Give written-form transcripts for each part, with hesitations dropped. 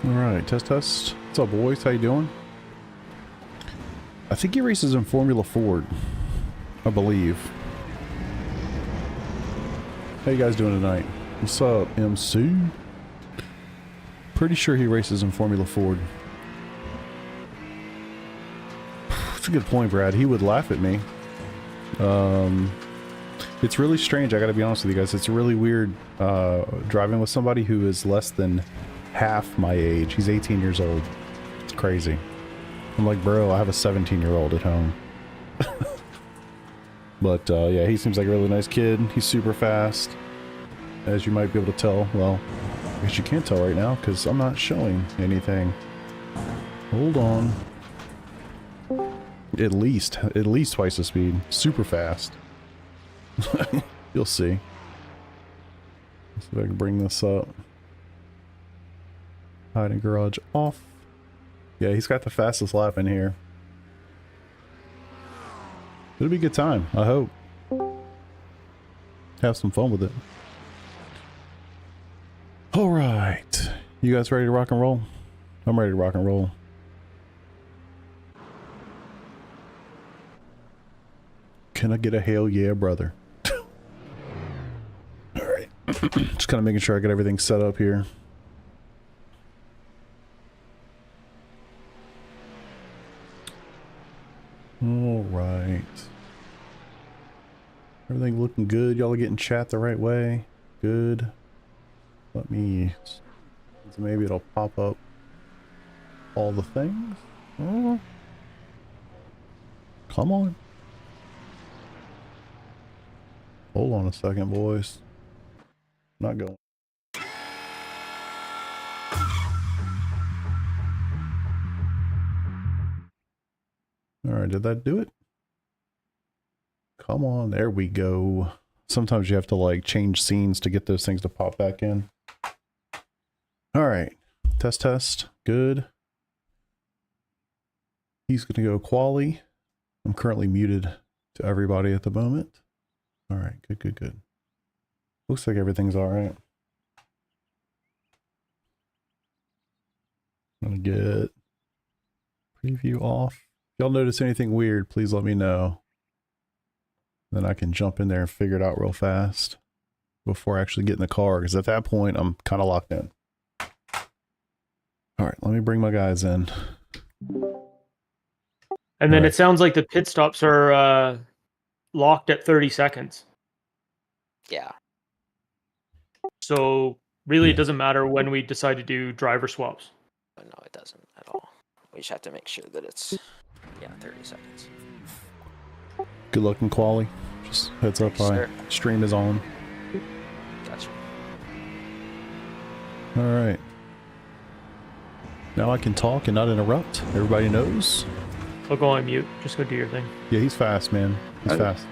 Alright, test. What's up, boys? How you doing? I think he races in Formula Ford. I believe. How you guys doing tonight? What's up, MC? Pretty sure he races in Formula Ford. That's a good point, Brad. He would laugh at me. It's really strange, I gotta be honest with you guys. It's really weird driving with somebody who is less than half my age. He's 18 years old. It's crazy. I'm like, bro, I have a 17-year-old at home. But yeah, he seems like a really nice kid. He's super fast, as you might be able to tell. Well, I guess you can't tell right now because I'm not showing anything. Hold on. At least twice the speed. Super fast. You'll see. Let's see if I can bring this up. Hiding garage off. Yeah, he's got the fastest lap in here. It'll be a good time, I hope. Have some fun with it. Alright. You guys ready to rock and roll? I'm ready to rock and roll. Can I get a hell yeah, brother? Alright. Just kind of making sure I get everything set up here. Alright. Everything looking good. Y'all are getting chat the right way. Good. Let me... Maybe it'll pop up all the things. Oh. Come on. Hold on a second, boys. Not going. Alright, did that do it? Come on, there we go. Sometimes you have to like change scenes to get those things to pop back in. Alright, test, good. He's gonna go quali. I'm currently muted to everybody at the moment. Alright, good. Looks like everything's alright. I'm gonna get preview off. If y'all notice anything weird, please let me know. Then I can jump in there and figure it out real fast before I actually get in the car, because at that point I'm kind of locked in. Alright, let me bring my guys in. And then it sounds like the pit stops are locked at 30 seconds. Yeah. So really, it doesn't matter when we decide to do driver swaps. No, it doesn't at all. We just have to make sure that it's, 30 seconds. Good luck in quali. Just heads up, stream is on. Gotcha. Alright. Now I can talk and not interrupt. Everybody knows. I'll go on mute. Just go do your thing. Yeah, he's fast, man. He's fast.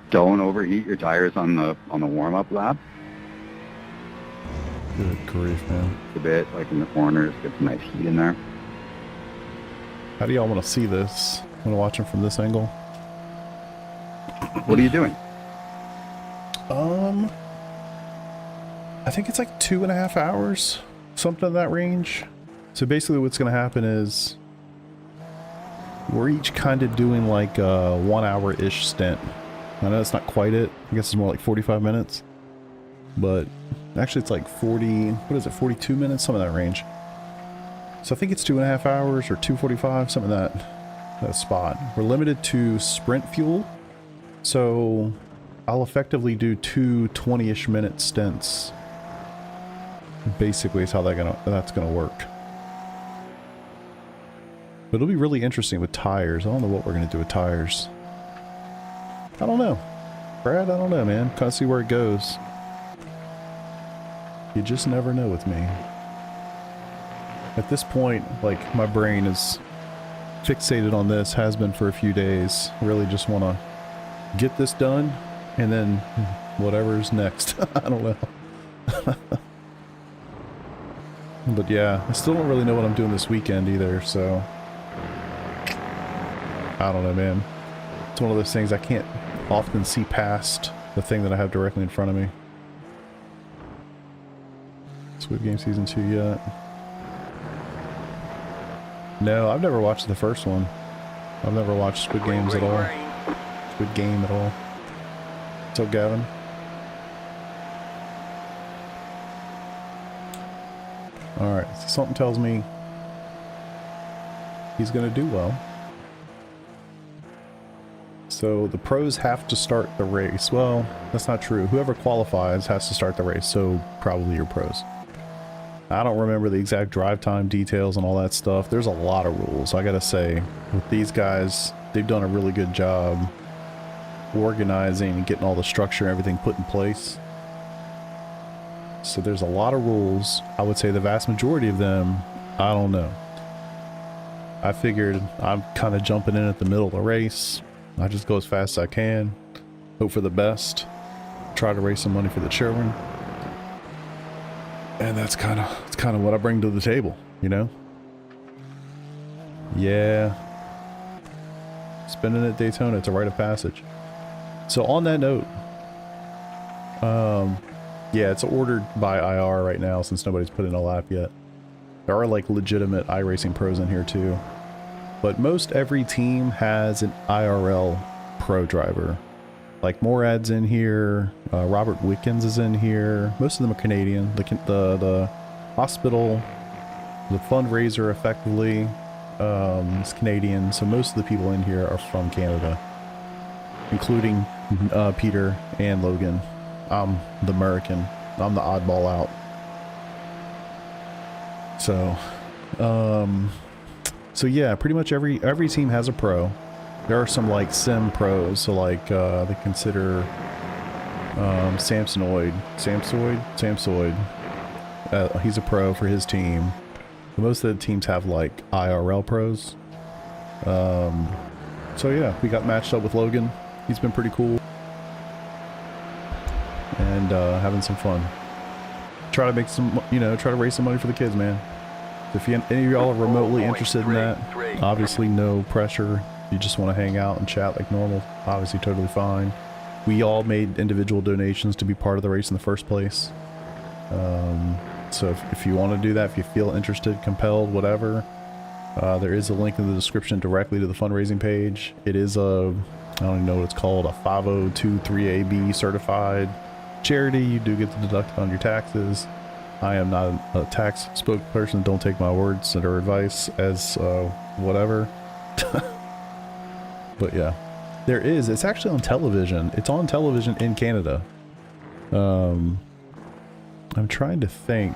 Don't overheat your tires on the warm-up lap. Good grief, man. A bit, like in the corners, get some nice heat in there. How do y'all want to see this? Want to watch him from this angle? What are you doing? I think it's like 2.5 hours, something in that range. So basically what's going to happen is we're each kind of doing like a 1 hour-ish stint. I know it's not quite it. I guess it's more like 45 minutes. But actually it's like 42 minutes, some of that range. So I think it's 2.5 hours or 2:45, something in that spot. We're limited to sprint fuel. So I'll effectively do 2 20-ish minute stints. Basically is how that's gonna work. But it'll be really interesting with tires. I don't know what we're gonna do with tires. I don't know. Brad, I don't know, man. Kind of see where it goes. You just never know with me. At this point, like, my brain is fixated on this, has been for a few days. Really just want to get this done, and then whatever's next. I don't know. But yeah, I still don't really know what I'm doing this weekend either, so... I don't know, man. It's one of those things I can't often see past the thing that I have directly in front of me. Squid Game Season 2 yet. No, I've never watched the first one. I've never watched Squid Games at all. Squid Game at all. What's up, Gavin? Alright, so something tells me he's going to do well. So the pros have to start the race. Well, that's not true. Whoever qualifies has to start the race, so probably your pros. I don't remember the exact drive time details and all that stuff. There's a lot of rules. I gotta say, with these guys, they've done a really good job organizing and getting all the structure and everything put in place. So there's a lot of rules. I would say the vast majority of them, I don't know. I figured I'm kind of jumping in at the middle of the race. I just go as fast as I can, hope for the best, try to raise some money for the children. And that's kind of what I bring to the table, you know? Yeah. Spinning at Daytona, it's a rite of passage. So on that note, yeah, it's ordered by IR right now since nobody's put in a lap yet. There are like legitimate iRacing pros in here too. But most every team has an IRL pro driver. Like Morad's in here, Robert Wickens is in here. Most of them are Canadian. The hospital, the fundraiser effectively is Canadian. So most of the people in here are from Canada, including Peter and Logan. I'm the American. I'm the oddball out. So yeah, pretty much every team has a pro. There are some like sim pros, so like they consider Samsoid. He's a pro for his team. Most of the teams have like IRL pros. So yeah, we got matched up with Logan. He's been pretty cool. And having some fun. Try to make some, try to raise some money for the kids, man. If any of y'all are remotely interested in that, obviously no pressure. You just want to hang out and chat like normal, obviously totally fine. We all made individual donations to be part of the race in the first place. So if you want to do that, if you feel interested, compelled, whatever, there is a link in the description directly to the fundraising page. It is I don't even know what it's called, a 5023AB certified charity. You do get to deduct it on your taxes. I am not a tax spokesperson. Don't take my words or advice as whatever. But yeah, it's actually on television. It's on television in Canada. I'm trying to think.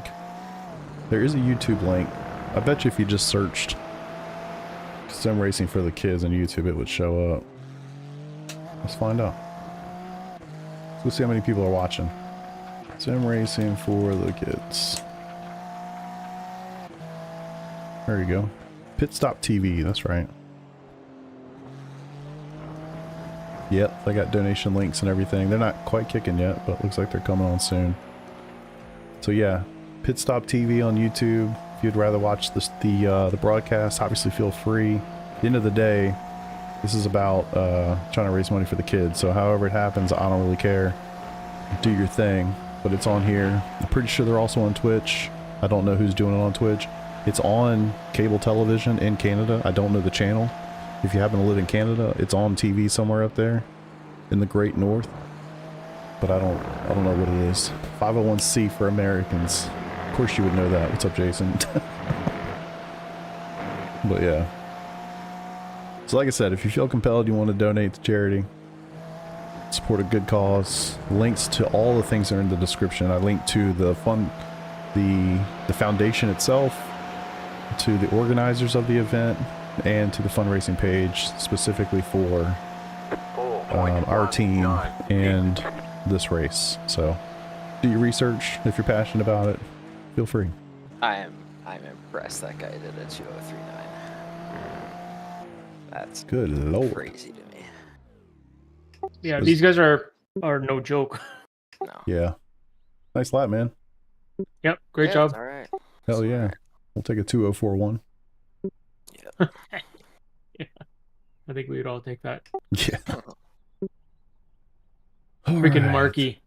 There is a YouTube link. I bet you if you just searched sim racing for the kids on YouTube, it would show up. Let's find out. Let's see how many people are watching. Sim racing for the kids. There you go. Pit Stop TV, that's right. Yep, they got donation links and everything. They're not quite kicking yet, but looks like they're coming on soon. So yeah, Pit Stop TV on YouTube. If you'd rather watch the broadcast, obviously feel free. At the end of the day, this is about trying to raise money for the kids. So however it happens, I don't really care. Do your thing. But it's on here. I'm pretty sure they're also on Twitch. I don't know who's doing it on Twitch. It's on cable television in Canada. I don't know the channel. If you happen to live in Canada, it's on TV somewhere up there in the Great North. But I don't know what it is. 501c for Americans. Of course you would know that. What's up, Jason? But yeah. So like I said, if you feel compelled, you want to donate to charity, support a good cause, links to all the things are in the description. I linked to the foundation itself, to the organizers of the event, and to the fundraising page specifically for our team and this race. So do your research. If you're passionate about it, feel free. I'm impressed that guy did a 2039. That's Good lord. crazy to me. Yeah, these guys are no joke. No. Yeah. Nice lap, man. Yep, great Yeah, job. it's all right. Hell It's yeah. all right. We'll take a 2041. Yeah. Yeah, I think we would all take that. Yeah. Freaking Alright. Marky.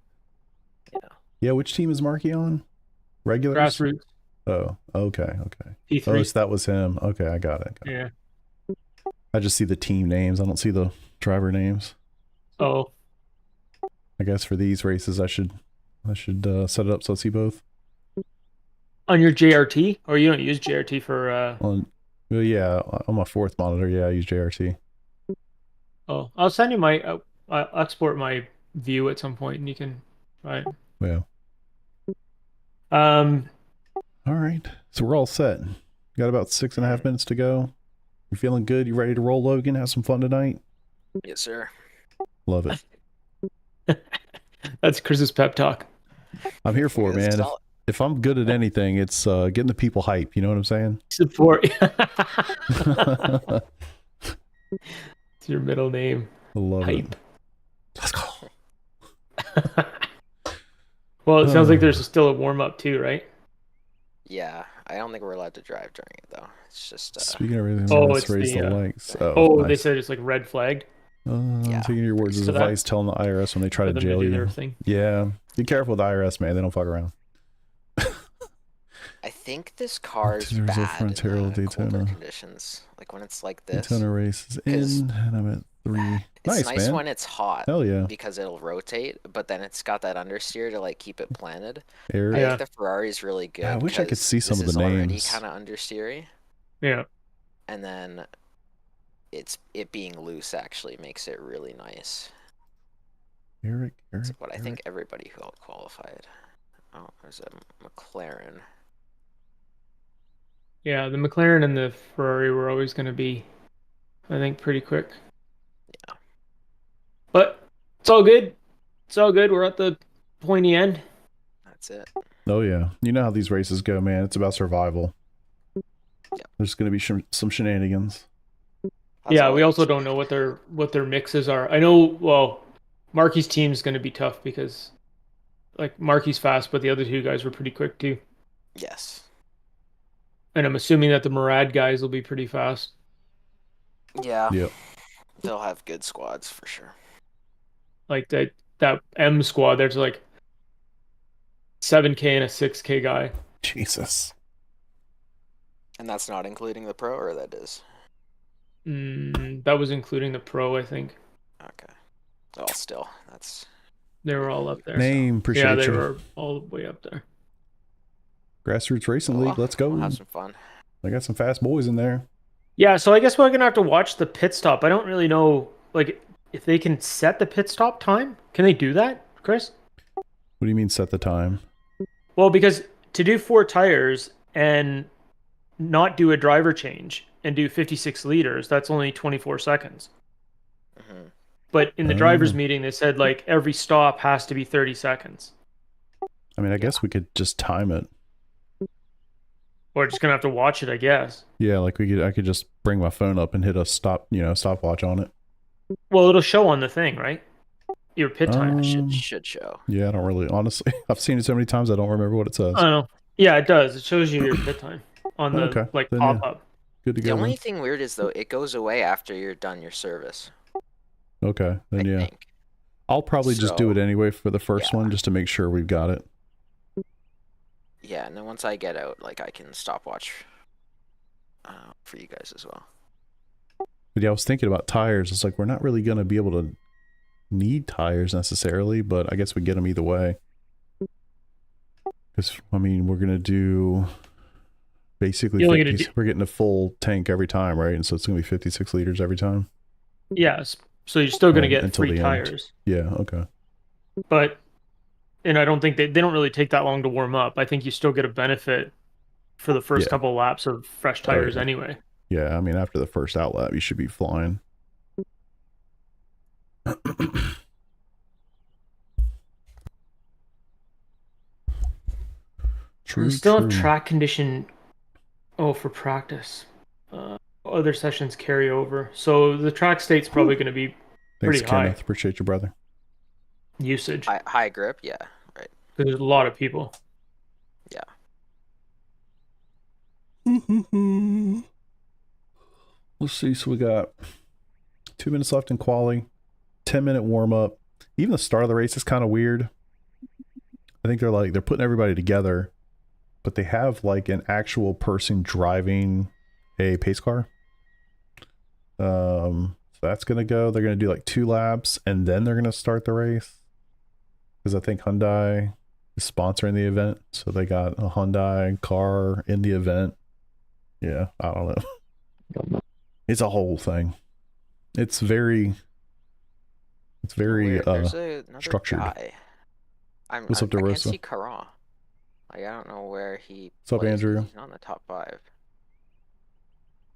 Yeah, which team is Marky on? Regulars? Grassroots. Oh, okay, okay. P3. Oh, so that was him. Okay, I got it. Yeah. I just see the team names. I don't see the driver names. Oh. I guess for these races, I should set it up so I see both. On your JRT, or you don't use JRT for? Well, yeah, on my fourth monitor, yeah, I use JRT. Oh, I'll send you my. I'll export my view at some point, and you can. Right. Yeah. Um. All right, so we're all set. Got about 6.5 minutes to go. You feeling good? You ready to roll, Logan? Have some fun tonight? Yes, sir. Love it. That's Chris's pep talk. I'm here for it, It's man. solid. If I'm good at anything, it's getting the people hype. You know what I'm saying? Support. I It's your middle name. love Hype. it. Let's go. Well, it sounds like there's still a warm up too, right? Yeah, I don't think we're allowed to drive during it though. It's just Speaking of everything, Oh, let's it's raise the, the lights. Oh, they nice. said it's like red flagged. I'm Yeah. taking your words as So that- advice, telling the IRS when they try For to them to jail do you. their thing. Yeah, be careful with the IRS, man. They don't fuck around. I think this car is There's a bad in Frontero colder Daytona. conditions. Like when it's like this. Daytona race is 'Cause in, and I'm at 3. It's Nice, nice man. when it's hot Hell yeah. because it'll rotate, but then it's got that understeer to like keep it planted. Air. I Yeah. think the Ferrari's really good. Yeah, I wish I could 'cause see some this of the is already names. kind of understeery, Yeah. and then it being loose actually makes it really nice. Eric. That's what I think everybody who qualified. Oh, there's a McLaren. Yeah, the McLaren and the Ferrari were always going to be, I think, pretty quick. Yeah. But it's all good. It's all good. We're at the pointy end. That's it. Oh yeah, you know how these races go, man. It's about survival. Yeah. There's gonna be some shenanigans. That's Yeah, all we it also is. don't know what their mixes are. I know, well, Marky's team's going to be tough because, like, Marky's fast, but the other two guys were pretty quick too. Yes. And I'm assuming that the Murad guys will be pretty fast. Yeah. Yep. They'll have good squads for sure. Like that M squad, there's like 7K and a 6K guy. Jesus. And that's not including the pro, or that is? That was including the pro, I think. Okay. Well, still, that's They were all up there. Name, appreciate Yeah, they you. were all the way up there. Grassroots Racing well, League, let's go. We'll have some fun. I got some fast boys in there. Yeah, so I guess we're gonna have to watch the pit stop. I don't really know, like, if they can set the pit stop time. Can they do that, Chris? What do you mean set the time? Well, because to do 4 tires and not do a driver change and do 56 liters, that's only 24 seconds. Hmm. But in the drivers' meeting, they said like every stop has to be 30 seconds. I mean, I guess we could just time it. We're just gonna have to watch it, I guess. Yeah, like I could just bring my phone up and hit a stopwatch on it. Well, it'll show on the thing, right? Your pit time. Should show. Yeah, I don't really, honestly. I've seen it so many times I don't remember what it says. I don't know. Yeah, it does. It shows you your pit time on the Okay, like then yeah. pop up. Good to The go. only then. thing weird is though, it goes away after you're done your service. Okay, then I yeah. think. I'll probably just do So, it anyway for the first yeah. one just to make sure we've got it. Yeah, and then once I get out, like I can stopwatch for you guys as well. But yeah, I was thinking about tires. It's like we're not really going to be able to need tires necessarily, but I guess we get them either way. Because, I mean, we're going to do basically You're only 50, gonna we're getting a full tank every time, right? And so it's going to be 56 liters every time. Yes. So you're still gonna get Until 3 the end. tires. Yeah, okay. But and I don't think they don't really take that long to warm up. I think you still get a benefit for the first Yeah. couple laps of fresh Oh, tires yeah. anyway. Yeah, I mean, after the first outlap, you should be flying. True, We still true. have track condition. Oh, for practice. Other sessions carry over, so the track state's probably going to be Thanks, pretty high. Kenneth. Appreciate you, brother. usage. High grip, yeah, right. Because there's a lot of people. Yeah. Let's see. So we got 2 minutes left in quali, 10-minute warm up. Even the start of the race is kind of weird. I think they're putting everybody together, but they have like an actual person driving a pace car. So that's gonna go. They're gonna do like 2 laps, and then they're gonna start the race. Because I think Hyundai is sponsoring the event, so they got a Hyundai car in the event. Yeah, I don't know. It's a whole thing. It's very Weird. There's another structured. guy. What's up, I can't DeRosa? see Caron. Like, I don't know where he What's up, plays, 'cause Andrew? he's not in the top 5.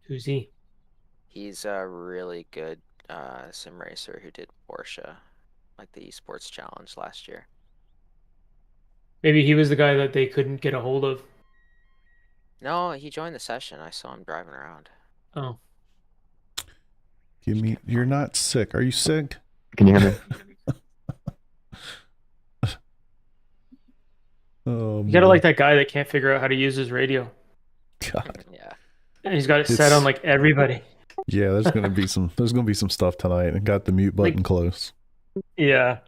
Who's he? He's a really good sim racer who did Porsche, like the esports challenge last year. Maybe he was the guy that they couldn't get a hold of. No, he joined the session. I saw him driving around. Oh. Give me. You're not sick. Are you sick? Can you hear me? Oh, You gotta boy. like that guy that can't figure out how to use his radio. God. Yeah. And he's got it set on like everybody. Yeah, there's gonna be some. There's gonna be some stuff tonight. I got the mute button close. Yeah.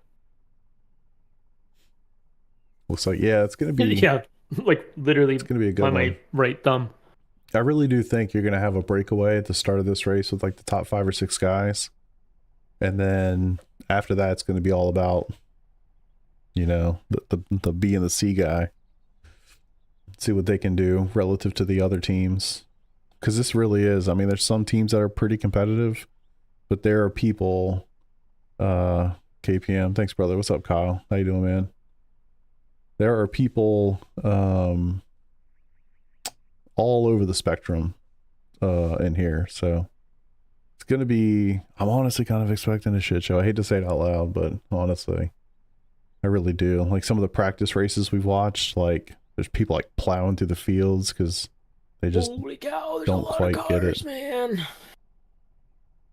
Looks like it's gonna be. Yeah. Like literally It's gonna be a good on one. my right thumb. I really do think you're gonna have a breakaway at the start of this race with like the top 5 or 6 guys, and then after that, it's gonna be all about, the B and the C guy. See what they can do relative to the other teams, because this really is. I mean, there's some teams that are pretty competitive, but there are people. KPM, thanks, brother. What's up, Kyle? How you doing, man? There are people all over the spectrum in here, so it's gonna be. I'm honestly kind of expecting a shit show. I hate to say it out loud, but honestly, I really do. Like some of the practice races we've watched, like there's people like plowing through the fields because they just Holy cow, there's don't a lot quite of get cars, it. man.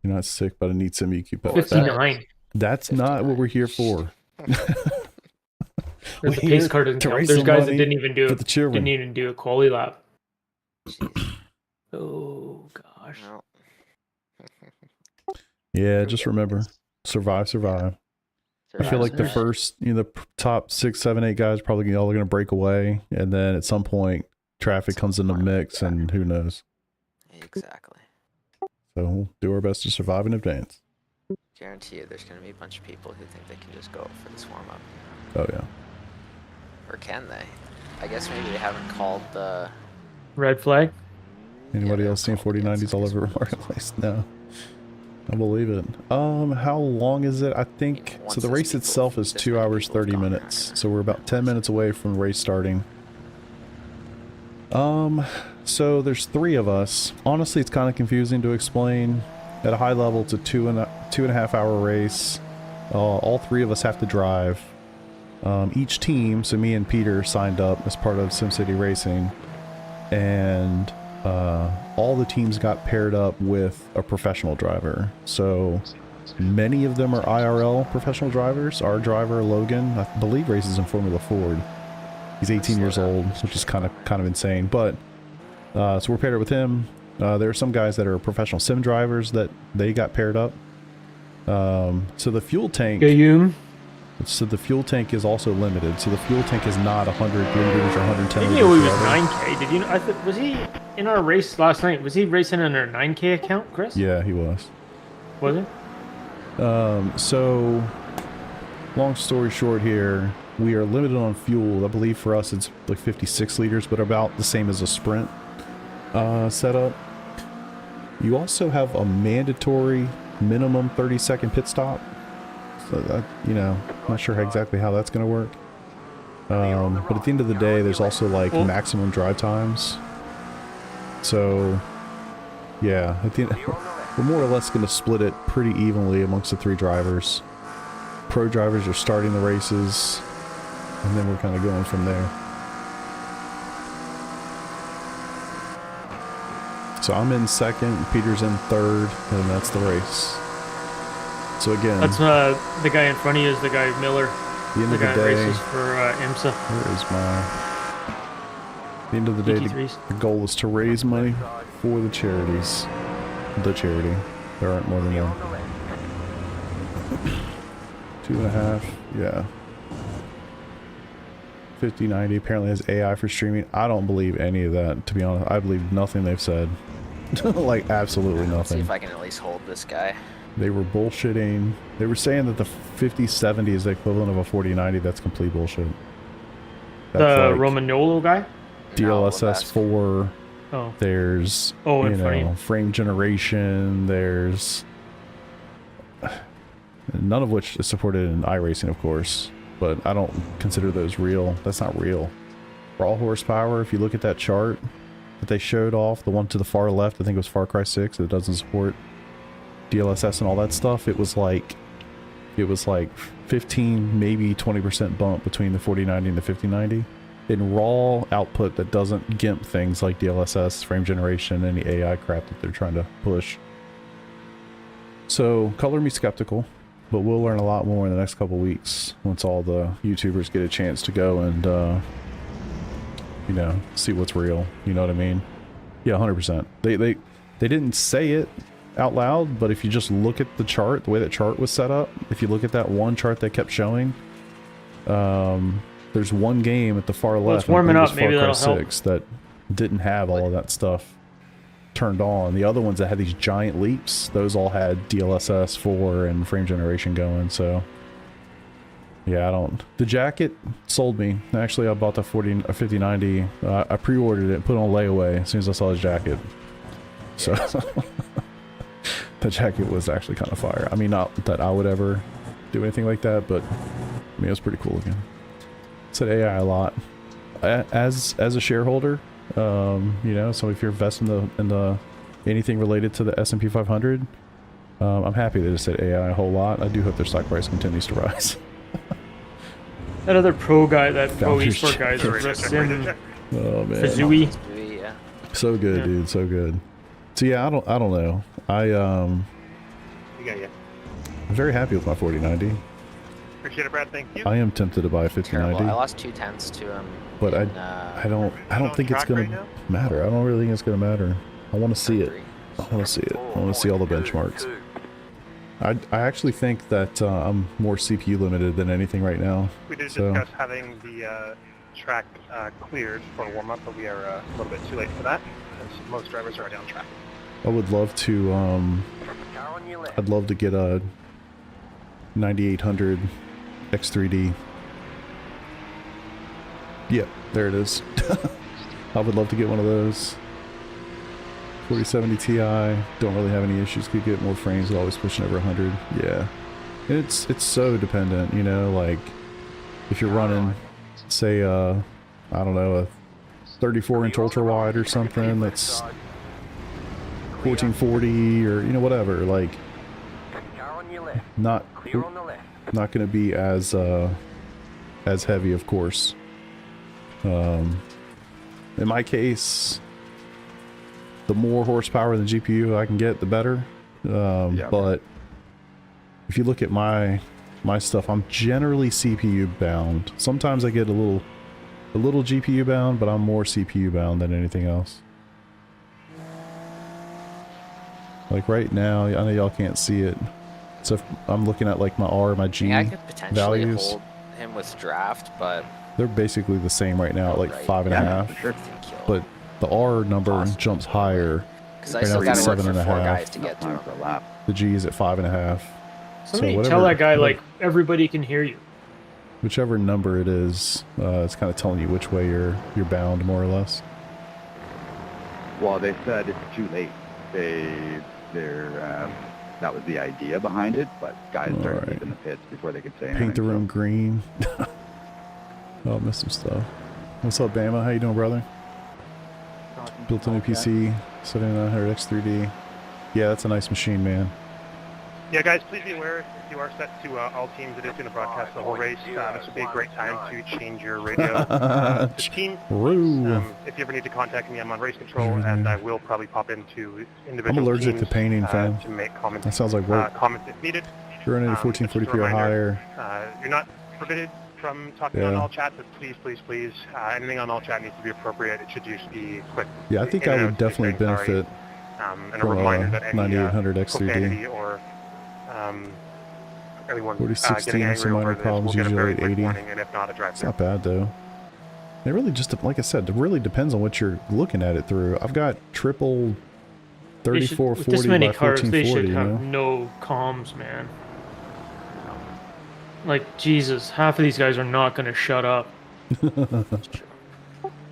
You're not sick, but I need Simucube. But 59. that's not what we're here for. The We're pace here car doesn't to count. raise There's some guys that money didn't even do for it. the children. Didn't even do a quali lap. Oh gosh. Well, Yeah, just remember, survive. I feel like the first, the top 6, 7, 8 guys probably all are going to break away, and then at some point, traffic comes in the mix, and who knows. exactly. So we'll do our best to survive in advance. Guarantee you, there's gonna be a bunch of people who think they can just go for this warm up, Oh yeah. or can they? I guess maybe they haven't called the. Red flag. Anybody Yeah, else seen they're called 4090s all over against Marketplace? No. I believe it. How long is it? I think Once so. The this race people- itself is this 2 many hours people have 30 gone minutes. around. So we're about 10 minutes away from the race starting. So there's 3 of us. Honestly, it's kind of confusing to explain. At a high level, it's a 2.5 hour race. All 3 of us have to drive. Each team, so me and Peter signed up as part of SimCity Racing, and all the teams got paired up with a professional driver. So many of them are IRL professional drivers. Our driver, Logan, I believe races in Formula Ford. He's 18 years old, which is kind of insane. But so we're paired up with him. There are some guys that are professional sim drivers that they got paired up. So the fuel tank. So the fuel tank is also limited. So the fuel tank is not 100 liters or 110 You liters. knew he was forever. 9K. Did you know? Was he in our race last night? Was he racing in our 9K account, Chris? Yeah, he was. Was he? So long story short here, we are limited on fuel. I believe for us it's like 56 liters, but about the same as a sprint setup. You also have a mandatory minimum 30-second pit stop. So that, not sure exactly how that's going to work. But at the end of the day, there's also like maximum drive times. So yeah, at the end, we're more or less going to split it pretty evenly amongst the 3 drivers. Pro drivers are starting the races, and then we're kind of going from there. So I'm in second, Peter's in third, and that's the race. So again, That's the guy in front of you is the guy Miller. at the end The of the guy that day, races for IMSA. where is my? At the end of the day, GT3s. the goal is to raise money for the charities. The charity. There aren't more than one. 2.5. Yeah. 5090 apparently has AI for streaming. I don't believe any of that, to be honest. I believe nothing they've said. Like, absolutely Let's see nothing. if I can at least hold this guy. They were bullshitting. They were saying that the 5070 is the equivalent of a 4090. That's complete bullshit. That's The like Romagnolo guy? DLSS 4. Oh. There's, Oh, you in front of know, you. frame generation. There's none of which is supported in iRacing, of course. But I don't consider those real. That's not real. Raw horsepower, if you look at that chart that they showed off, the one to the far left, I think it was Far Cry 6, that doesn't support DLSS and all that stuff, it was like 15, maybe 20% bump between the 4090 and the 5090. In raw output that doesn't GIMP things like DLSS, frame generation, any AI crap that they're trying to push. So, color me skeptical. But we'll learn a lot more in the next couple weeks once all the YouTubers get a chance to go and, you know, see what's real. You know what I mean? Yeah, 100%. They didn't say it out loud, but if you just look at the chart, the way that chart was set up, if you look at that one chart they kept showing, there's one game at the far left, it's warming I up. think it was Maybe Far Cry that'll help. 6, that didn't have all of that stuff turned on. The other ones that had these giant leaps, those all had DLSS 4 and frame generation going. So yeah, the jacket sold me. Actually, I bought the 5090. I pre-ordered it, put it on layaway as soon as I saw his jacket. So the jacket was actually kind of fire. I mean, not that I would ever do anything like that, but I mean, it was pretty cool looking. Said AI a lot. As a shareholder, you know, so if you're invested in the anything related to the S&P 500, I'm happy they just said AI a whole lot. I do hope their stock price continues to rise. That other pro guy, that pro Founders eSport guy, Sim Oh man, Fazui. Yeah. so good, Yeah. dude, so good. So yeah, I don't know. You got you. I'm very happy with my 4090. Appreciate it, Brad. Thank you. I am tempted to buy a Terrible. 5090, I lost 2/10 to him. but in, I don't think it's track gonna right now? matter. I don't really think it's gonna matter. I want to see it. three. I want to see it. I want to see all the benchmarks. I actually think that I'm more CPU limited than anything right now. We did So- discuss having the track cleared for warm-up, but we are a little bit too late for that, as most drivers are already on track. I would love to. I'd love to get a 9800 X3D. Yep, there it is. I would love to get one of those. 4070 Ti. Don't really have any issues. Could get more frames. Always pushing over 100. Yeah, and it's so dependent. You know, like if you're running, say, I don't know, a 34-inch ultra wide or something that's 1440 or you know whatever. Like not going to be as heavy, of course. In my case, the more horsepower the GPU I can get, the better. Yeah. But if you look at my stuff, I'm generally CPU bound. Sometimes I get a little GPU bound, but I'm more CPU bound than anything else. Like right now, I know y'all can't see it. So if I'm looking at like my R, my G I could potentially values. hold him with draft, but They're basically the same right now at like Right. 5.5. Yeah, for sure. But the R number Possibly. jumps higher. because I Right now still it's got to work for 7.5. 4 guys to get to Time him. for a lap. The G is at 5.5. Somebody whatever- tell that guy, like, everybody can hear you. Whichever number it is, it's kind of telling you which way you're bound, more or less. Well, they said it's too late. That was the idea behind it, but guys started Alright. leaving the pits before they could say anything. Paint the room green. Oh, I missed some stuff. What's up, Bama? How you doing, brother? Built a new PC, 7900 X3D. Yeah, that's a nice machine, man. Yeah, guys, please be aware if you are set to all teams, it is going to broadcast the whole race. This would be a great time to change your radio to team. Roo. If you ever need to contact me, I'm on race control, and I will probably pop into individual I'm allergic to teams, painting, fam. to make comments. That sounds like work. Comments if needed. You're running at just a 1440p or reminder, higher. You're not forbidden from talking Yeah. on all chat, but please, anything on all chat needs to be appropriate. It should just be quick. Yeah, I think in I and would out, just definitely saying sorry. benefit And a from reminder a that any 9800 profanity X3D. or anyone 4016 getting has some angry minor over this problems, will get a usually very at quick 80. warning, and if not, a drive It's not bad, though. It really just, like I said, it really depends on what you're looking at it through. I've got triple They should- 3440 with this many by cars, they 1440, should you have know? no comms, man. Like, Jesus, half of these guys are not going to shut up.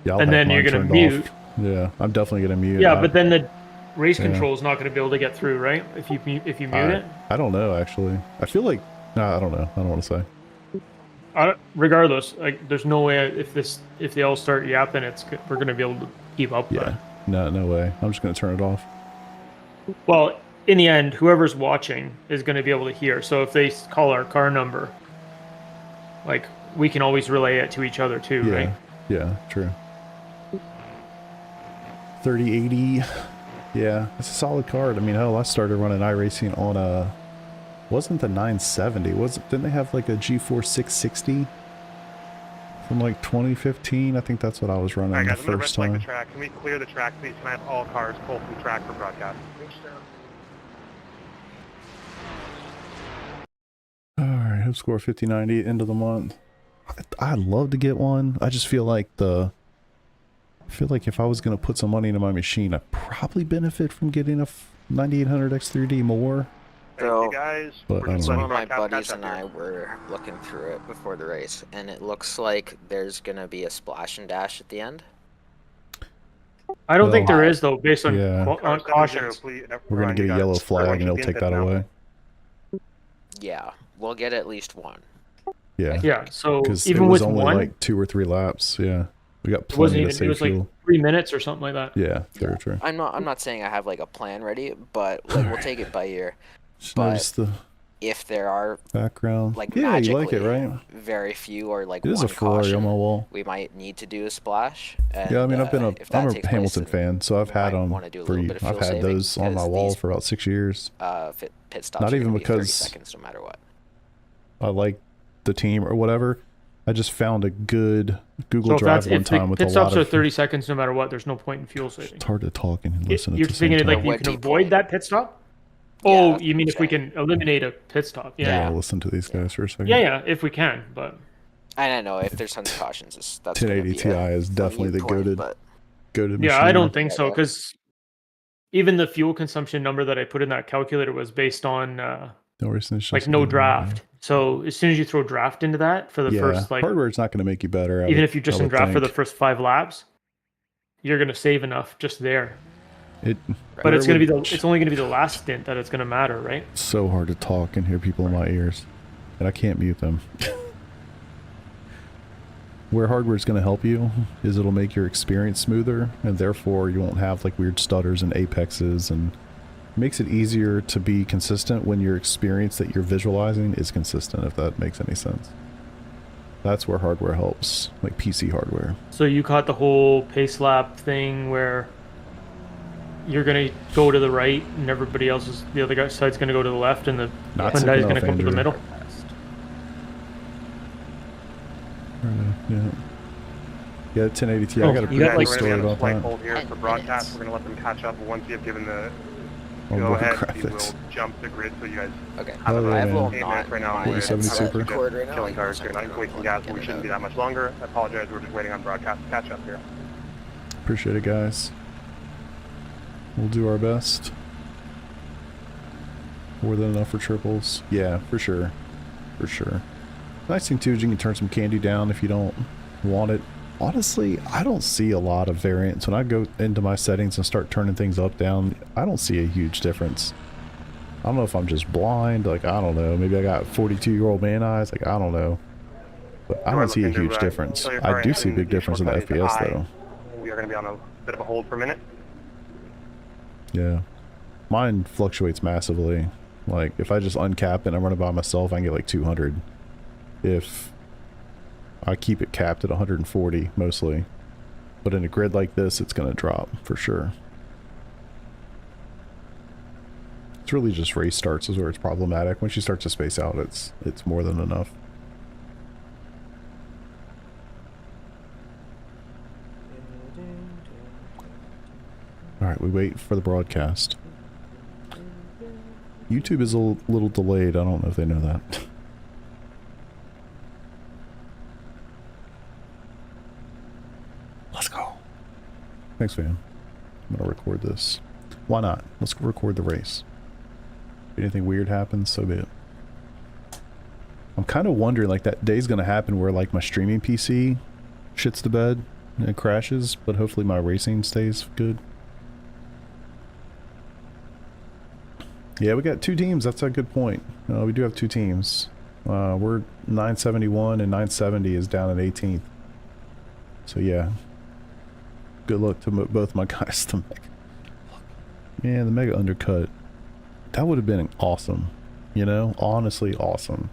Yeah, I'll And have then you're mine gonna turned mute. off. Yeah, I'm definitely gonna mute. Yeah, but then the race Yeah. control is not going to be able to get through, right? If you mute it. I don't know, actually. I feel like, I don't know. I don't want to say. Regardless, like, there's no way if they all start yapping, we're going to be able to keep up with Yeah, it. no way. I'm just gonna turn it off. Well, in the end, whoever's watching is going to be able to hear. So if they call our car number, like, we can always relay it to each other too, Yeah, right? yeah, true. 3080. Yeah, it's a solid card. I mean, hell, I started running iRacing on a... Wasn't the 970? Didn't they have like a G4 660 from like 2015? I think that's what I was running Alright the guys, I'm gonna first red flag time. the track. Can we clear the track, please? Can I have all cars pull from track for broadcast? Alright, Hope Score 5090, end of the month. I'd love to get one. I just feel like if I was going to put some money into my machine, I'd probably benefit from getting a 9800 X3D more. Thank So- you guys. But We're I don't just know. Some letting of my broadcast buddies catch and up I here. were looking through it before the race, and it looks like there's gonna be a splash and dash at the end. I don't think Well, there is, though, based on, yeah. on Car 70, cautions. please- We're going Ron, to you get a got yellow it. flag Everyone and it'll should be take that in pit now. away. Yeah, we'll get at least one. Yeah. Yeah, so Because even it was with only one, like 2 or 3 laps. Yeah. We got it wasn't plenty to even, it save was like fuel. 3 minutes or something like that. Yeah, very true. I'm not saying I have like a plan ready, but like we'll take it by ear. Just but- notice the If there are background. like Yeah, you like magically it, right? very few or like It is one a Ferrari caution, on my wall. we might need to do a splash. And, Yeah, I mean, if that I'm a takes Hamilton place, then fan, so I've we had might them wanna do a for, little bit of I've fuel had saving, those on my because wall these, for about 6 years. pit stops Not are even gonna be 30 because- seconds no matter what. I like the team or whatever. I just found a good So Google if Drive one if the time with a pit lot stops are of... 30 seconds no matter what, there's no point in fuel saving. It's hard to talk and listen You're at the same thinking time. like you What can deep avoid point? that pit stop? Yeah, Oh, that's you mean what if we I'm can eliminate a pit stop? Yeah, Yeah, I'll listen to these guys for a second. yeah, if we can, but And I know if there's tons of cautions, that's gonna 1080 be Ti is a definitely the moot point, goated but machine. yeah, I don't think so Yeah. because even the fuel consumption number that I put in that calculator was based on No reason, it's like just no good. draft. So as soon as you throw draft into that for the Yeah, first like hardware's not going to make you better. even if you're just I in would draft for the think. first 5 laps, you're gonna save enough just there. It, But it's gonna be would- it's only gonna be the last stint that it's gonna matter, right? so hard to talk and hear people in my ears, and I can't mute them. Where hardware is going to help you is it'll make your experience smoother, and therefore you won't have like weird stutters and apexes, and makes it easier to be consistent when your experience that you're visualizing is consistent, if that makes any sense. That's where hardware helps, like PC hardware. So you caught the whole pace lap thing where you're gonna go to the right and everybody else is the other side's gonna go to the left and the Not Hyundai's sick gonna enough, come to the Andrew. middle. Yeah. Yeah, 1080 Ti. Oh, I got a you pretty got, cool like- story We're gonna be on a about slight that. hold here And for broadcast. minutes. We're gonna let them catch up. Once you've given the On go board ahead, we graphics. will jump the grid so you guys okay. Oh, I have a little yeah. knot right now. in my 4070 Super. record right now. killing like, cars here, I'm not gonna wasting go gas. get We it shouldn't out. be that much longer. I apologize. We're just waiting on broadcast to catch up here. Appreciate it, guys. We'll do our best. More than enough for triples. Yeah, for sure. For sure. Nice thing too is you can turn some candy down if you don't want it. Honestly, I don't see a lot of variance. When I go into my settings and start turning things up, down, I don't see a huge difference. I don't know if I'm just blind, like, I don't know. Maybe I got 42-year-old man eyes, like, I don't know. But I don't see a huge difference. I do see a big difference in the FPS, though. We are going to be on a bit of a hold for a minute. Yeah. Mine fluctuates massively. Like, if I just uncap it and I run it by myself, I can get like 200. If I keep it capped at 140, mostly. But in a grid like this, it's going to drop, for sure. It's really just race starts is where it's problematic. Once you start to space out, it's more than enough. Alright, we wait for the broadcast. YouTube is a little delayed. I don't know if they know that. Thanks, fam. I'm gonna record this. Why not? Let's record the race. If anything weird happens, so be it. I'm kind of wondering, like, that day's gonna happen where, like, my streaming PC shits the bed and it crashes, but hopefully my racing stays good. Yeah, we got 2 teams. That's a good point. We do have 2 teams. We're 971 and 970 is down at 18th. So yeah, good luck to both my guys. The mega, yeah, the mega undercut. That would have been awesome. You know, honestly awesome.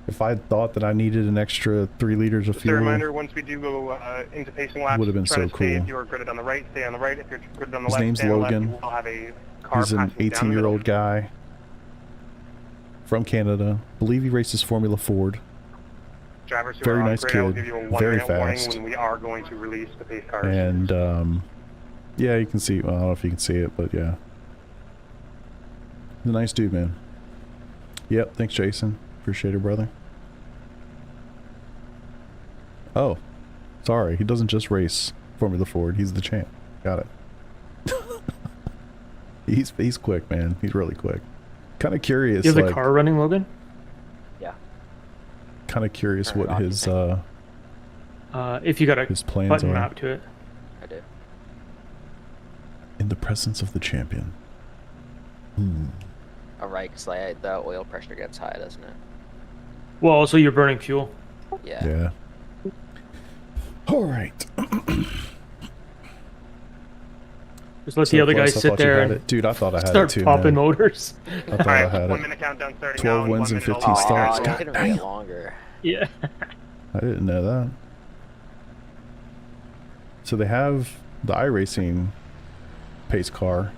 If I had thought that I needed an extra 3 liters of Just fuel. a reminder, once we do go into pacing laps, would have been try so to stay, cool. if you are gridded on the right, stay on the right. If you're gridded on the His left, name's stay on the Logan. left. You will have a car He's an passing down the 18-year-old middle. guy from Canada. Believe he races Formula Ford. Drivers who Very are on nice grid, I will kid, give you a very 1-minute warning fast. when we are going to release the pace cars. And yeah, you can see, well, I don't know if you can see it, but yeah. He's a nice dude, man. Yep, thanks, Jason. Appreciate it, brother. Oh, sorry, he doesn't just race Formula Ford, he's the champ. Got it. he's quick, man. He's really quick. Kind of curious, You have the like, car running, Logan? Yeah. kind of curious Turn it what off, his you If you got a his plans button are. map to it. I do. In the presence of the champion. Alright, because like, the oil pressure gets high, doesn't it? Well, also you're burning fuel. Yeah. Yeah. All right. Just let the other guys sit there and Dude, I thought I had it start too, popping man. motors. I thought I Alright, had 1 it. minute countdown starting 12 now. wins 1 and minute 15 all starts. Aw, God you could have made it damn. longer. Yeah. I didn't know that. So they have the iRacing pace car,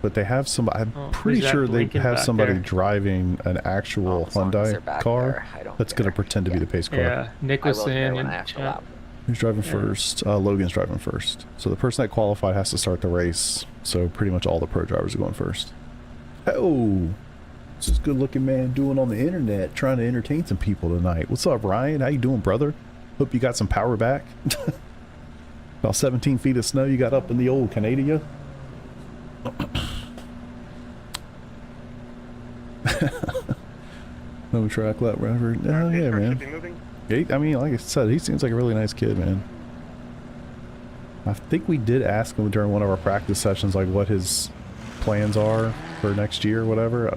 but they have some. I'm Oh, pretty who's that sure they blinking have back somebody there? driving an actual As long as they're Hyundai back car there, I don't that's going to care. pretend to be Yeah. the pace car. Yeah. I will care Nicholson when I and have to Champ. lap. Who's driving Yeah. first? Logan's driving first. So the person that qualified has to start the race. So pretty much all the pro drivers are going first. Oh, this is good looking man doing on the internet, trying to entertain some people tonight. What's up, Ryan? How you doing, brother? Hope you got some power back. About 17 feet of snow you got up in the old Canada. No track lap record. Oh Pace yeah, car man. should be moving. Yeah, I mean, like I said, he seems like a really nice kid, man. I think we did ask him during one of our practice sessions, like, what his plans are for next year or whatever.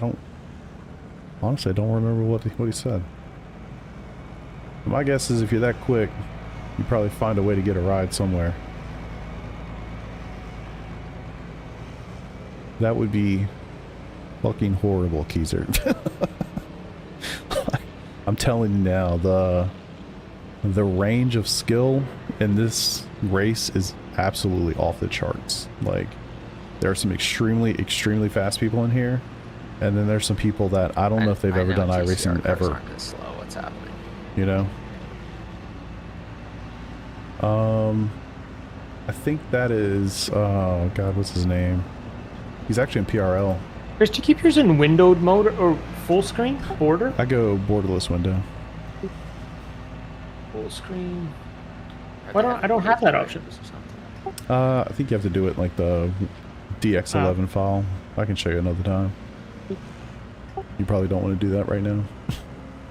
Honestly, I don't remember what he said. My guess is if you're that quick, you probably find a way to get a ride somewhere. That would be fucking horrible, Keezer. I'm telling you now, the range of skill in this race is absolutely off the charts. Like, there are some extremely fast people in here, and then there's some people that I don't know if they've ever done iRacing GCR cars ever. aren't this slow. What's happening? You know? I think that is, oh god, what's his name? He's actually in PRL. Chris, do you keep yours in windowed mode or full screen? Border? I go borderless window. Full screen. Are Why they don't I don't have that option? or something? I think you have to do it like the DX11 file. I can show you another time. You probably don't want to do that right now.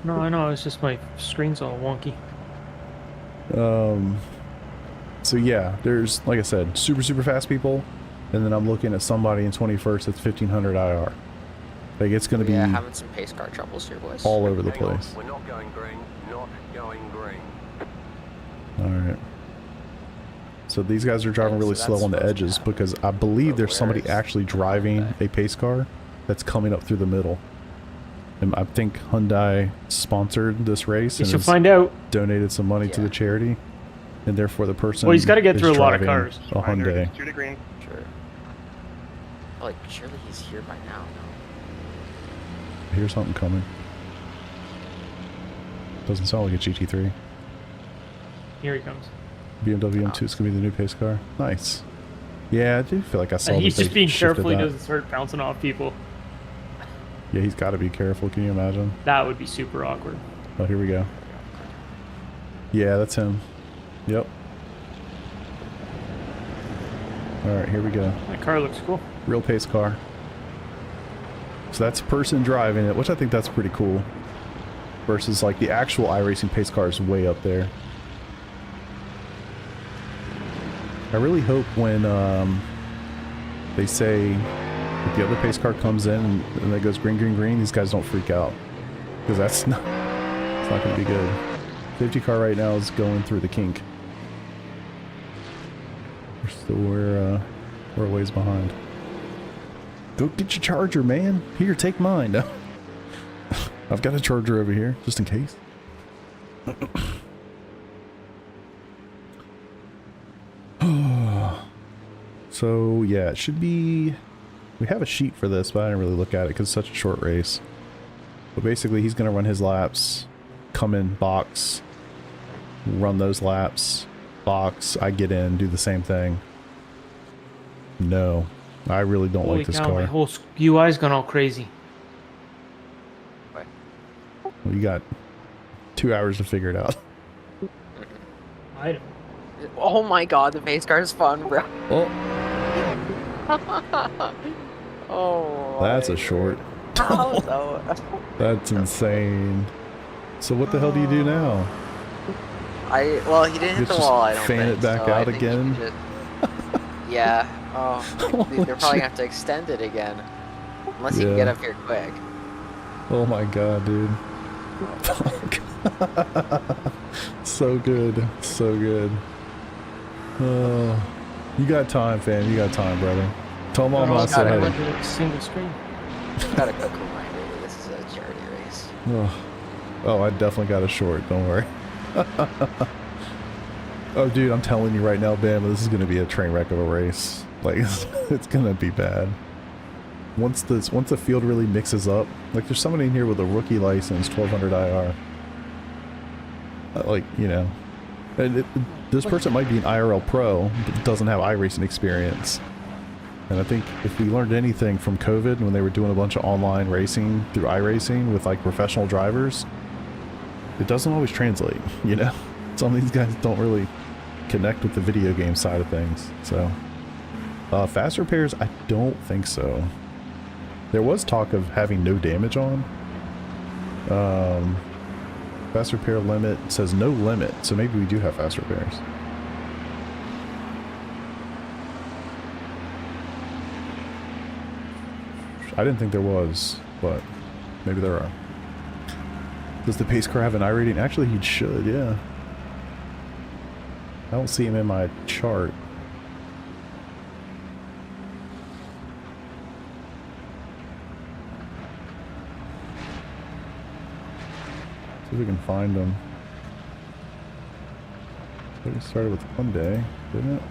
No, I know. It's just my screen's all wonky. So yeah, there's, like I said, super fast people, and then I'm looking at somebody in 21st that's 1500 IR. Like, it's going to be Yeah, having some pace car troubles here, boys. all over the place. We're not going green. Not going green. Alright. So these guys are driving Okay, really so slow that's on the supposed to edges happen. because I believe But there's somebody where's actually driving Hyundai? a pace car that's coming up through the middle. And I think Hyundai sponsored this race You and should has find out. donated some money to Yeah. the charity, and therefore the person Well, he's gotta get is through a lot of driving cars. a Reminder, Hyundai. it's 2 to green. Sure. Like, surely he's here by now. Here's something coming. Doesn't sound like a GT3. Here he comes. BMW M2 is gonna be the new pace car. Nice. Yeah, I do feel like I saw. He's that just they being shifted careful he that. doesn't start bouncing off people. Yeah, he's got to be careful. Can you imagine? That would be super awkward. Oh, here we go. Yeah, that's him. Yep. Alright, here we go. That car looks cool. Real pace car. So that's a person driving it, which I think that's pretty cool. Versus like the actual iRacing pace car is way up there. I really hope when they say if the other pace car comes in and it goes green, green, green, these guys don't freak out. Because that's not, it's not going to be good. Safety car right now is going through the kink. We're a ways behind. Go get your charger, man. Here, take mine. I've got a charger over here, just in case. So, yeah, it should be... We have a sheet for this, but I didn't really look at it because it's such a short race. But basically, he's going to run his laps, come in, box, run those laps, box, I get in, do the same thing. No, I really don't like this car. My whole UI's gone all crazy. Well, you got 2 hours to figure it out. I don't. Oh my god, the pace car is fun, bro. Oh, Oh. that's a short. That's insane. So what the hell do you do now? Well, he didn't hit the Just wall, I don't fan think. it back so I out think he again? just- Yeah. Oh, Holy they're probably shit. gonna have to extend it again. Unless you can Yeah. get up here quick. Oh my god, dude. Fuck. So good. So good. Oh, you got time, fam. You got time, brother. Tell them all Oh, I said God, I hi. went to a single screen. Got a quick reminder that this is a charity race. Oh, I definitely got a short. Don't worry. Oh, dude, I'm telling you right now, Bam, this is going to be a train wreck of a race. Like, it's going to be bad. Once the field really mixes up, like there's somebody in here with a rookie license, 1200 IR. Like, you know, and this person might be an IRL pro, but doesn't have iRacing experience. And I think if we learned anything from COVID when they were doing a bunch of online racing through iRacing with like professional drivers, it doesn't always translate, you know? Some of these guys don't really connect with the video game side of things. So, fast repairs, I don't think so. There was talk of having no damage on. Fast repair limit says no limit, so maybe we do have fast repairs. I didn't think there was, but maybe there are. Does the pace car have an I rating? Actually, he should, yeah. I don't see him in my chart. See if we can find him. I think it started with Hyundai, didn't it?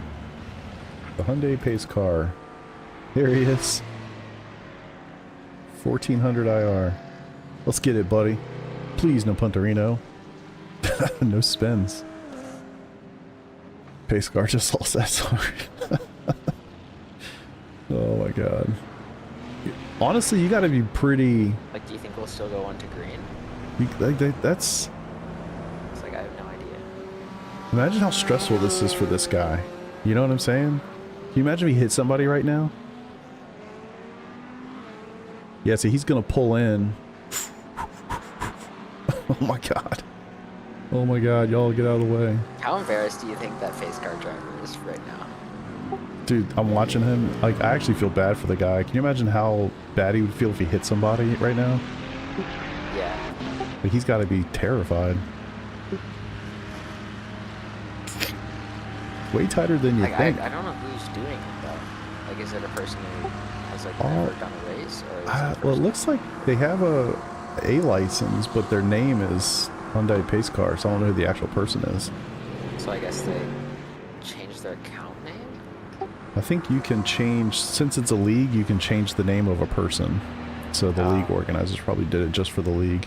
The Hyundai pace car. Here he is. 1400 IR. Let's get it, buddy. Please, no Punterino. No spins. Pace car just lost that sorry. Oh my god. Honestly, you gotta be pretty... Like, do you think we'll still go on to green? That's... It's like, I have no idea. Imagine how stressful this is for this guy. You know what I'm saying? Can you imagine if he hit somebody right now? Yeah, see, he's gonna pull in. Oh my god. Oh my god, y'all get out of the way. How embarrassed do you think that face car driver is right now? Dude, I'm watching him. Like, I actually feel bad for the guy. Can you imagine how bad he would feel if he hit somebody right now? Yeah. Like, he's gotta be terrified. Way tighter than you Like, think. I don't know who's doing it, though. Like, is it a person who has, like, never done a race? Or is it a Well, it person- looks like they have a license, but their name is Hyundai Pace Car, so I don't know who the actual person is. So I guess they changed their account name? I think you can change, since it's a league, you can change the name of a person. So the league organizers probably did it just for the league.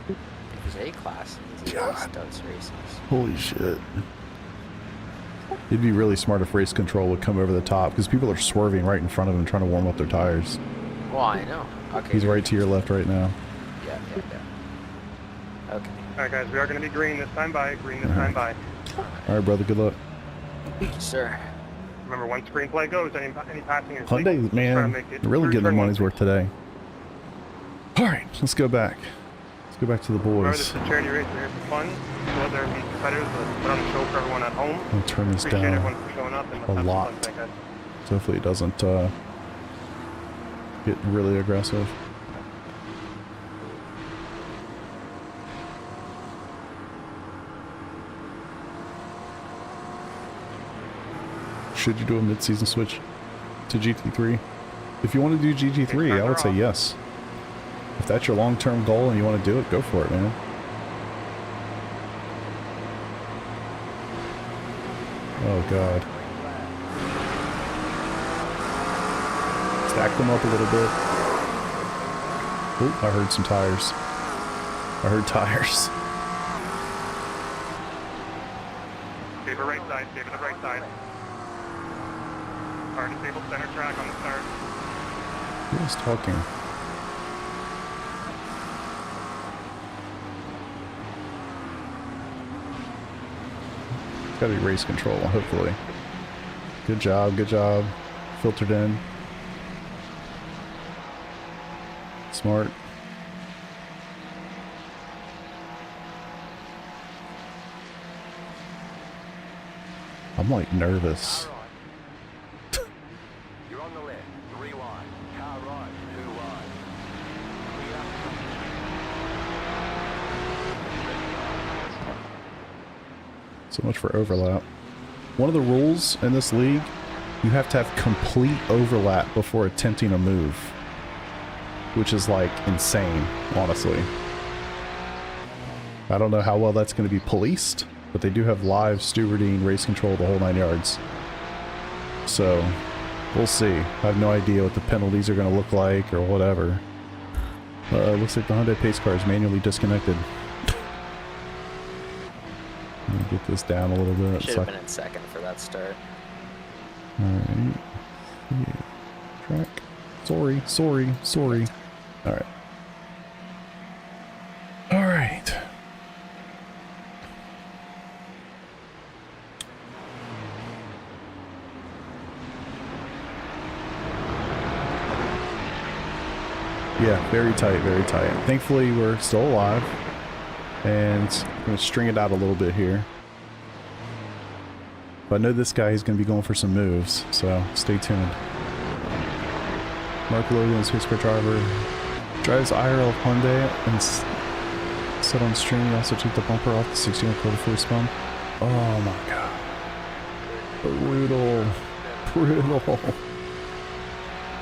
It was A-class. He God. always does races. Holy shit. It'd be really smart if race control would come over the top, because people are swerving right in front of him trying to warm up their tires. Well, I know. Okay. He's right to your left right now. Yeah. Okay. Alright guys, we are going to be green this time by. Green this time by. Alright, brother, good luck. Sir. Remember, one screenplay goes, any passing is legal. Hyundai, Just try to man, make it they're really through getting their turn money's 1. worth today. All right, let's go back. Let's go back to the Remember, this boys. is a charity race. We're here for fun. Go out there and meet competitors. Let's put on a show for everyone at home. I'll turn this Appreciate down everyone for showing up. And let's a have some lot. fun today, guys. so hopefully it doesn't get really aggressive. Should you do a mid-season switch to GT3? If you want to do GT3, I would say yes. If that's your long-term goal and you want to do it, go for it, man. Oh god. Stack them up a little bit. Oh, I heard some tires. I heard tires. Favor right side. Favor the right side. Car disabled center track on the start. Who is talking? It's gotta be race control, hopefully. Good job, good job. Filtered in. Smart. I'm like nervous. You're on the left, 3 wide. Car right, 2 wide. So much for overlap. One of the rules in this league, you have to have complete overlap before attempting a move. Which is like insane, honestly. I don't know how well that's going to be policed, but they do have live stewarding, race control, the whole 9 yards. So, we'll see. I have no idea what the penalties are going to look like or whatever. Looks like the Hyundai pace car is manually disconnected. Let me get this down a little bit. Should have been in second for that start. Alright. Yeah. Track. Sorry. Alright. Alright. Yeah, very tight, very tight. Thankfully, we're still alive. And I'm going to string it out a little bit here. But I know this guy is going to be going for some moves, so stay tuned. Mark Logan is his car driver. Drives IRL Hyundai and set on stream. He also took the bumper off the 16 before he spun. Oh my god. Brutal.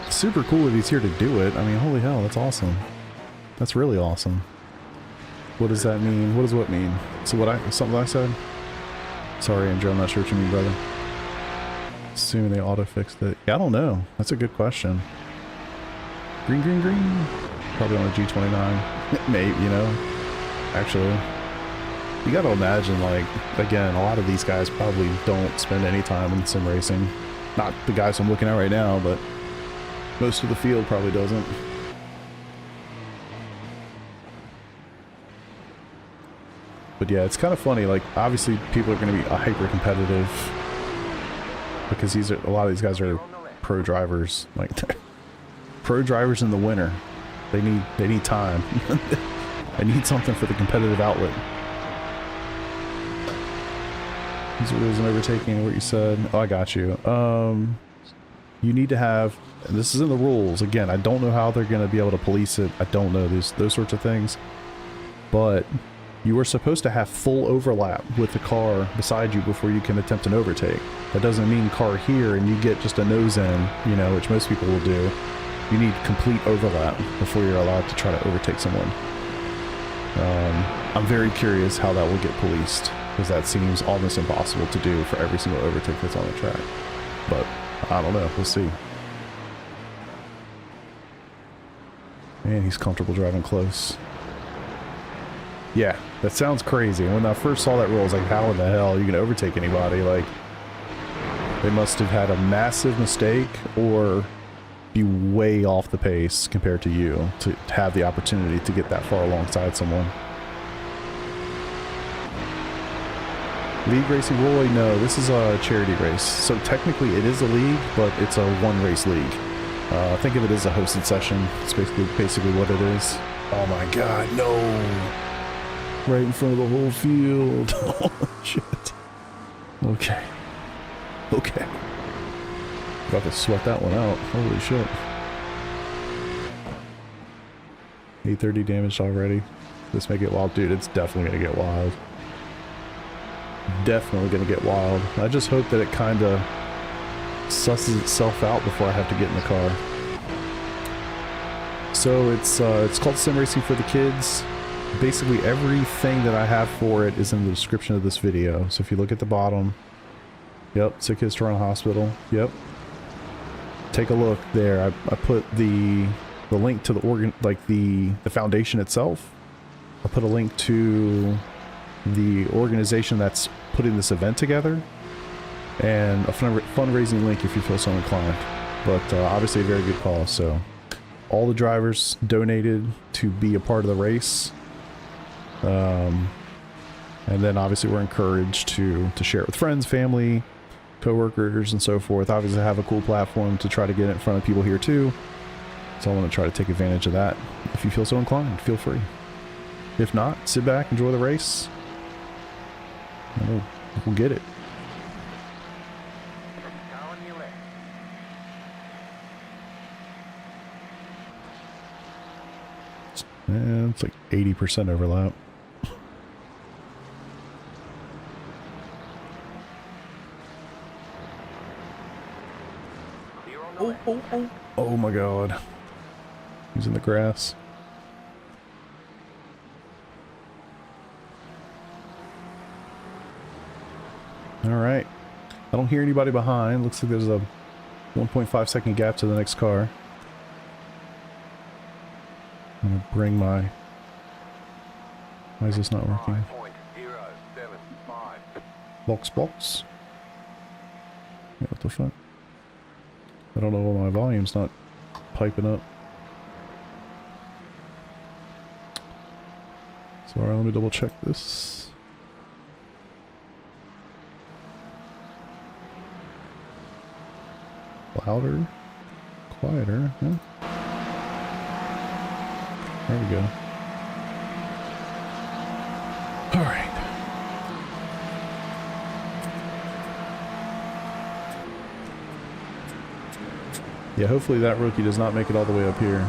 Super cool that he's here to do it. I mean, holy hell, that's awesome. That's really awesome. What does that mean? What does what mean? So something I said? Sorry, Andrew, I'm not sure what you mean, brother. Assuming they auto-fixed it. Yeah, I don't know. That's a good question. Green. Probably on a G29. Maybe, you know. Actually. You gotta imagine, like, again, a lot of these guys probably don't spend any time in sim racing. Not the guys I'm looking at right now, but most of the field probably doesn't. But yeah, it's kind of funny, like, obviously people are going to be hyper competitive because a lot of these guys are pro drivers, like pro drivers in the winter. They need time. They need something for the competitive outlet. These rules and overtaking what you said. Oh, I got you. You need to have, and this is in the rules. Again, I don't know how they're going to be able to police it. I don't know those sorts of things. But you are supposed to have full overlap with the car beside you before you can attempt an overtake. That doesn't mean car here and you get just a nose in, you know, which most people will do. You need complete overlap before you're allowed to try to overtake someone. I'm very curious how that will get policed, because that seems almost impossible to do for every single overtake that's on the track. But I don't know, we'll see. Man, he's comfortable driving close. Yeah, that sounds crazy. When I first saw that rule, I was like, how in the hell are you going to overtake anybody? Like, they must have had a massive mistake or be way off the pace compared to you to have the opportunity to get that far alongside someone. League Racing Roy, no, this is a charity race. So technically it is a league, but it's a one-race league. Think of it as a hosted session. It's basically what it is. Oh my god, no! Right in front of the whole field. Oh shit. Okay. Okay. About to sweat that one out. Holy shit. 830 damaged already. This may get wild. Dude, it's definitely gonna get wild. Definitely gonna get wild. I just hope that it kinda susses itself out before I have to get in the car. So it's called Sim Racing for the Kids. Basically everything that I have for it is in the description of this video. So if you look at the bottom, yep, Sick Kids to Run Hospital, yep. Take a look there. I put the link to the foundation itself. I put a link to the organization that's putting this event together, and a fundraising link if you feel so inclined. But obviously a very good cause. So all the drivers donated to be a part of the race, and then obviously we're encouraged to share it with friends, family, co-workers, and so forth. Obviously have a cool platform to try to get it in front of people here too. So I want to try to take advantage of that. If you feel so inclined, feel free. If not, sit back, enjoy the race, and we'll get it. Car on your left. And it's like 80% overlap. Clear on the left. Oh my god. He's in the grass. Alright. I don't hear anybody behind. Looks like there's a 1.5 second gap to the next car. I'm gonna bring my... Why is this not working? 5.075. Box. Yeah, what the fuck? I don't know why my volume's not piping up. So alright, let me double check this. Louder? Quieter? Huh? There we go. Alright. Yeah, hopefully that rookie does not make it all the way up here.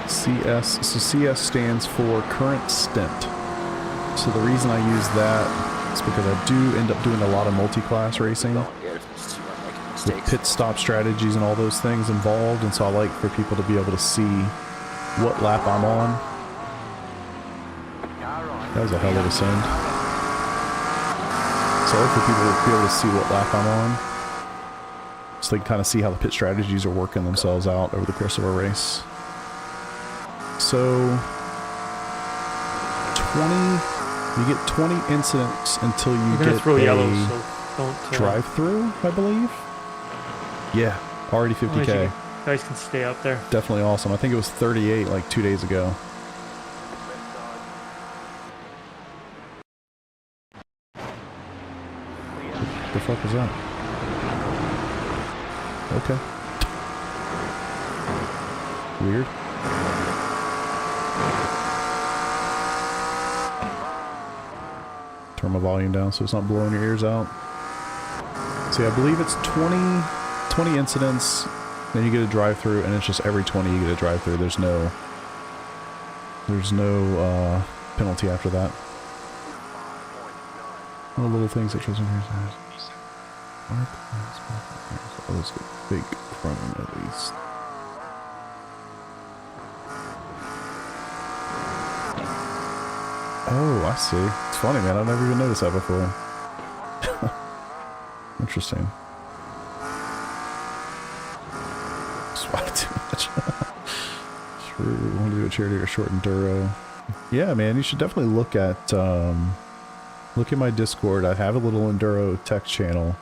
CS, so CS stands for current stint. So the reason I use that is because I do end up doing a lot of multi-class racing with pit stop strategies and all those things involved, and so I like for people to be able to see what lap I'm on. That was a hell of a send. So I like for people to be able to see what lap I'm on, so they can kind of see how the pit strategies are working themselves out over the course of a race. So 20, you get 20 incidents until you get throw a yellow, so don't drive-through, I believe. Yeah, already 50k. You guys can stay up there. Definitely awesome. I think it was 38 like 2 days ago. What the fuck was that? Okay. Weird. Turn my volume down so it's not blowing your ears out. See, I believe it's 20 incidents, then you get a drive-through, and it's just every 20 you get a drive-through. There's no penalty after that. All the little things that shows in here. Oh, let's get big front end at least. Oh, I see. It's funny, man. I've never even noticed that before. Interesting. Swat too much. True. I want to do a charity or short enduro. Yeah, man. You should definitely look at my Discord. I have a little enduro text channel.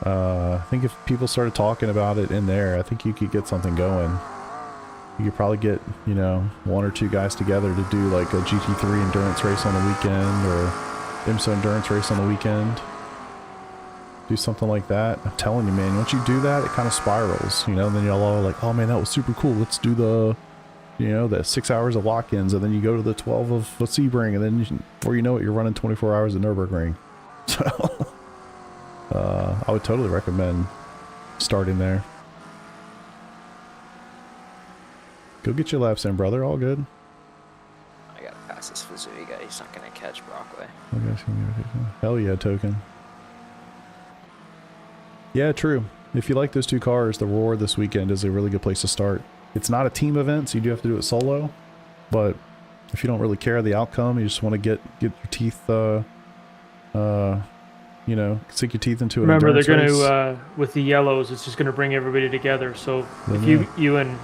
I think if people started talking about it in there, I think you could get something going. You could probably get, you know, 1 or 2 guys together to do like a GT3 endurance race on the weekend or IMSA endurance race on the weekend. Do something like that. I'm telling you, man, once you do that, it kind of spirals, you know, and then y'all all like, oh man, that was super cool. Let's do the, you know, the 6 hours of lock-ins, and then you go to the 12 of the Sebring, and then before you know it, you're running 24 hours at Nürburgring. So, I would totally recommend starting there. Go get your laps in, brother. All good. I gotta pass this Fuzui guy. He's not gonna catch Brockway. Hell yeah, Token. Yeah, true. If you like those 2 cars, the Roar this weekend is a really good place to start. It's not a team event, so you do have to do it solo. But if you don't really care the outcome, you just want to get your teeth, you know, sink your teeth into an Remember, they're endurance going race. to, with the yellows, it's just going to bring everybody together. So if Yeah. you and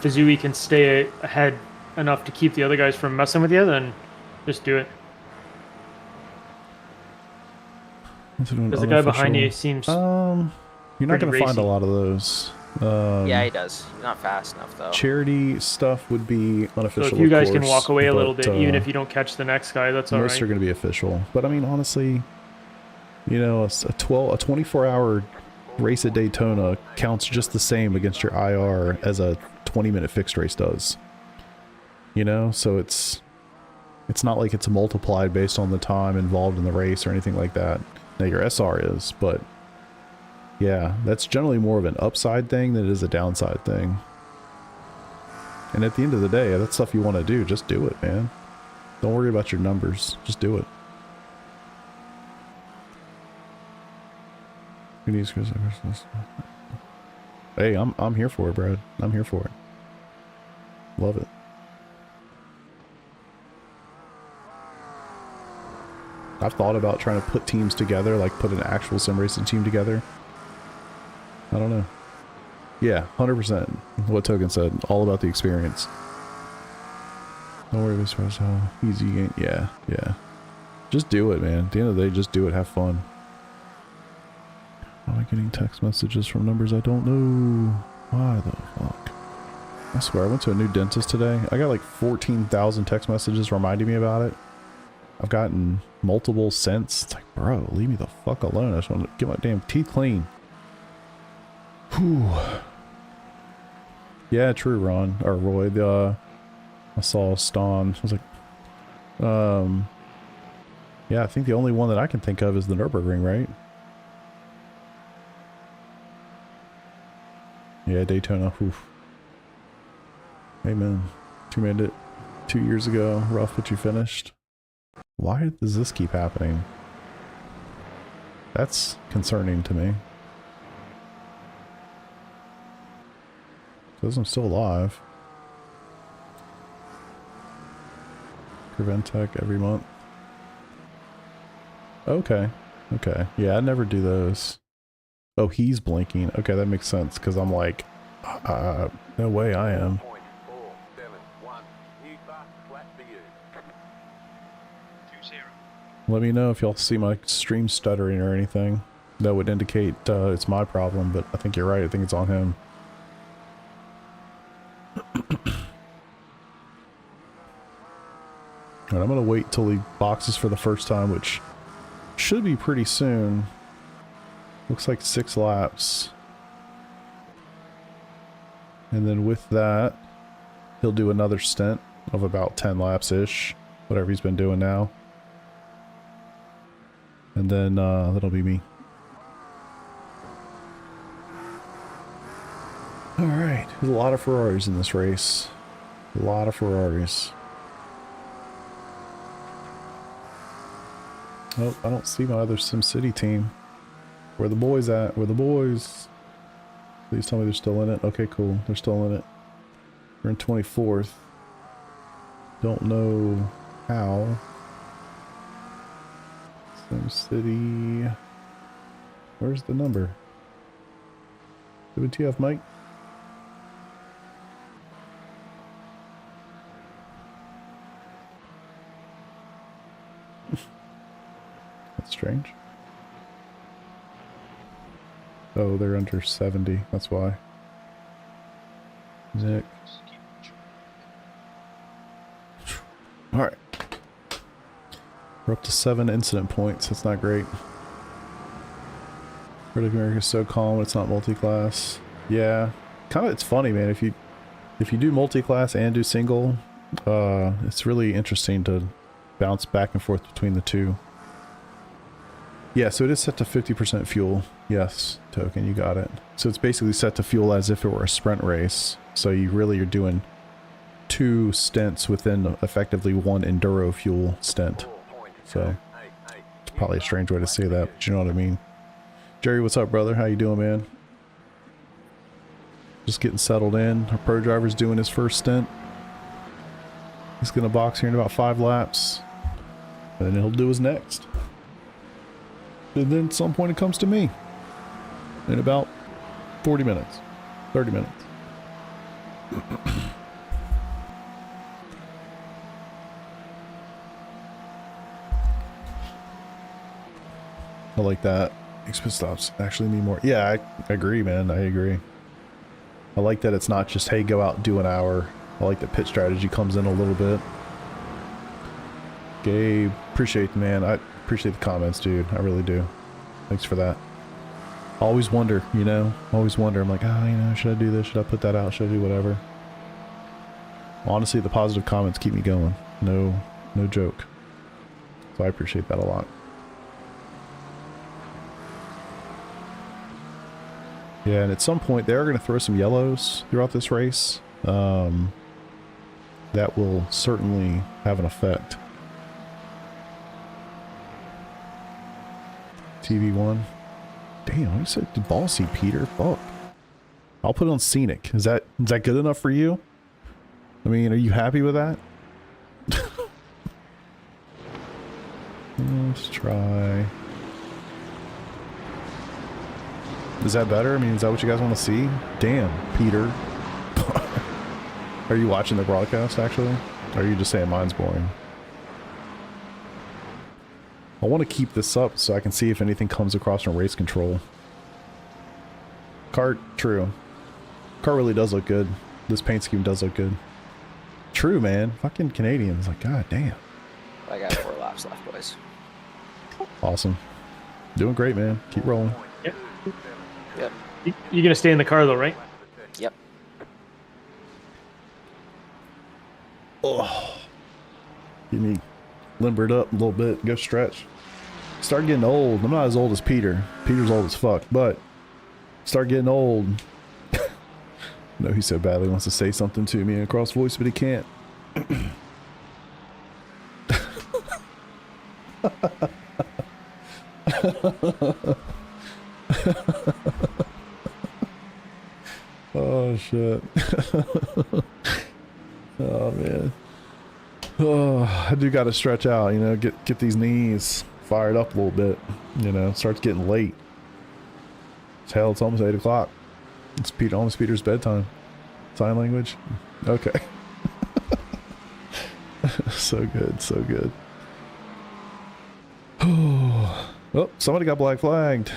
Fuzui can stay ahead enough to keep the other guys from messing with you, then just do it. Because the guy behind you seems you're not pretty going to find a racy. lot of those. Yeah, he does. He's not fast enough though. Charity stuff would be so unofficial. if you guys of can course, walk away a little but, bit, even if you don't catch the next guy, that's all most right. are going to be official. But I mean, honestly, you know, a 24-hour race at Daytona counts just the same against your IR as a 20-minute fixed race does. You know, so it's not like it's multiplied based on the time involved in the race or anything like that. Now your SR is, but yeah, that's generally more of an upside thing than it is a downside thing. And at the end of the day, that's stuff you want to do. Just do it, man. Don't worry about your numbers. Just do it. Hey, I'm here for it, Brad. I'm here for it. Love it. I've thought about trying to put teams together, like put an actual sim racing team together. I don't know. Yeah, 100%. What Token said, all about the experience. Don't worry about how easy you get. Yeah, yeah. Just do it, man. At the end of the day, just do it. Have fun. Am I getting text messages from numbers I don't know? Why the fuck? I swear, I went to a new dentist today. I got like 14,000 text messages reminding me about it. I've gotten multiple since. It's like, bro, leave me the fuck alone. I just want to get my damn teeth clean. Whew. Yeah, true, Ron. Or Roy. I saw Ston. I was like, yeah, I think the only one that I can think of is the Nürburgring, right? Yeah, Daytona. Oof. Amen. 2 years ago. Rough, but you finished. Why does this keep happening? That's concerning to me. Says I'm still alive. Preventec every month. Okay. Okay. Yeah, I never do those. Oh, he's blinking. Okay, that makes sense, because I'm like, no way I am. .471. New bus flat for you. 20. Let me know if y'all see my stream stuttering or anything. That would indicate it's my problem, but I think you're right. I think it's on him. Alright, I'm gonna wait till he boxes for the first time, which should be pretty soon. Looks like 6 laps. And then with that, he'll do another stint of about 10 laps-ish. Whatever he's been doing now. And then that'll be me. Alright, there's a lot of Ferraris in this race. A lot of Ferraris. Oh, I don't see my other SimCity team. Where the boys at? Where the boys? Please tell me they're still in it. Okay, cool. They're still in it. We're in 24th. Don't know how. SimCity. Where's the number? WTF, Mike? That's strange. Oh, they're under 70. That's why. Nick. We're up to 7 incident points. That's not great. Red of America is so calm. It's not multi-class. Yeah, kind of. It's funny, man. If you do multi-class and do single, it's really interesting to bounce back and forth between the two. Yeah, so it is set to 50% fuel. Yes, Token, you got it. So it's basically set to fuel as if it were a sprint race. So you're doing 2 stints within effectively 1 enduro fuel stint. So it's probably a strange way to say that, but you know what I mean. Jerry, what's up, brother? How you doing, man? Just getting settled in. Our pro driver's doing his first stint. He's gonna box here in about 5 laps. And then he'll do his next. And then at some point it comes to me. In about 40 minutes. 30 minutes. I like that. Expo stops actually mean more. Yeah, I agree, man. I agree. I like that it's not just, hey, go out and do an hour. I like that pit strategy comes in a little bit. Gabe, appreciate, man. I appreciate the comments, dude. I really do. Thanks for that. I always wonder, you know, always wonder. I'm like, oh, you know, should I do this? Should I put that out? Should I do whatever? Honestly, the positive comments keep me going. No joke. So I appreciate that a lot. Yeah, and at some point they are going to throw some yellows throughout this race. That will certainly have an effect. TV1. Damn, you said bossy, Peter. Fuck. I'll put it on scenic. Is that good enough for you? I mean, are you happy with that? Let's try. Is that better? I mean, is that what you guys want to see? Damn, Peter. Are you watching the broadcast, actually? Or are you just saying mine's boring? I want to keep this up so I can see if anything comes across from race control. Car, true. Car really does look good. This paint scheme does look good. True, man. Fucking Canadians. Like, god damn. I got 4 laps left, boys. Awesome. Doing great, man. Keep rolling. Yep. Yep. You're gonna stay in the car though, right? Yep. Oh. Get me limbered up a little bit. Go stretch. Start getting old. I'm not as old as Peter. Peter's old as fuck, but start getting old. No, he so badly wants to say something to me across voice, but he can't. Oh shit. Oh man. Oh, I do gotta stretch out, you know, get these knees fired up a little bit, you know. Starts getting late. It's hell, it's almost 8 o'clock. It's almost Peter's bedtime. Sign language? Okay. So good, so good. Oh, somebody got black flagged.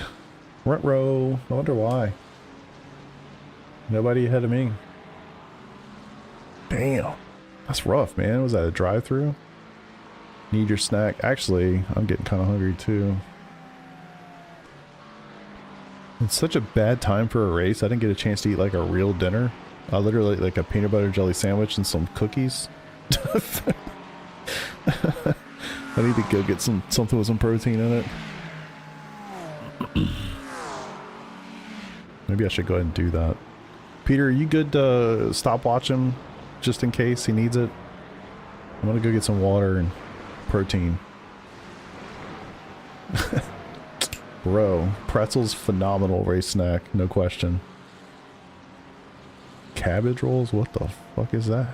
Front row. I wonder why. Nobody ahead of me. Damn. That's rough, man. Was that a drive-through? Need your snack. Actually, I'm getting kind of hungry too. It's such a bad time for a race. I didn't get a chance to eat like a real dinner. I literally like a peanut butter jelly sandwich and some cookies. I need to go get something with some protein in it. Maybe I should go ahead and do that. Peter, are you good to stop watching just in case he needs it? I'm gonna go get some water and protein. Bro, pretzels, phenomenal race snack, no question. Cabbage rolls? What the fuck is that?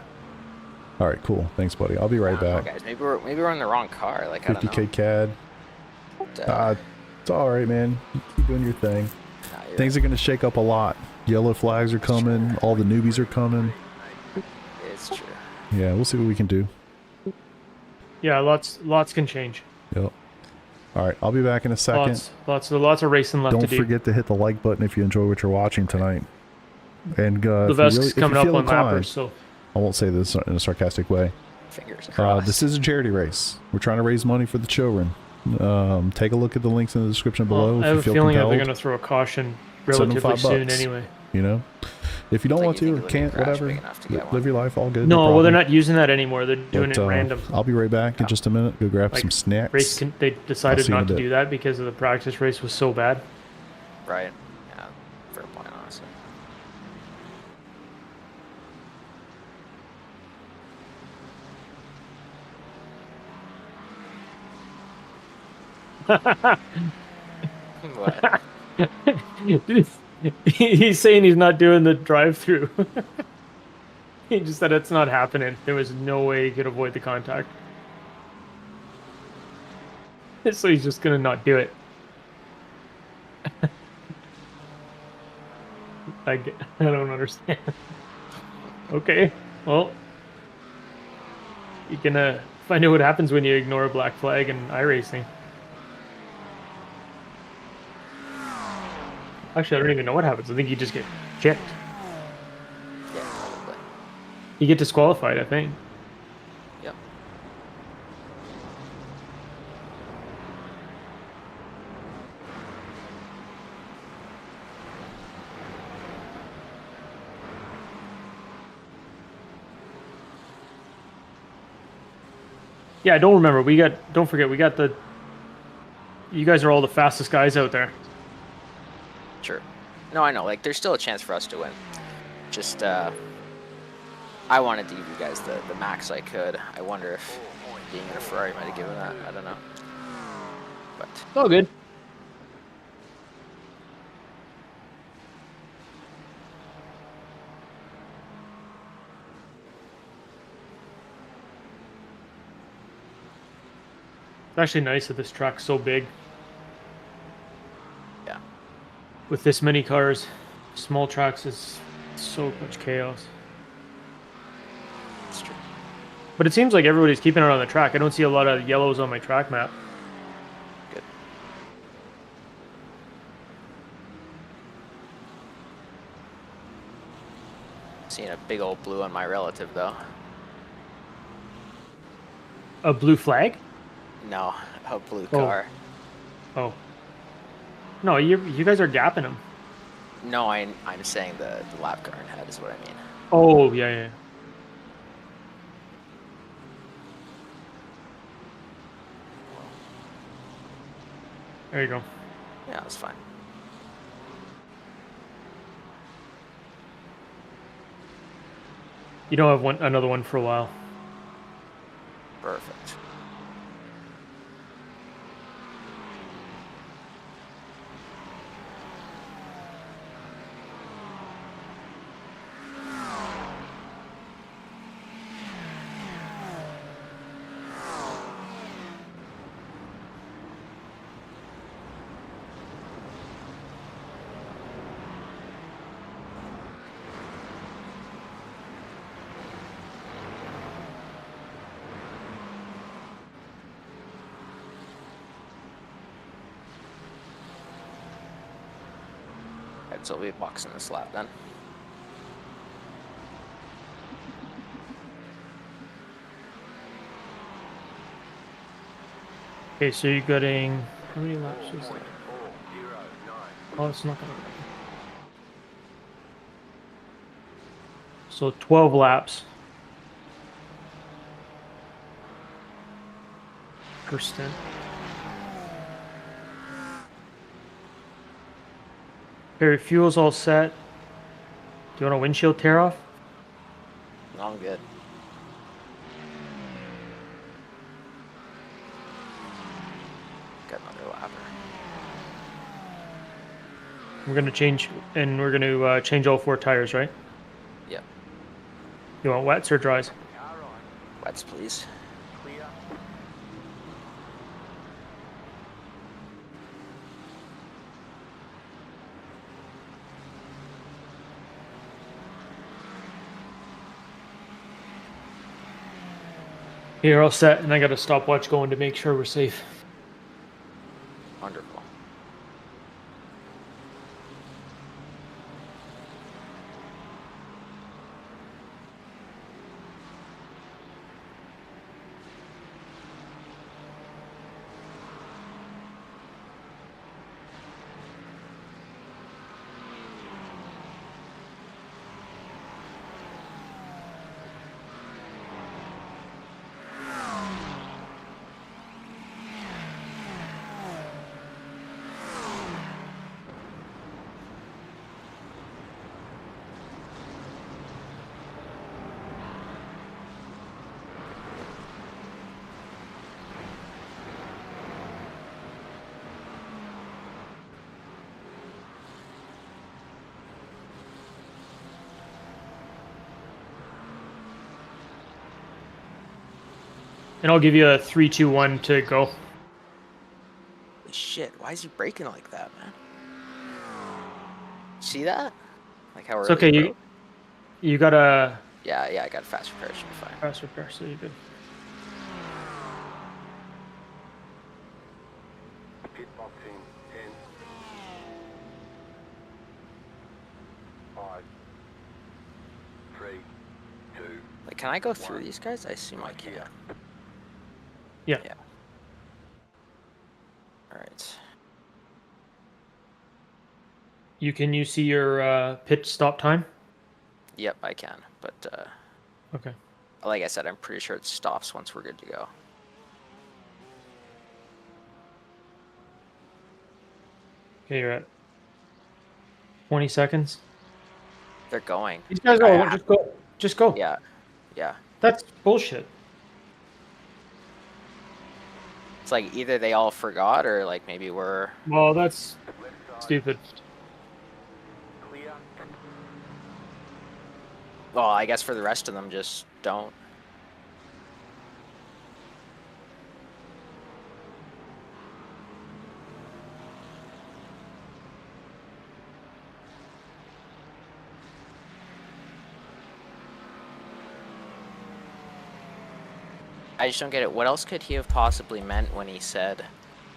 Alright, cool. Thanks, buddy. I'll be right back. Guys, maybe we're in the wrong car. Like, I don't know. 50k CAD. It's alright, man. Keep doing your thing. Nah, Things are gonna shake up a lot. Yellow flags are coming. All the newbies are coming. It's true. Yeah, we'll see what we can do. Yeah, lots can change. Yep. Alright, I'll be back in a second. Lots of racing left to do. Don't forget to hit the like button if you enjoy what you're watching tonight. And The Vesk's coming up on inclined, Mappers, so I won't say this in a sarcastic way. Fingers crossed. This is a charity race. We're trying to raise money for the children. Take a look at the links in the description below Well, I if have you a feel feeling that compelled. they're going to throw a caution Send them relatively soon $5, anyway. You know, if you don't Like, want you think to it or would be a can't, crash whatever, big enough to get live one? your life, all good. No, well, they're problem. not using that anymore. They're doing But, it random. I'll be right back in just a minute. Go grab Like, some snacks. They decided see you in a not to bit. do that because of the practice race was so bad. Right. Yeah. Fair point, honestly. What? He's saying he's not doing the drive-through. He just said it's not happening. There was no way he could avoid the contact. So he's just gonna not do it. I don't understand. Okay, well, you're gonna find out what happens when you ignore a black flag in iRacing. Actually, I don't even know what happens. I think you just get checked. Yeah, probably. You get disqualified, I think. Yep. Yeah, I don't remember. Don't forget, we got the. You guys are all the fastest guys out there. Sure. No, I know. Like, there's still a chance for us to win. Just, I wanted to give you guys the max I could. I wonder if being in a Ferrari might have given that. I don't know. But It's all good. It's actually nice that this track's so big. yeah. With this many cars, small tracks is so much chaos. It's true. But it seems like everybody's keeping it on the track. I don't see a lot of yellows on my track map. Good. Seeing a big old blue on my relative, though. A blue flag? No, a blue Oh. car. Oh. No, you guys are gapping them. No, I'm saying the lap car in head is what I mean. Oh, yeah, yeah. There you go. Yeah, that's fine. You don't have another one for a while. Perfect. Right, so we'll be boxing this lap then. Okay, so you're getting how many laps is that? Oh, it's not gonna. So 12 laps per stint. Okay, fuel's all set. Do you want a windshield tear off? No, I'm good. Got another lapper. We're gonna change, and we're gonna change all 4 tires, right? Yep. You want wets or dries? Wets, please. Clear. Here, all set, and I got a stopwatch going to make sure we're safe. Wonderful. And I'll give you a 3, 2, 1 to go. Holy shit, why is he braking like that, man? See that? Like how It's early okay. he You broke? you got a Yeah, I got a fast repair, should be fine. fast repair, so you're good. Pit box in 10, 5, 3, 2. Like, can I go through these guys? I assume I can. Yeah. Yeah. Alright. You see your pit stop time? Yep, I can. But, Okay. like I said, I'm pretty sure it stops once we're good to go. Okay, you're at 20 seconds. They're going. These guys I go. have- Just go. Just go. Yeah. Yeah. That's bullshit. It's like either they all forgot or like maybe we're... Well, that's Left side, stupid. clear. Well, I guess for the rest of them, just don't. I just don't get it. What else could he have possibly meant when he said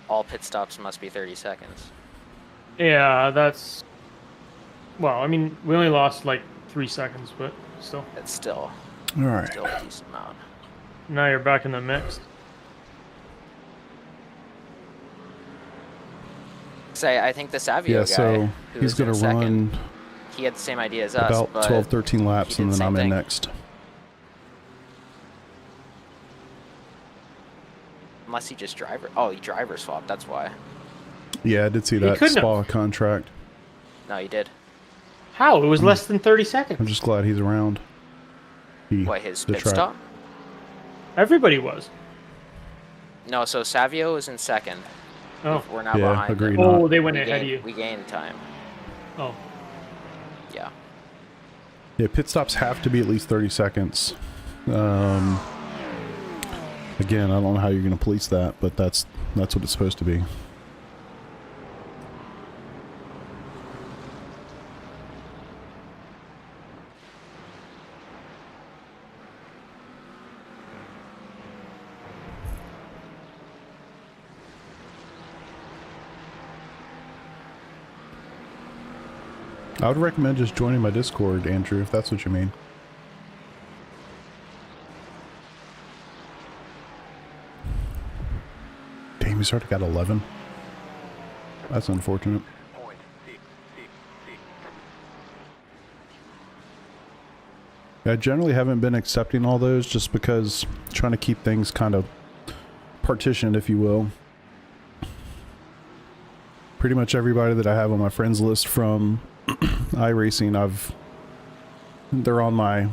all pit stops must be 30 seconds? Yeah, that's. Well, I mean, we only lost like 3 seconds, but still. It's still All right. a decent amount. Now you're back in the mix. 'Cause I think the Savio Yeah, guy, so who he's was in going to second, run he had the same idea as us, about but 12, 13 laps, he and did then the I'm same in thing. next. Unless he just driver. Oh, he driver swapped. That's why. Yeah, I did see He that couldn't Spa contract. No, he did. How? It was less than 30 seconds. I'm just glad he's around. What, his the pit track. stop? Everybody was. No, so Savio is in second. Oh. We're now Yeah, behind. agreed. them. not. Oh, they went We ahead of gained- you. We gained time. Oh. Yeah. Yeah, pit stops have to be at least 30 seconds. Again, I don't know how you're going to police that, but that's what it's supposed to be. I would recommend just joining my Discord, Andrew, if that's what you mean. Damn, he's already got 11. That's unfortunate. Point 6, 6, 6. I generally haven't been accepting all those just because trying to keep things kind of partitioned, if you will. Pretty much everybody that I have on my friends list from iRacing, they're on my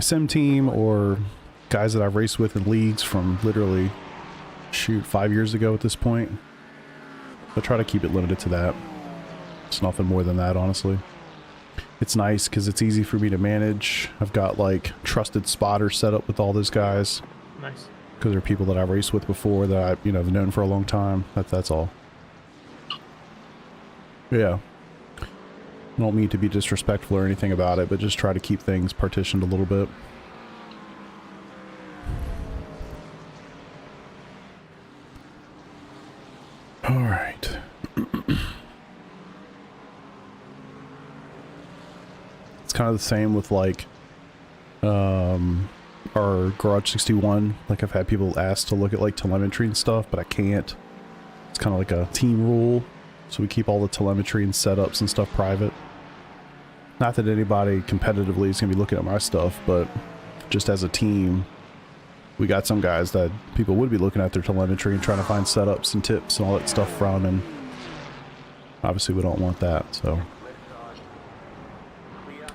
sim team, or guys that I've raced with in leagues from literally, shoot, 5 years ago at this point. I try to keep it limited to that. It's nothing more than that, honestly. It's nice because it's easy for me to manage. I've got like trusted spotters set up with all those guys Nice. because they're people that I've raced with before that I, have known for a long time. That's all. Yeah. I don't mean to be disrespectful or anything about it, but just try to keep things partitioned a little bit. All right. It's kind of the same with like our Garage 61. Like I've had people ask to look at like telemetry and stuff, but I can't. It's kind of like a team rule. So we keep all the telemetry and setups and stuff private. Not that anybody competitively is going to be looking at my stuff, but just as a team, we got some guys that people would be looking at their telemetry and trying to find setups and tips and all that stuff from, and obviously we don't want that, so.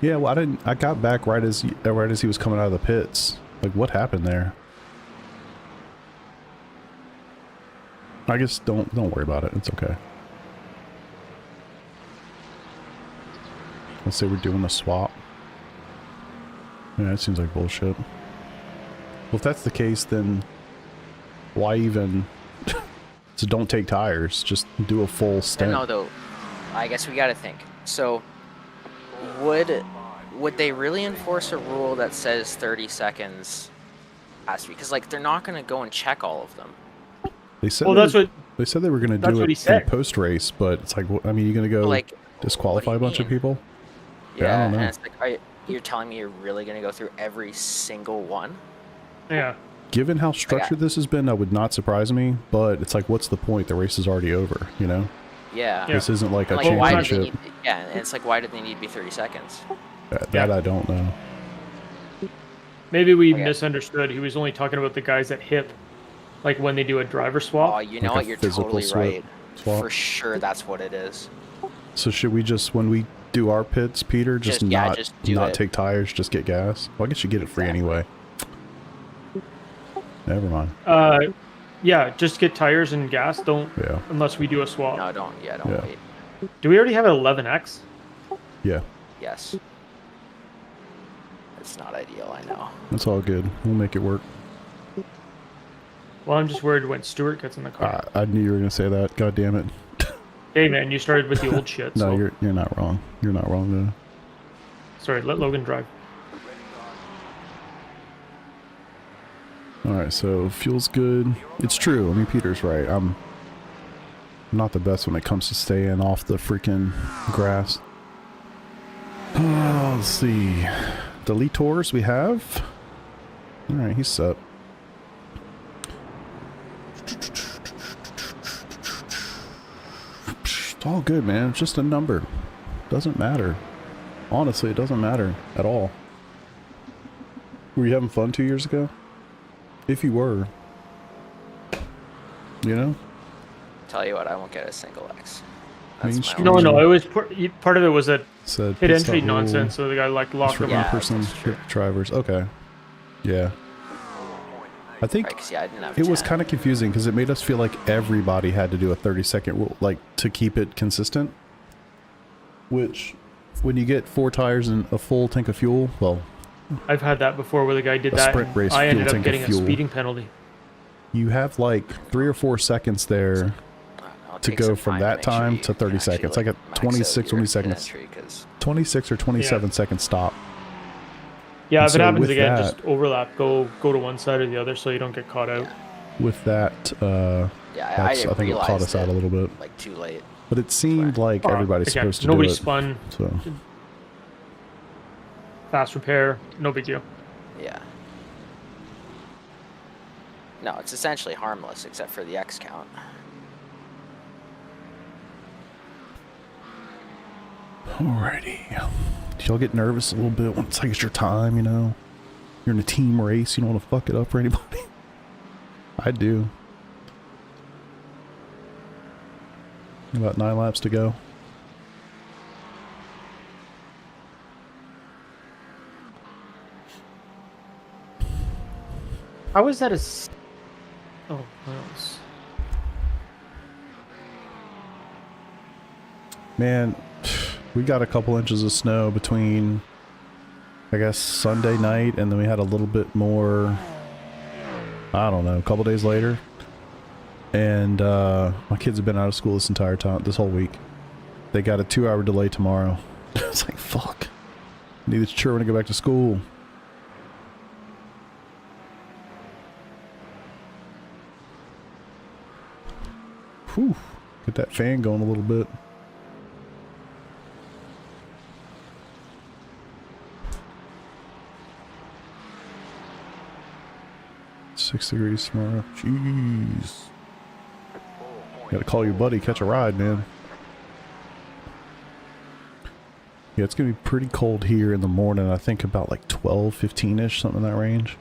Yeah, well, I got back right as he was coming out of the pits. Like, what happened there? I guess don't worry about it. It's okay. Let's say we're doing a swap. Yeah, that seems like bullshit. Well, if that's the case, then why even... So don't take tires. Just do a full stint. No, though. I guess we got to think. So, would they really enforce a rule that says 30 seconds has to be? Because like they're not going to go and check all of them. They said Well, they that's were- what. They said they were going to That's do what he it in said. post race, but it's like, I mean, you're going to go Like, disqualify a what do you bunch of mean? people? I Yeah, don't know. and it's like, you're telling me you're really going to go through every single one? Yeah. Given how structured this has been, that would not surprise me, but it's like, what's the point? The race is already over, you know? Yeah. This isn't like a Like, why did they championship. need? Yeah, and it's like, why did they need to be 30 seconds? That I don't know. Maybe we Okay. misunderstood. He was only talking about the guys that hip, like when they do a driver swap. Oh, you know Like a what? You're physical totally right. swap. For sure, that's what it is. So should we just, when we do our pits, Peter, just Just- yeah, not just do not it. take tires, just get gas? Well, I guess you get it free Exactly. anyway. Never mind. Yeah, just get tires and gas. Don't Yeah. unless we do a swap. No, don't. Yeah, don't Yeah. wait. Do we already have an 11X? Yeah. Yes. It's not ideal, I know. That's all good. We'll make it work. Well, I'm just worried when Stuart gets in the car. I knew you were going to say that. God damn it. Hey man, you started with the old shit. No, So. you're not wrong. You're not wrong, Sorry, let Logan drive. though. Alright, so fuel's good. It's true. I mean, Peter's right. I'm not the best when it comes to staying off the freaking grass. Let's see. The Litors we have. Alright, he's set. It's all good, man. It's just a number. Doesn't matter. Honestly, it doesn't matter at all. Were you having fun 2 years ago? If you were. You know? Tell you what, I won't get a single X. Main That's my Street. only- No, it was part of it was that Said hit pit entry stop rule. nonsense. So the guy like locked For him Yeah, up. in-person that's true. pit drivers. Okay. Yeah. I think Right, 'cause, yeah, I didn't have it was 10. kind of confusing because it made us feel like everybody had to do a 30-second rule, like, to keep it consistent. Which, when you get 4 tires and a full tank of fuel, well, I've had that before where the guy did A that. sprint And race I fuel ended tank up of getting a fuel. speeding penalty. you have like 3 or 4 seconds there It'll to take go some from time that make sure time you to 30 can actually, seconds. Like a max out 26, your 20 hit seconds. entry, 'cause 26 or 27 second stop. Yeah, And if so it happens with again, that- just overlap. Go to one side or the other so you don't get caught out. With that, yeah, that's, I think it caught realized us out a it, little bit. like too late. But it seemed like everybody's Again, supposed to nobody do it. spun. So, Fast repair, no big deal. Yeah. No, it's essentially harmless except for the X count. alrighty. Do y'all get nervous a little bit when it's like it's your time, you know? You're in a team race, you don't want to fuck it up for anybody. I do. About 9 laps to go. How is that a? Oh, well, Man, we got a couple inches of snow between, I guess, Sunday night, and then we had a little bit more, I don't know, a couple days later. And my kids have been out of school this entire time, this whole week. They got a 2-hour delay tomorrow. It's like, fuck. Need the children to go back to school. Whew. Get that fan going a little bit. $6 degrees tomorrow. Jeez. Gotta call your buddy, catch a ride, man. Yeah, it's gonna be pretty cold here in the morning. I think about like 12, 15-ish, something in that range.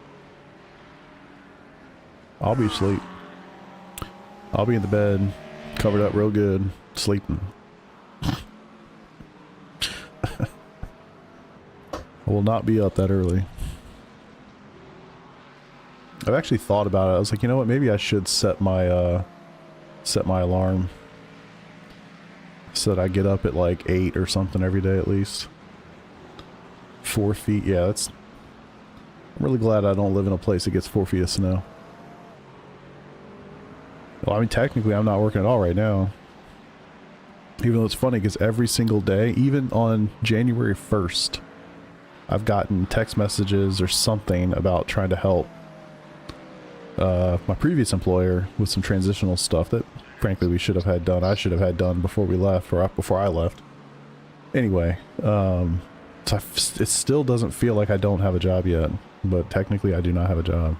I'll be asleep. I'll be in the bed, covered up real good, sleeping. I will not be up that early. I've actually thought about it. I was like, you know what? Maybe I should set my alarm so that I get up at like 8 or something every day at least. 4 feet. Yeah, I'm really glad I don't live in a place that gets 4 feet of snow. Well, I mean, technically, I'm not working at all right now. Even though it's funny, because every single day, even on January 1st, I've gotten text messages or something about trying to help my previous employer with some transitional stuff that, frankly, we should have had done. I should have had done before we left, or before I left. Anyway, so it still doesn't feel like I don't have a job yet, but technically I do not have a job.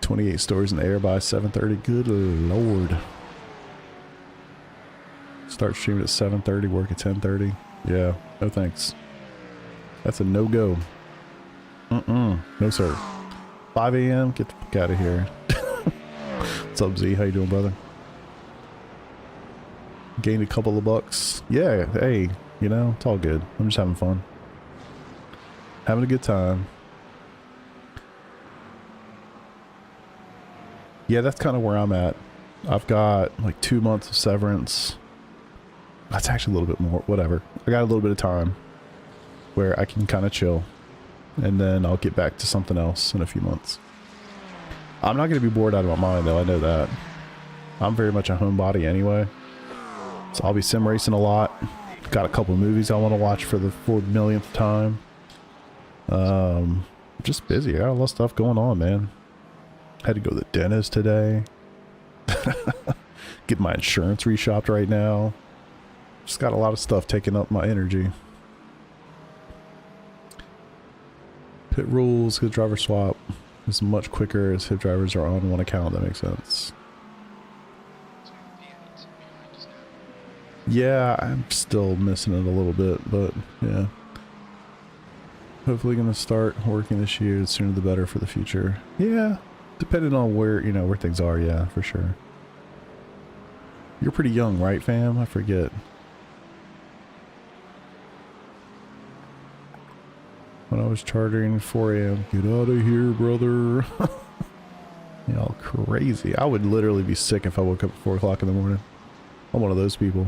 28 stories in the air by 7:30. Good lord. Start streaming at 7:30, work at 10:30. Yeah, no thanks. That's a no-go. No sir. 5 a.m. Get the fuck out of here. What's up, Z? How you doing, brother? Gained a couple of bucks. Yeah, hey, you know, it's all good. I'm just having fun. Having a good time. Yeah, that's kind of where I'm at. I've got like 2 months of severance. That's actually a little bit more, whatever. I got a little bit of time where I can kind of chill, and then I'll get back to something else in a few months. I'm not going to be bored out of my mind, though. I know that. I'm very much a homebody anyway, so I'll be sim racing a lot. Got a couple of movies I want to watch for the 4 millionth time. Just busy. I got a lot of stuff going on, man. Had to go to the dentist today. Get my insurance reshopped right now. Just got a lot of stuff taking up my energy. Pit rules, good driver swap is much quicker as if drivers are on one account. That makes sense. Yeah, I'm still missing it a little bit, but yeah. Hopefully gonna start working this year. The sooner the better for the future. Yeah, depending on where, you know, where things are. Yeah, for sure. You're pretty young, right, fam? I forget. When I was chartering 4 a.m. Get out of here, brother. Y'all crazy. I would literally be sick if I woke up at 4 o'clock in the morning. I'm one of those people.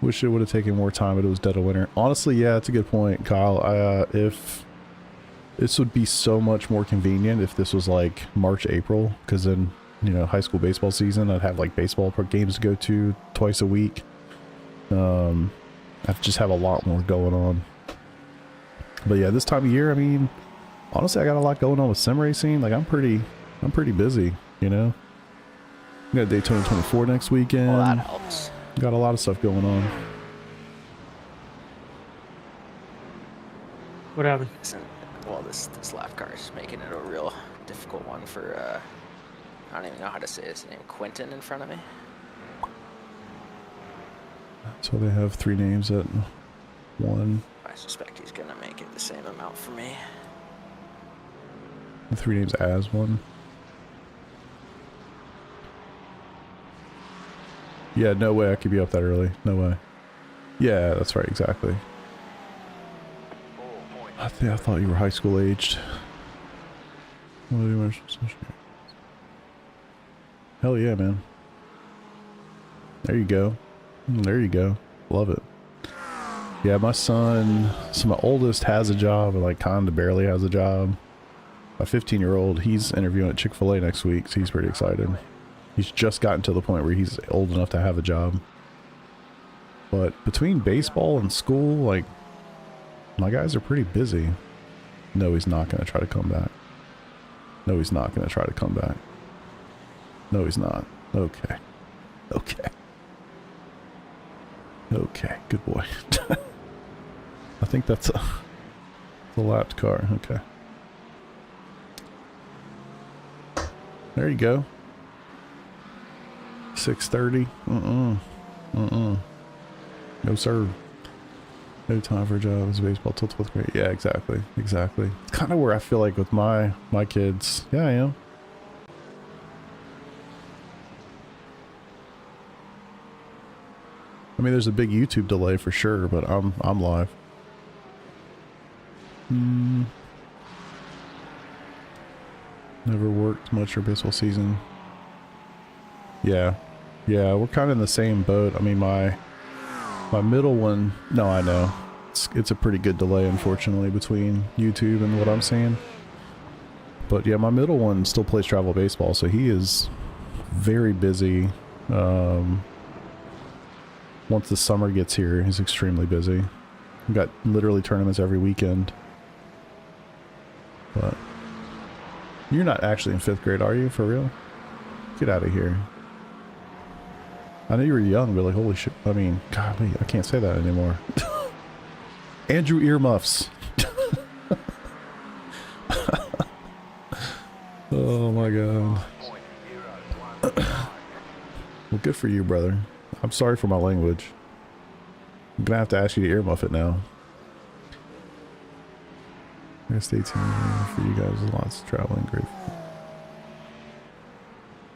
Wish it would have taken more time, but it was dead of winter. Honestly, yeah, that's a good point, Kyle. If this would be so much more convenient if this was like March, April, because then, you know, high school baseball season, I'd have like baseball games to go to twice a week. I'd just have a lot more going on. But yeah, this time of year, I mean, honestly, I got a lot going on with sim racing. Like, I'm pretty busy, you know. We got Daytona 24 next weekend. Well, that helps. Got a lot of stuff going on. What happened? Well, this lap car is making it a real difficult one for, I don't even know how to say his name, Quentin in front of me. So they have 3 names at 1. I suspect he's gonna make it the same amount for me. 3 names as 1. Yeah, no way I could be up that early. No way. Yeah, that's right, exactly. I thought you were high school aged. Hell yeah, man. There you go. There you go. Love it. Yeah, my son, so my oldest has a job, or like kinda barely has a job. My 15-year-old, he's interviewing at Chick-fil-A next week, so he's pretty excited. He's just gotten to the point where he's old enough to have a job. But between baseball and school, like, my guys are pretty busy. No, he's not going to try to come back. No, he's not going to try to come back. No, he's not. Okay. Okay. Okay, good boy. I think that's a lapped car. Okay. There you go. 6:30. No sir. No time for a job as baseball till 12th grade. Yeah, exactly. Exactly. It's kind of where I feel like with my kids. Yeah, I am. I mean, there's a big YouTube delay for sure, but I'm live. Never worked much for baseball season. Yeah. Yeah, we're kind of in the same boat. I mean, my middle one, no, I know. it's a pretty good delay, unfortunately, between YouTube and what I'm seeing. But yeah, my middle one still plays travel baseball, so he is very busy. Once the summer gets here, he's extremely busy. We've got literally tournaments every weekend. But you're not actually in 5th grade, are you? For real? Get out of here. I know you were young, but like, holy shit. I mean, golly, I can't say that anymore. Andrew Earmuffs. Oh my god. Well, good for you, brother. I'm sorry for my language. I'm gonna have to ask you to earmuff it now. I gotta stay tuned for you guys. There's lots of traveling. Great.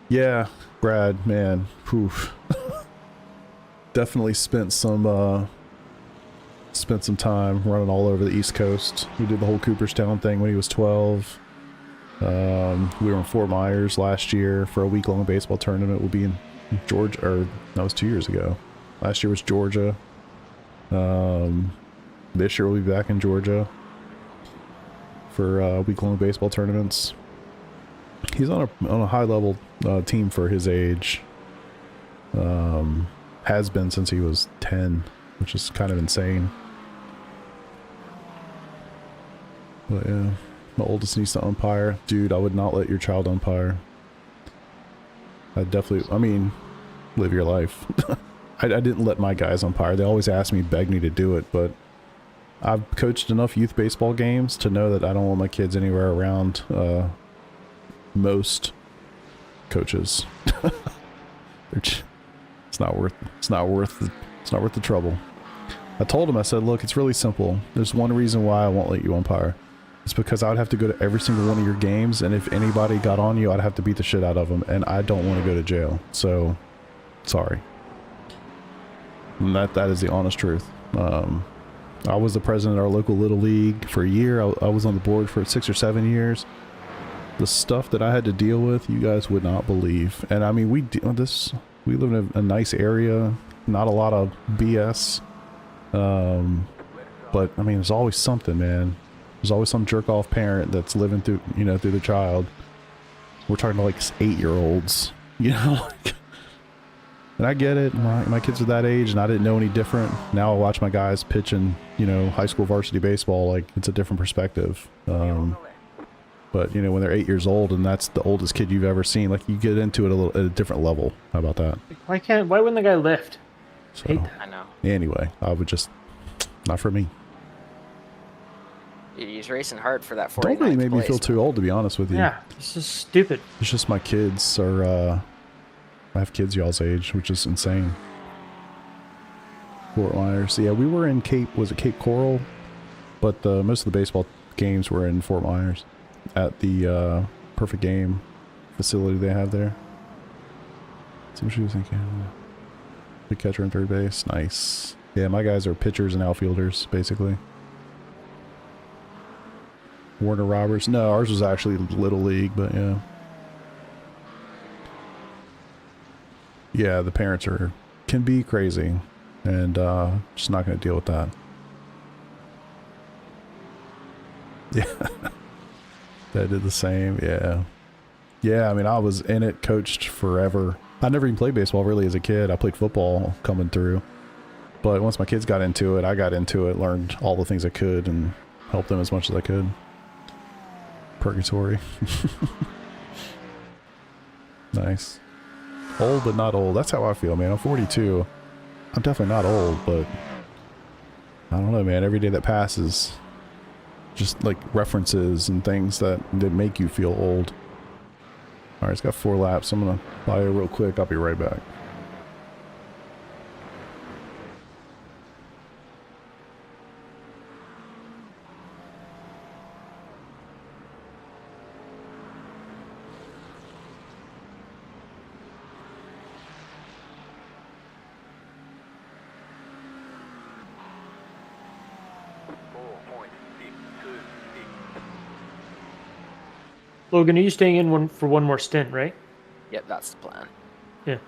Yeah, Brad, man. Poof. Definitely spent some time running all over the East Coast. We did the whole Cooperstown thing when he was 12. We were in Fort Myers last year for a week-long baseball tournament. We'll be in Georgia, or that was 2 years ago. Last year was Georgia. This year we'll be back in Georgia for week-long baseball tournaments. He's on a high-level team for his age. Has been since he was 10, which is kind of insane. But yeah, my oldest needs to umpire. Dude, I would not let your child umpire. I definitely, I mean, live your life. I didn't let my guys umpire. They always ask me, beg me to do it, but I've coached enough youth baseball games to know that I don't want my kids anywhere around most coaches. It's not worth the trouble. I told him, I said, look, it's really simple. There's one reason why I won't let you umpire. It's because I would have to go to every single one of your games, and if anybody got on you, I'd have to beat the shit out of them, and I don't want to go to jail. So, sorry. And that is the honest truth. I was the president of our local Little League for a year. I was on the board for 6 or 7 years. The stuff that I had to deal with, you guys would not believe. And I mean, we live in a nice area, not a lot of BS. But I mean, there's always something, man. There's always some jerk-off parent that's living through, through the child. We're talking to like 8-year-olds, And I get it. My kids are that age, and I didn't know any different. Now I watch my guys pitch in, high school varsity baseball. Like, it's a different perspective. But when they're 8 years old and that's the oldest kid you've ever seen, like, you get into it at a different level. How about that? Why wouldn't the guy lift? So, Hate that. I know. Anyway, I would just, not for me. He's racing hard for that 49th Don't really make me place. feel too old, to be honest with you. Yeah, this is stupid. It's just my kids are, I have kids y'all's age, which is insane. Fort Myers. Yeah, we were in Cape Coral? But most of the baseball games were in Fort Myers at the Perfect Game facility they have there. So what she was thinking. The catcher and third base. Nice. Yeah, my guys are pitchers and outfielders, basically. Warner Roberts. No, ours was actually Little League, but yeah. Yeah, the parents can be crazy, and just not going to deal with that. Yeah. That did the same, yeah. Yeah, I mean, I was in it, coached forever. I never even played baseball really as a kid. I played football coming through. But once my kids got into it, I got into it, learned all the things I could, and helped them as much as I could. Purgatory. Nice. Old but not old. That's how I feel, man. I'm 42. I'm definitely not old, but I don't know, man. Every day that passes, just like references and things that make you feel old. All right, it's got 4 laps. I'm gonna buy it real quick. I'll be right back. Logan, are you staying in for one more stint, right? Yep, that's the plan. Yeah.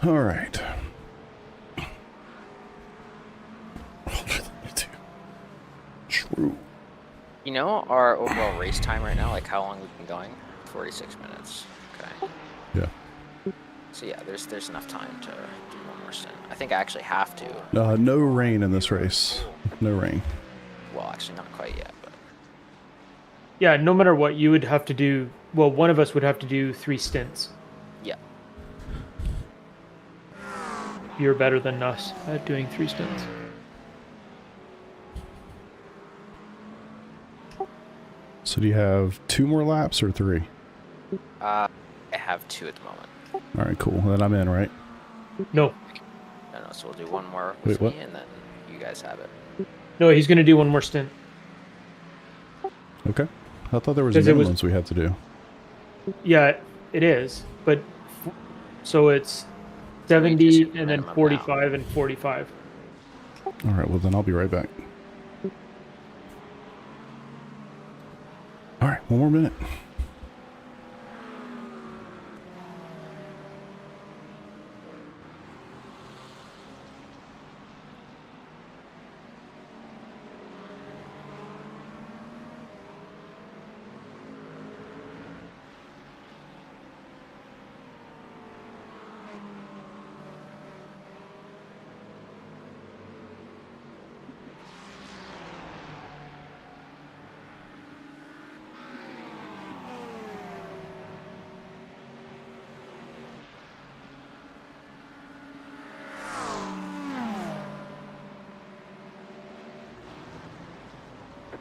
All right. True. You know our overall race time right now, like how long we've been going? 46 minutes. Okay. Yeah. So yeah, there's enough time to do one more stint. I think I actually have to. No rain in this race. No rain. Well, actually not quite yet, but Yeah, no matter what, you would have to do. Well, one of us would have to do 3 stints. yeah. You're better than us at doing 3 stints. So do you have 2 more laps or 3? I have 2 at the moment. All right, cool. Then I'm in, right? No, No, so we'll do one more with Wait, what? me, and then you guys have it. no, he's gonna do one more stint. Okay. I thought there was 'Cause it was- minimums we had to do. Yeah, it is, but so it's 70 just and then minimum 45 and 45. All right, well then I'll be right back. All right, one more minute.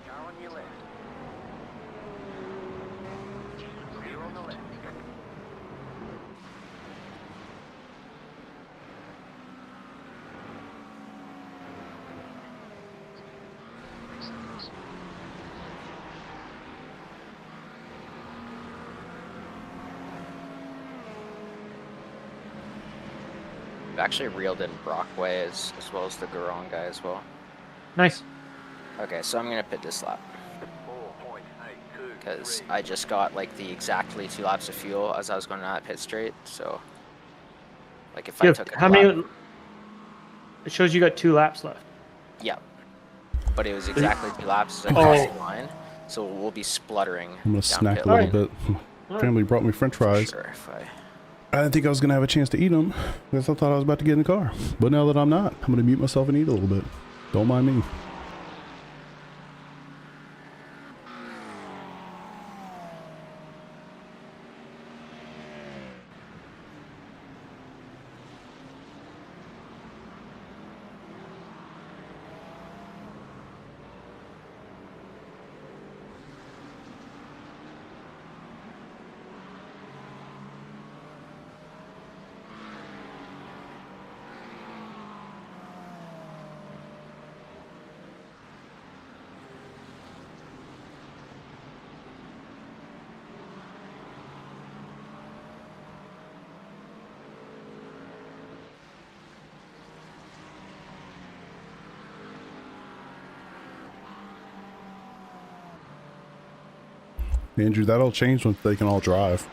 Car on your left. Clear on the left. We've actually reeled in Brockway as well as the Garong guy as well. Nice. Okay, so I'm gonna pit this lap 4.82. because I just got like the exactly 2 laps of fuel as I was going down that pit straight. So, like if I Yeah, took a how lap, many? It shows you got 2 laps left. yeah, but it was exactly 2 laps Oh. across the line. So we'll be spluttering. I'm gonna down snack pit a little lane bit. Family brought me French for fries. sure. If I I didn't think I was gonna have a chance to eat them because I thought I was about to get in the car. But now that I'm not, I'm gonna mute myself and eat a little bit. Don't mind me. Andrew, that'll change once they can all drive.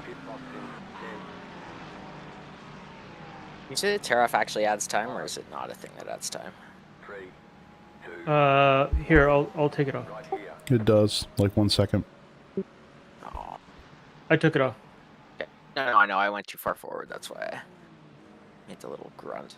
Pit box in 10. you say the tear off actually adds time, or is it not a thing that adds time? 3, 2. Here, I'll take it off. Right here. It does, like 1 second. Oh, I took it off. okay. No, I know I went too far forward. That's why I made the little grunt.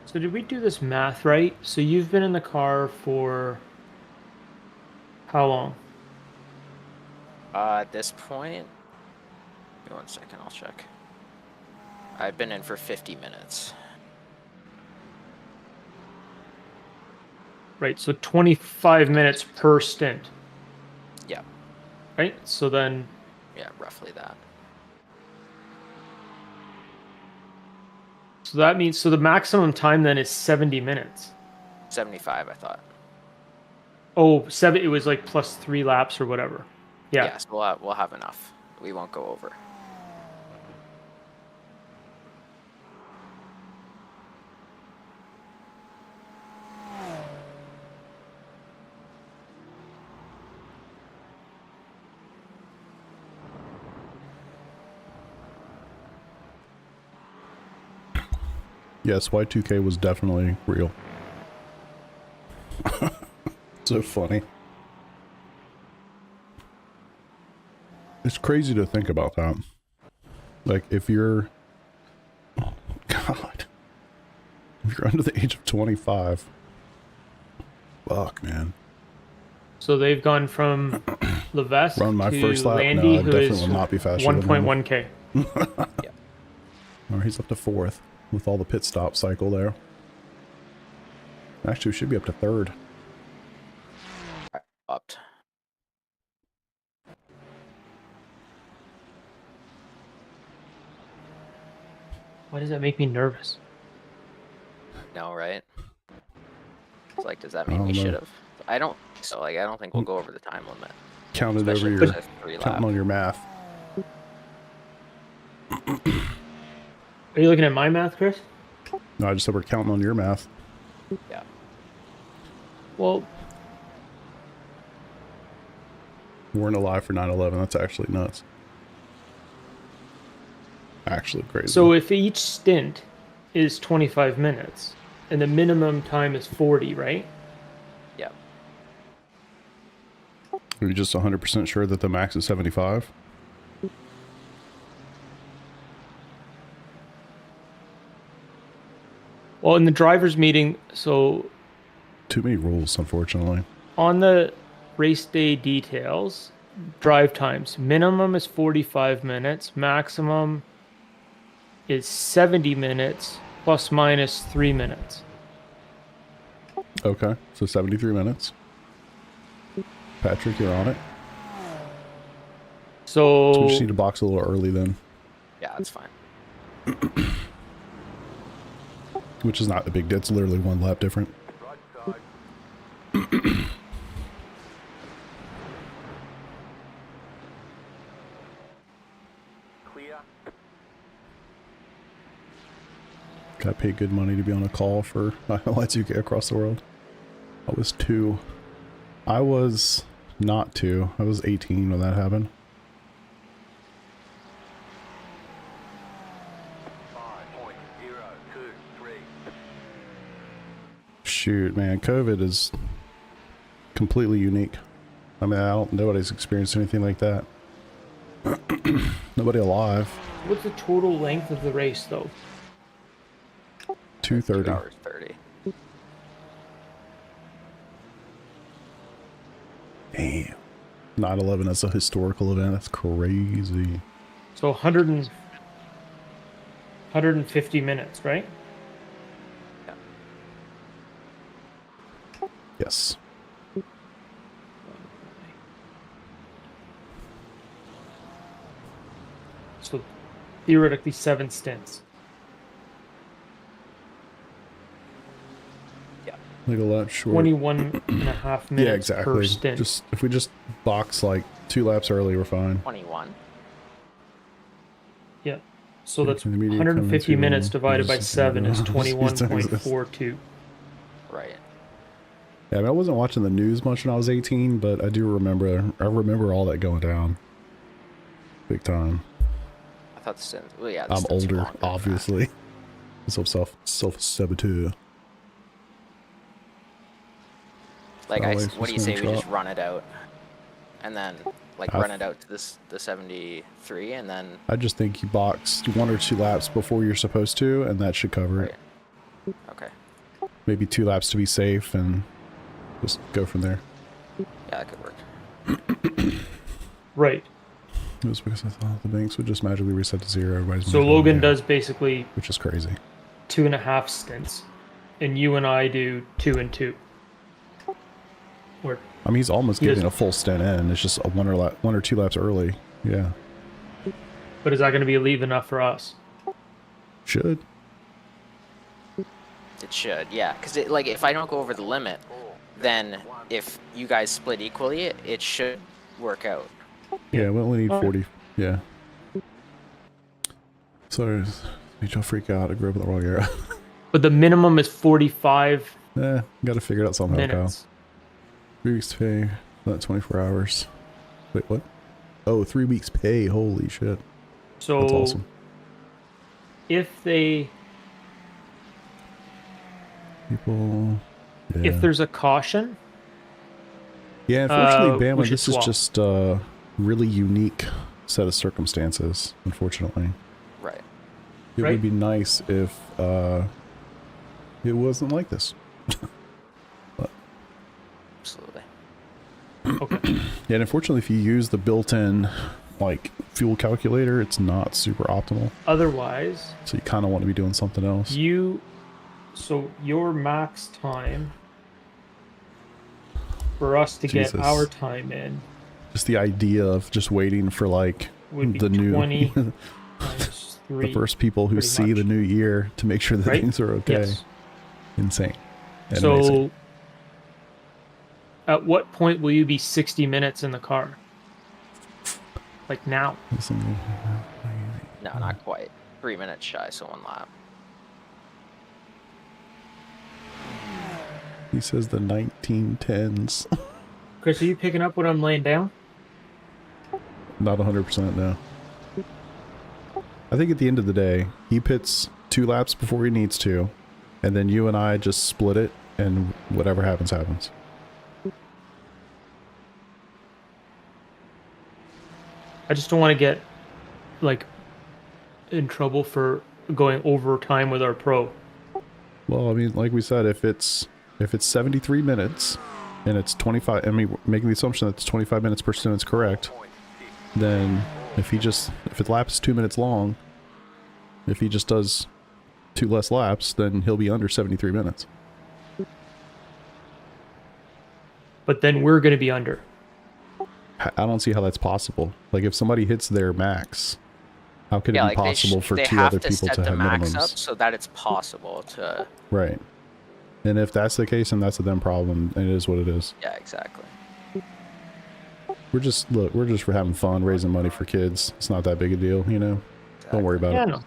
So did we do this math right? So you've been in the car for how long? At this point, give me 1 second, I'll check. I've been in for 50 minutes. Right, so 25 minutes per stint. Yeah, Right? So then yeah, roughly that. so that means so the maximum time then is 70 minutes. 75, I thought. Oh, it was like plus 3 laps or whatever. Yeah. Yes, we'll have enough. We won't go over. Yes, Y2K was definitely real. So funny. It's crazy to think about that. Like, if you're... God. If you're under the age of 25... Fuck, man. So they've gone from Levesque Run my to first lap? Landy, No, I who definitely is will not be faster than him. 1.1k. Yeah. Or he's up to 4th with all the pit stop cycle there. Actually, we should be up to 3rd. Upped. Why does that make me nervous? No, right? It's like, does that I mean don't we know. should have? I don't think so. Like, I don't think we'll go over the time limit. Counted over Especially your... if it's a 3 Counting lap. on your math. Are you looking at my math, Chris? No, I just said we're counting on your math. Yeah. Well, We weren't alive for 9/11. That's actually nuts. Actually crazy. so if each stint is 25 minutes and the minimum time is 40, right? Yeah. Are you just 100% sure that the max is 75? Well, in the driver's meeting, so Too many rules, unfortunately. on the race day details, drive times, minimum is 45 minutes, maximum is 70 minutes, plus minus 3 minutes. Okay, so 73 minutes. Patrick, you're on it. So we just need to box a little early then, Yeah, that's fine. which is not a big deal. It's literally 1 lap different. Right side. Clear. Gotta pay good money to be on a call for Y2K across the world. I was 2. I was not 2. I was 18 when that happened. 5.023. Shoot, man, COVID is completely unique. I mean, nobody's experienced anything like that. Nobody alive. What's the total length of the race, though? 2:30. 2 hours 30. Damn. 9/11 as a historical event. That's crazy. So 150 minutes, right? Yes. So theoretically 7 stints. Like a lap short. 21 and a half minutes Yeah, exactly. per stint. Just if we just box like 2 laps early, we're fine. 21. Yeah. So that's Intermediate 150 coming minutes to- divided by 7 is Jesus. 21.42. Right. Yeah, I mean, I wasn't watching the news much when I was 18, but I do remember. I remember all that going down. Big time. I thought the stints. Well, yeah. The I'm stints were older, longer than that. obviously. Self-saboteur. Like, Always what do you just say gonna we just drop. run it out, and then like I've- run it out to the 73, and then I just think you box 1 or 2 laps before you're supposed to, and that should cover it. Right. Okay. Maybe 2 laps to be safe and just go from there. Yeah, that could work. Right. It was because I thought the banks would just magically reset to 0. Everybody's So moving, Logan yeah, does basically which is crazy. 2.5 stints, and you and I do 2 and 2. Or I mean, he's almost He getting doesn't- a full stint in. It's just a 1 or 2 laps early. Yeah. but is that going to be leave enough for us? Should. It should, yeah. Because like if I don't go over the limit, then if you guys split equally, it should work out. Yeah, we only need Okay. 40. Yeah. So, made y'all freak out. I grew up in the wrong era. But the minimum is 45 Gotta figure it out somehow, Kyle. minutes. 3 weeks pay, not 24 hours. Wait, what? Oh, 3 weeks pay. Holy shit. So That's awesome. if they People. Yeah. if there's a caution, Yeah, unfortunately, we Bama, should this is swap. just a really unique set of circumstances, unfortunately. Right. It Right. would be nice if it wasn't like this. Absolutely. okay. Yeah, and unfortunately, if you use the built-in like fuel calculator, it's not super optimal. Otherwise, So you kind of want to be doing something else. so your max time for us to Jesus. get our time in Just the idea of just waiting for like would be the new 20 minus 3. the first people who pretty see the much. new year to make sure that Right? things are okay. Yes. Insane. And So amazing. at what point will you be 60 minutes in the car? Like now? No, not quite. 3 minutes shy, so 1 lap. He says the 1910s. Chris, are you picking up what I'm laying down? Not 100% no. I think at the end of the day, he pits 2 laps before he needs to, and then you and I just split it, and whatever happens, happens. I just don't want to get like in trouble for going over time with our pro. Well, I mean, like we said, if it's 73 minutes and it's 25, I mean, making the assumption that it's 25 minutes per student's correct, then if the lap is 2 minutes long, if he just does 2 less laps, then he'll be under 73 minutes. But then we're going to be under. I don't see how that's possible. Like, if somebody hits their max, how could it be possible for they 2 have other to people set to the have max up minimums? so that it's possible to. Right. And if that's the case, then that's a them problem, and it is what it is. Yeah, exactly. We're just for having fun, raising money for kids. It's not that big a deal, you know? Don't worry about Yeah, it. no.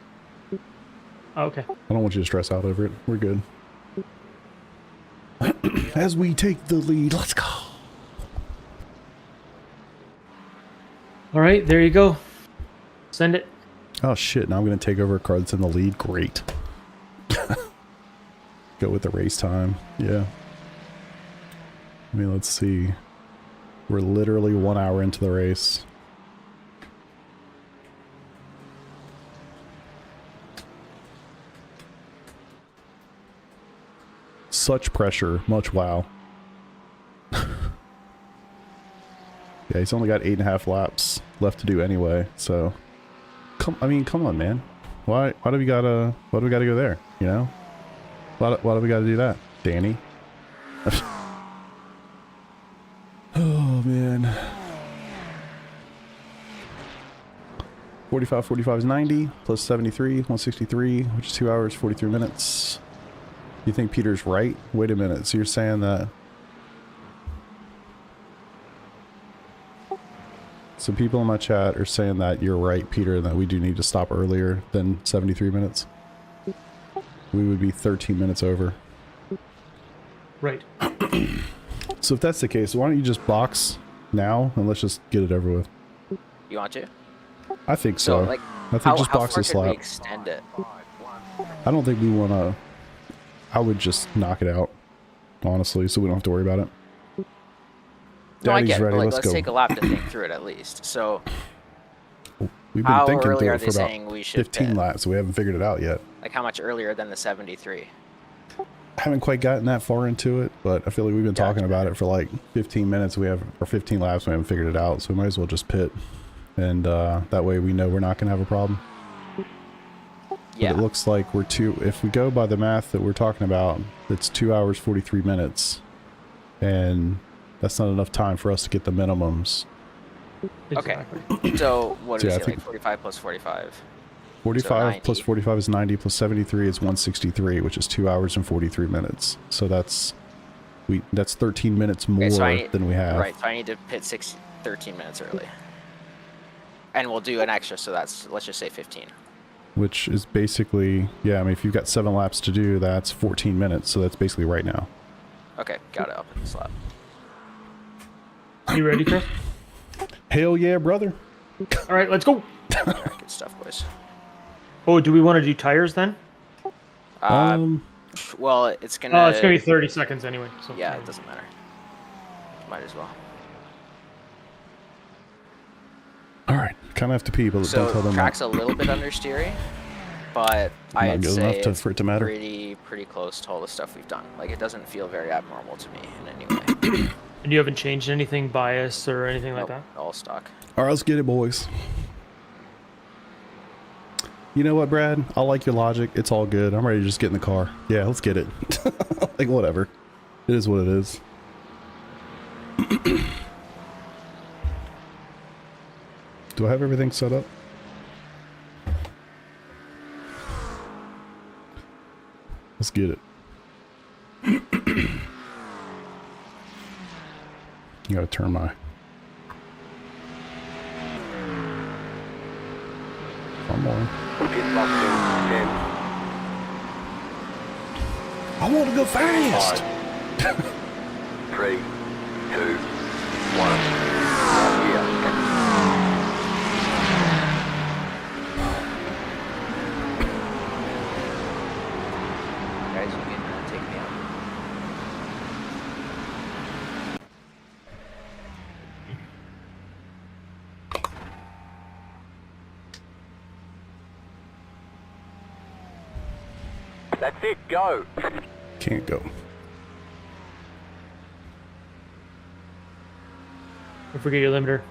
Okay. I don't want you to stress out over it. We're good. As we take the lead, let's go. All right, there you go. Send it. Oh shit, now I'm going to take over a car that's in the lead. Great. Go with the race time. Yeah. I mean, let's see. We're literally 1 hour into the race. Such pressure. Much wow. Yeah, he's only got 8.5 laps left to do anyway, so come on, man. Why do we gotta go there, you know? Why do we gotta do that, Danny? Oh man. 45 is 90 plus 73, 163, which is 2 hours 43 minutes. You think Peter's right? Wait a minute. So you're saying that some people in my chat are saying that you're right, Peter, and that we do need to stop earlier than 73 minutes. We would be 13 minutes over. Right. So if that's the case, why don't you just box now and let's just get it over with? You want to? I think so. Like, I think how just box far this could we lap. extend it? I don't think we want to. I would just knock it out, honestly, so we don't have to worry about it. No, I Daddy's get it. ready. But, like, Let's let's go. take a lap to think through it at least. So, We've been how thinking early through are it they for about saying we should 15 pit? laps, so we haven't figured it out yet. Like, how much earlier than the 73? haven't quite gotten that far into it, but I feel like we've been talking about it for like 15 minutes. We have, or 15 laps. We haven't figured it out, so we might as well just pit, and that way we know we're not gonna have a problem. Yeah. But it looks like we're if we go by the math that we're talking about, it's 2 hours 43 minutes, and that's not enough time for us to get the minimums. Exactly. Okay. So what do So, we yeah, I say? think- Like 45 plus 45. 45 plus 90. 45 is 90, plus 73 is 163, which is 2 hours and 43 minutes. So that's that's 13 minutes more Okay, so I need, than we have. Right. So I need to pit 13 minutes early. And we'll do an extra, so that's, let's just say 15. Which is basically, yeah, I mean, if you've got 7 laps to do, that's 14 minutes. So that's basically right now. Okay, got it. Up in the slot. You ready, Chris? Hell yeah, brother. All right, let's go. All right, good stuff, boys. Oh, do we want to do tires then? Well, it's gonna. Oh, it's gonna be 30 seconds anyway. So Yeah, it doesn't matter. Might as well. All right, kind of have to pee, but don't tell So them track's that. a little bit understery, but Not I'd good say enough it's for it to matter. pretty close to all the stuff we've done. Like, it doesn't feel very abnormal to me in any way. And you haven't changed anything, bias or anything like Nope, that? all stock. All right, let's get it, boys. You know what, Brad? I like your logic. It's all good. I'm ready to just get in the car. Yeah, let's get it. Like, whatever. It is what it is. Do I have everything set up? Let's get it. You gotta turn my... Come on. Pit box in 10, I want to go fast! 3, 2, 1. Right here. Guys, you can take me out. That's it, go. Can't go. Don't forget your limiter.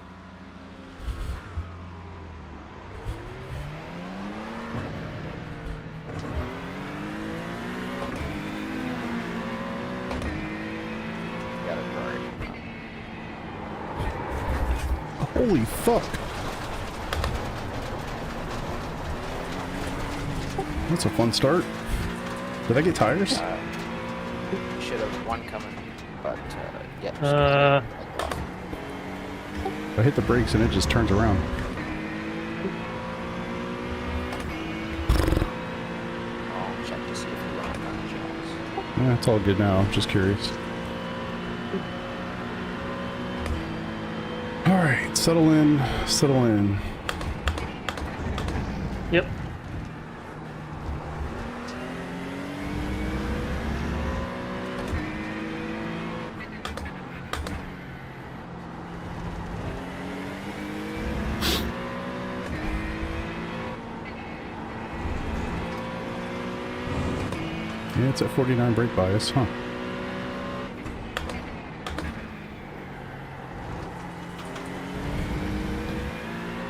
Got it right. Holy fuck. That's a fun start. Did I get tires? Should have one coming, but yeah. I hit the brakes and it just turns around. I'll check to see if we run on jobs. Yeah, it's all good now. I'm just curious. Alright, settle in. Settle in. Yep. Yeah, it's at 49 brake bias, huh?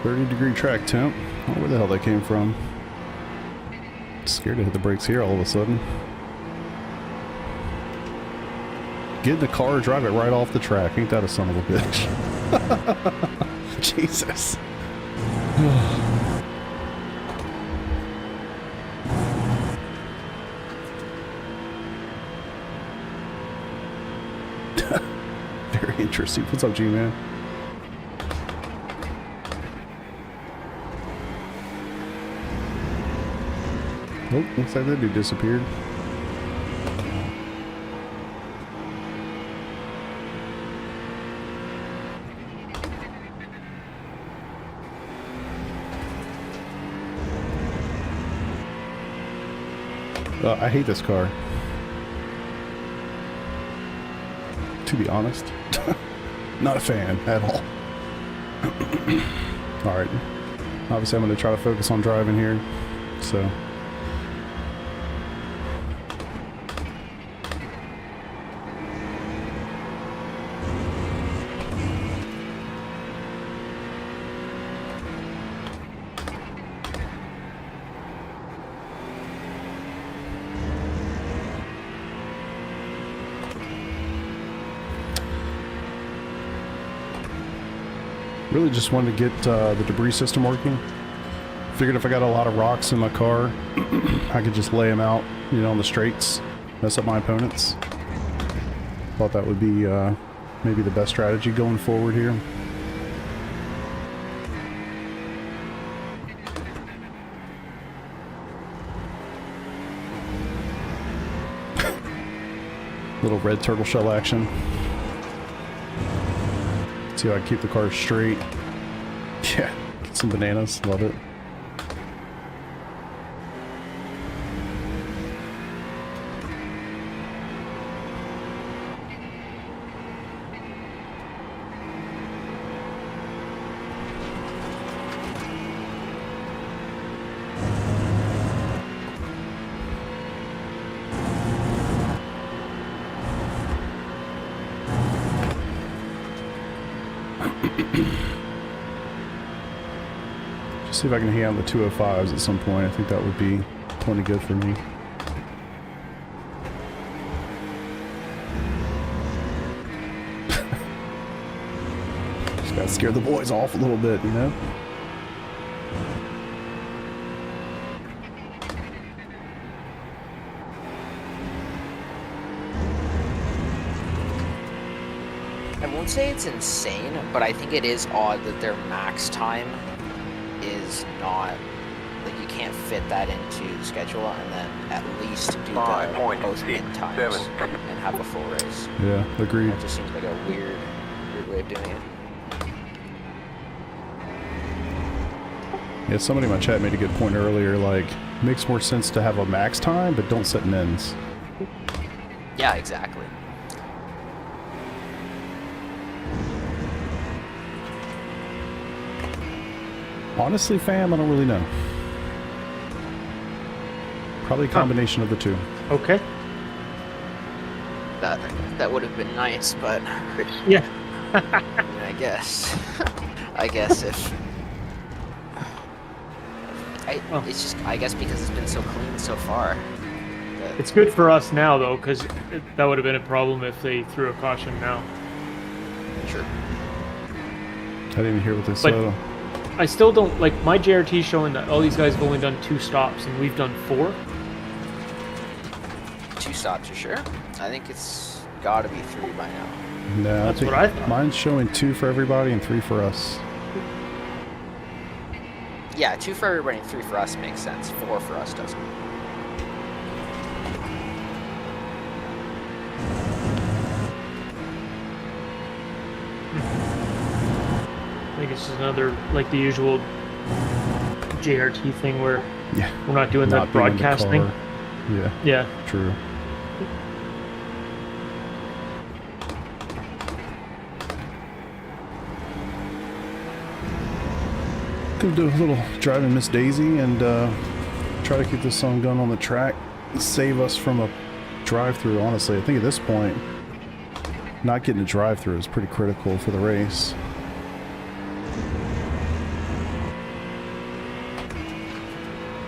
.30-degree track temp. I don't know where the hell that came from. Scared to hit the brakes here all of a sudden. Get in the car, drive it right off the track. Ain't that a son of a bitch? Jesus. Very interesting. What's up, G-Man? Nope, looks like that dude disappeared. I hate this car. To be honest. Not a fan at all. Alright. Obviously I'm going to try to focus on driving here. So... really just wanted to get the debris system working. Figured if I got a lot of rocks in my car, I could just lay them out, you know, on the straights, mess up my opponents. Thought that would be maybe the best strategy going forward here. Little red turtle shell action. See how I keep the car straight. Yeah, get some bananas, love it. Just see if I can hang out the 205s at some point. I think that would be plenty good for me. Just gotta scare the boys off a little bit, you know? I won't say it's insane, but I think it is odd that their max time is not, like, you can't fit that into the schedule and then at least do the both mid times and have a full race. Yeah, agreed. That just seems like a weird way of doing it. Yeah, somebody in my chat made a good point earlier, like, makes more sense to have a max time, but don't set mins. Yeah, exactly. Honestly, fam, I don't really know. Probably a combination of the two. Okay. That would have been nice, but Yeah. I mean, I guess if it's just, I guess because it's been so clean so far. It's good for us now, though, because that would have been a problem if they threw a caution now. Sure. I didn't even hear what they said. I still don't, like, my JRT showing that all these guys have only done 2 stops and we've done 4. 2 stops, you sure? I think it's got to be 3 by now. No, That's what I thought. Mine's showing 2 for everybody and 3 for us. Yeah, 2 for everybody and 3 for us makes sense. 4 for us doesn't. I think it's just another, like, the usual JRT thing where Yeah. we're not doing Not that being in the broadcast thing. car. Yeah, Yeah. true. Gonna do a little driving Miss Daisy and try to keep this song going on the track. Save us from a drive-through, honestly. I think at this point, not getting a drive-through is pretty critical for the race.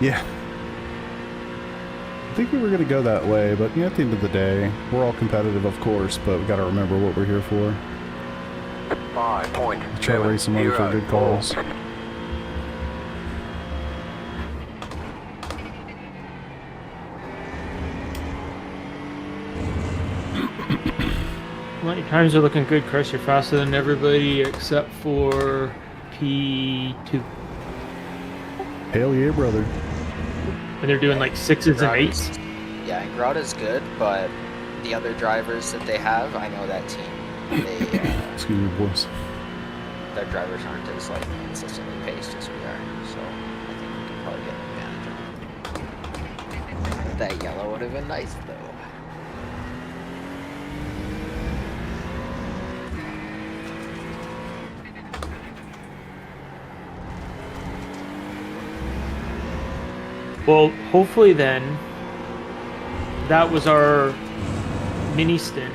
Yeah. I think we were going to go that way, but at the end of the day, we're all competitive, of course, but we got to remember what we're here for. 5.7 Try to race some money for good calls. Well, your times are looking good, Chris. You're faster than everybody except for P2. Hell yeah, brother. And they're doing like 6s and 8s. Yeah, and Grada's good, but the other drivers that they have, I know that team. They Excuse me, boys. their drivers aren't as like consistently paced as we are, so I think we can probably get an advantage of it. That yellow would have been nice though. Well, hopefully then, that was our mini stint.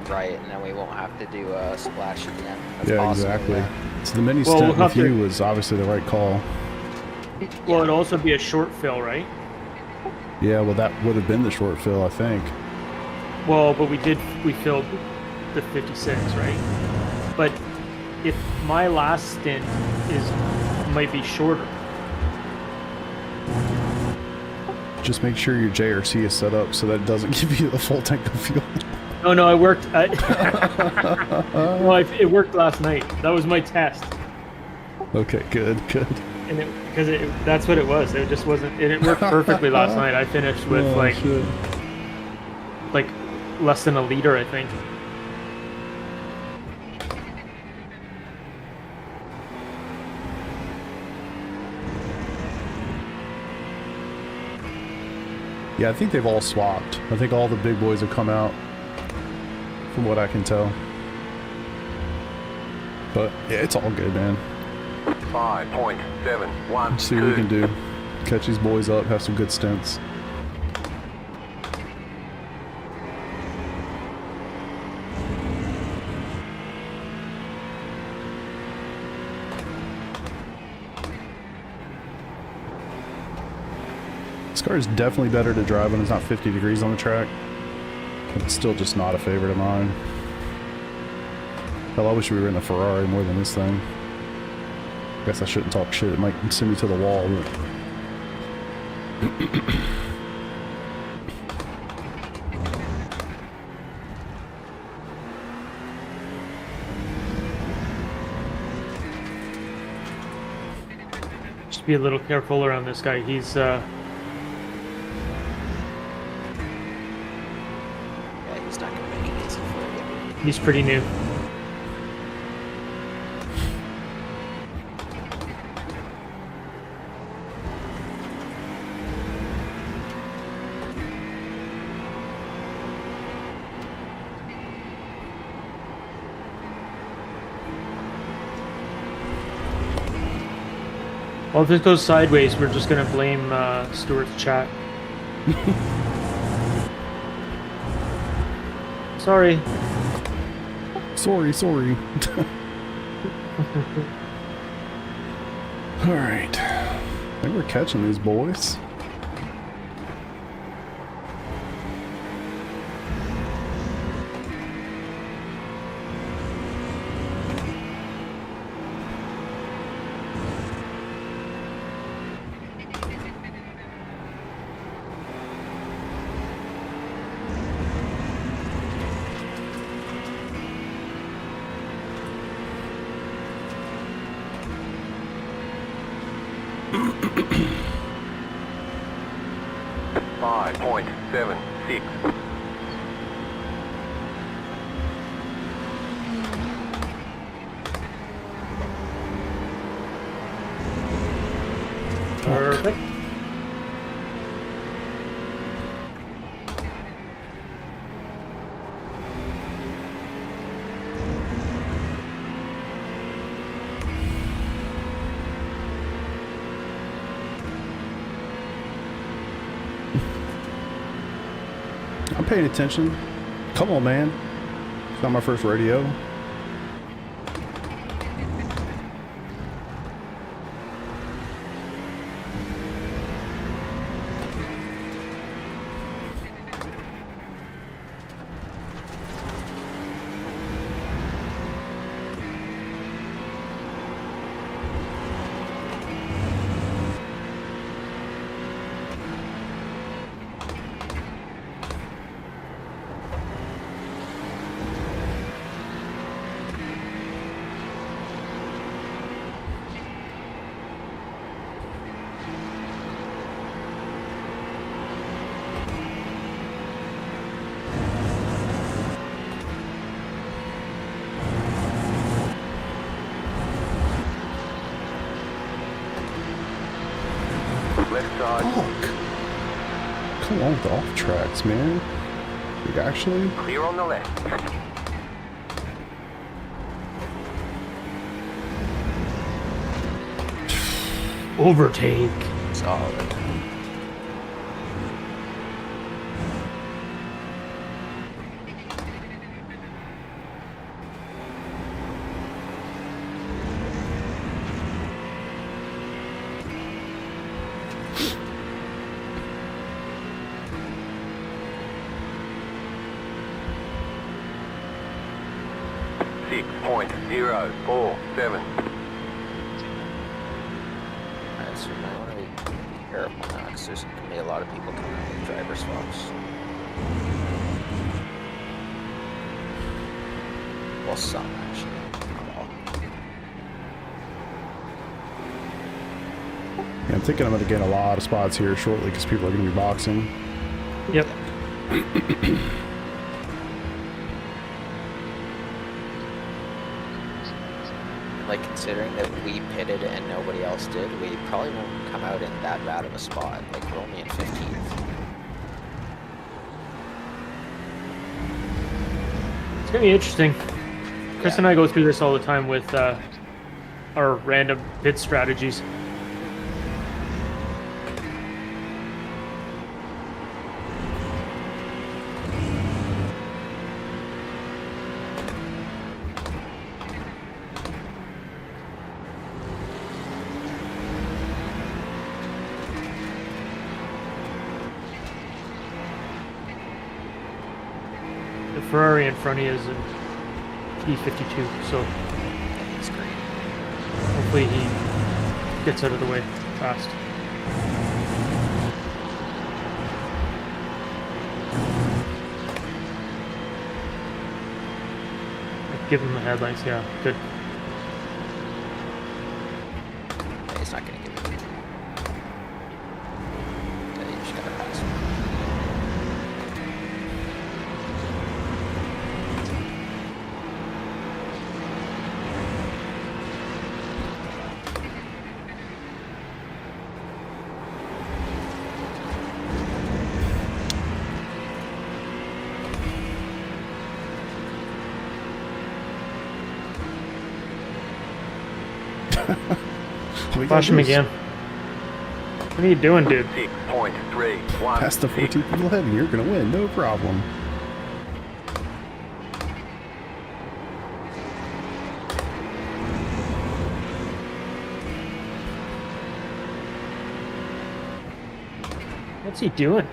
Right, and then we won't have to do a splash again. That's Yeah, possible, exactly. yeah. So the mini Well, stint we'll with have to- you was obviously the right call. Well, it'd also be a short fill, right? Yeah, well, that would have been the short fill, I think. Well, but we filled the 56, right? But if my last stint might be shorter. Just make sure your JRC is set up so that it doesn't give you the full tank of fuel. No, it worked. Well, it worked last night. That was my test, Okay, good. and that's what it was. It just wasn't. And it worked perfectly last night. I finished with Oh, shit. like less than a liter, I think. Yeah, I think they've all swapped. I think all the big boys have come out, from what I can tell. But yeah, it's all good, man. 5.712. Let's see what we can do. Catch these boys up, have some good stints. This car is definitely better to drive when it's not 50 degrees on the track. But it's still just not a favorite of mine. Hell, I wish we were in a Ferrari more than this thing. Guess I shouldn't talk shit. It might send me to the wall. But... Just be a little careful around this guy. Yeah, he's not gonna make it easy for you. He's pretty new. Well, if this goes sideways, we're just gonna blame Stuart's chat. Sorry. Sorry. Alright. I think we're catching these boys. .76. Perfect. I'm paying attention. Come on, man. It's not my first radio. Left side. Fuck. Come on with the off tracks, man. Like, actually? Clear on the left. Overtake. Solid. 6.047. Alright, so you might want to be careful now, because there's going to be a lot of people coming out with driver swaps. Well, some, actually. Not all. Yeah, I'm thinking I'm going to get a lot of spots here shortly because people are going to be boxing. Yep. Like, considering that we pitted and nobody else did, we probably won't come out in that bad of a spot. Like, we're only in 15th. It's gonna be interesting. Chris Yeah. and I go through this all the time with our random pit strategies. The Ferrari in front of you is an E52, so It's great. hopefully he gets out of the way fast. Give him the headlights, yeah, good. Yeah, he's not going to give it to you. Yeah, you just got to pass him. Flash him again. What are you doing, dude? 6.317. Past the 14 people ahead and you're going to win, no problem. What's he doing?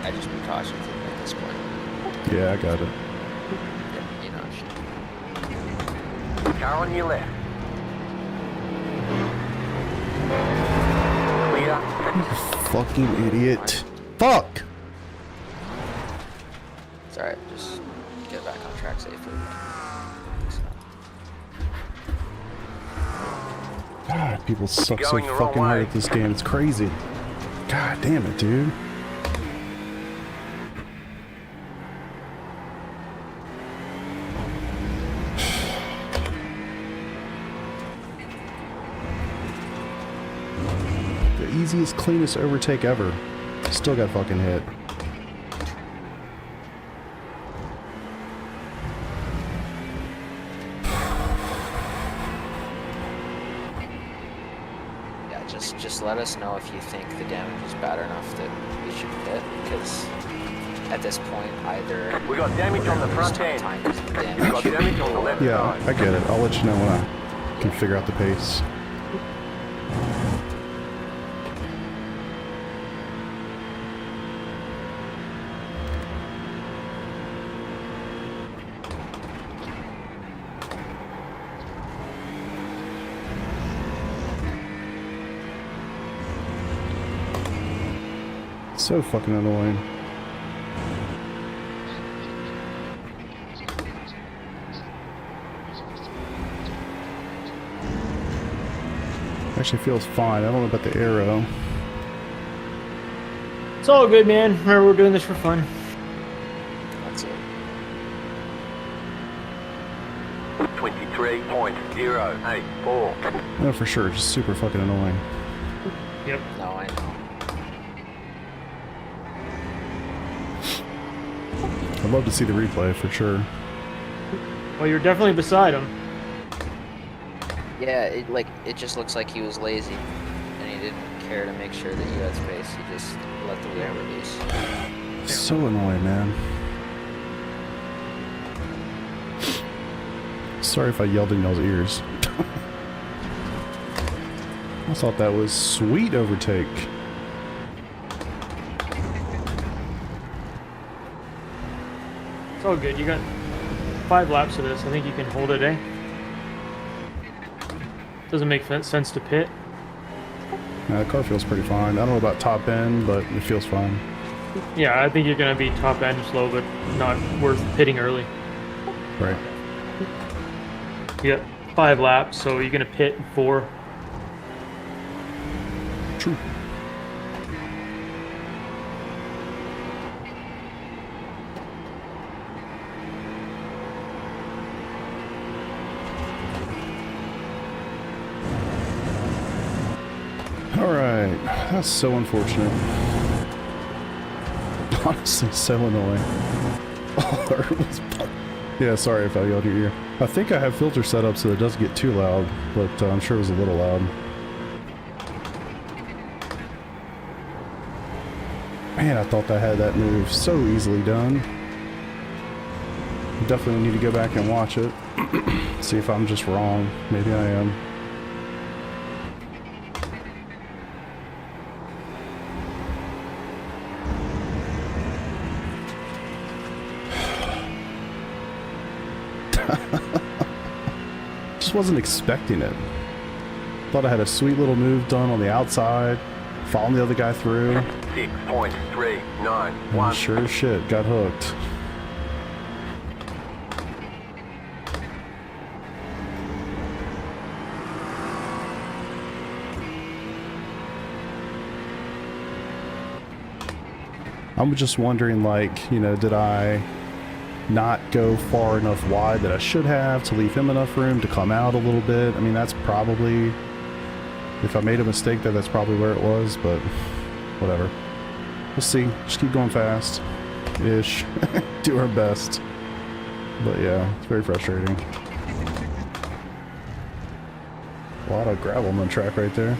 I just be cautious at this point. Yeah, I got it. Yeah, you know, shit. Car on your left. Clear. Fucking idiot. Fuck! It's alright, just get back on track safely. God, people suck so going the wrong fucking hard way. at this game. It's crazy. God damn it, dude. The easiest, cleanest overtake ever. Still got fucking hit. Yeah, just let us know if you think the damage is bad enough that we should pit, because at this point, either We got damage on the front end. time is the We got damage. damage on the left Yeah, side. I get it. I'll let you know when I can figure out the pace. So fucking annoying. Actually feels fine. I don't know about the arrow. It's all good, man. Remember, we're doing this for fun. That's it. 23.084. No, for sure. Just super fucking annoying. Yep. No, I know. I'd love to see the replay for sure. Well, you're definitely beside him. Yeah, it just looks like he was lazy, and he didn't care to make sure that you had space. He just let the wheel release. So annoying, man. Sorry if I yelled in y'all's ears. I thought that was sweet overtake. It's all good. You got 5 laps of this. I think you can hold it, eh? Doesn't make sense to pit. The car feels pretty fine. I don't know about top end, but it feels fine. Yeah, I think you're gonna be top end slow, but not worth pitting early. Right. You got 5 laps, so you're gonna pit in 4. True. Alright, that's so unfortunate. Honestly, so annoying. Yeah, sorry if I yelled your ear. I think I have filter set up so it doesn't get too loud, but I'm sure it was a little loud. Man, I thought I had that move so easily done. Definitely need to go back and watch it. See if I'm just wrong. Maybe I am. Just wasn't expecting it. Thought I had a sweet little move done on the outside, following the other guy through. 6.391. And sure as shit, got hooked. I'm just wondering, like, you know, did I not go far enough wide that I should have to leave him enough room to come out a little bit? I mean, that's probably, if I made a mistake there, that's probably where it was, but whatever. We'll see. Just keep going fast. Ish. Do our best. But yeah, it's very frustrating. A lot of gravel on the track right there.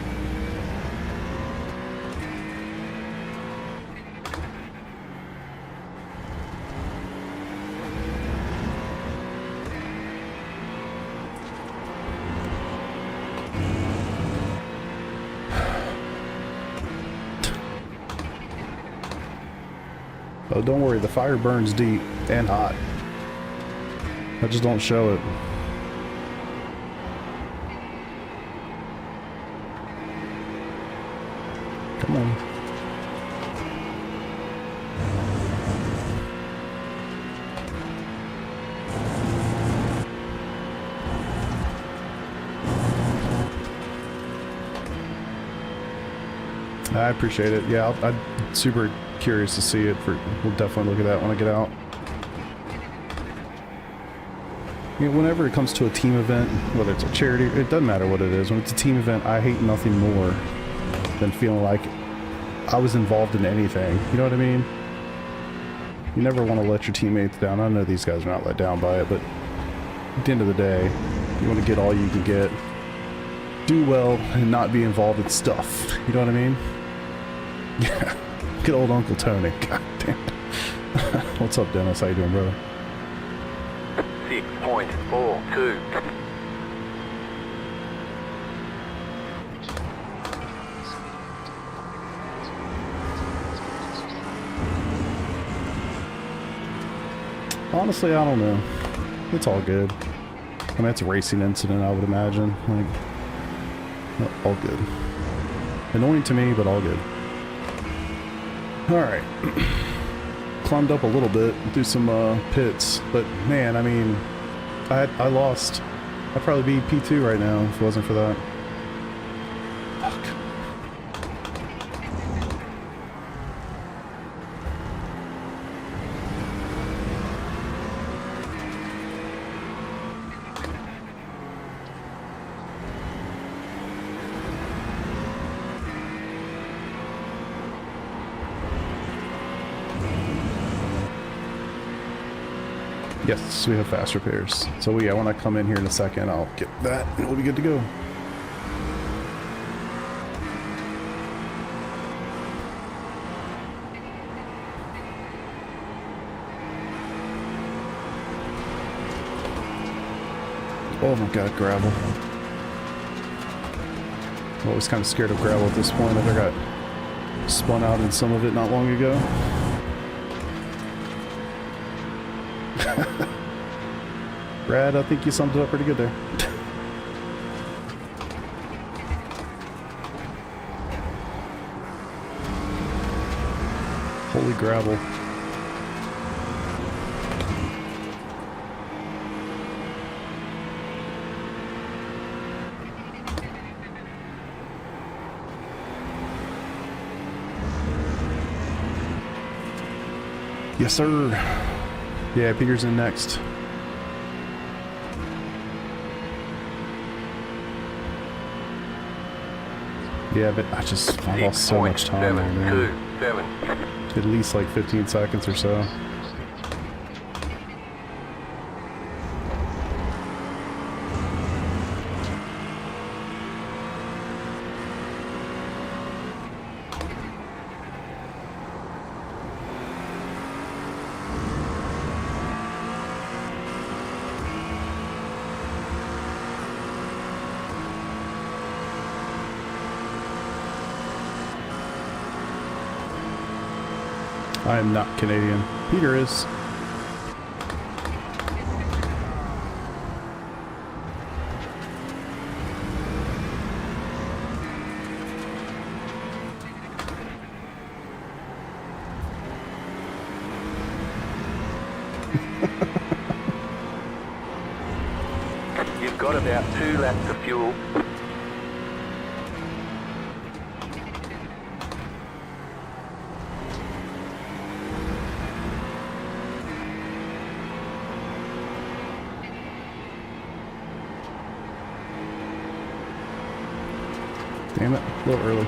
Oh, don't worry, the fire burns deep and hot. I just don't show it. Come on. I appreciate it. Yeah, I'm super curious to see it. We'll definitely look at that when I get out. You know, whenever it comes to a team event, whether it's a charity, it doesn't matter what it is. When it's a team event, I hate nothing more than feeling like I was involved in anything. You know what I mean? You never want to let your teammates down. I know these guys are not let down by it, but at the end of the day, you want to get all you can get. Do well and not be involved in stuff. You know what I mean? Yeah. Good old Uncle Tony. God damn. What's up, Dennis? How you doing, brother? 6.42. Honestly, I don't know. It's all good. I mean, it's a racing incident, I would imagine. Like, all good. Annoying to me, but all good. Alright. Climbed up a little bit through some pits, but man, I mean, I lost. I'd probably be P2 right now if it wasn't for that. Fuck. Yes, we have fast repairs. So yeah, when I come in here in a second, I'll get that and we'll be good to go. Oh my god, gravel. I'm always kind of scared of gravel at this point. I got spun out in some of it not long ago. Brad, I think you summed it up pretty good there. Holy gravel. Yes, sir. Yeah, Peter's in next. Yeah, but I lost so much time there, man. At least like 15 seconds or so. I am not Canadian. Peter is. You've got about 2 laps of fuel. Damn it, a little early.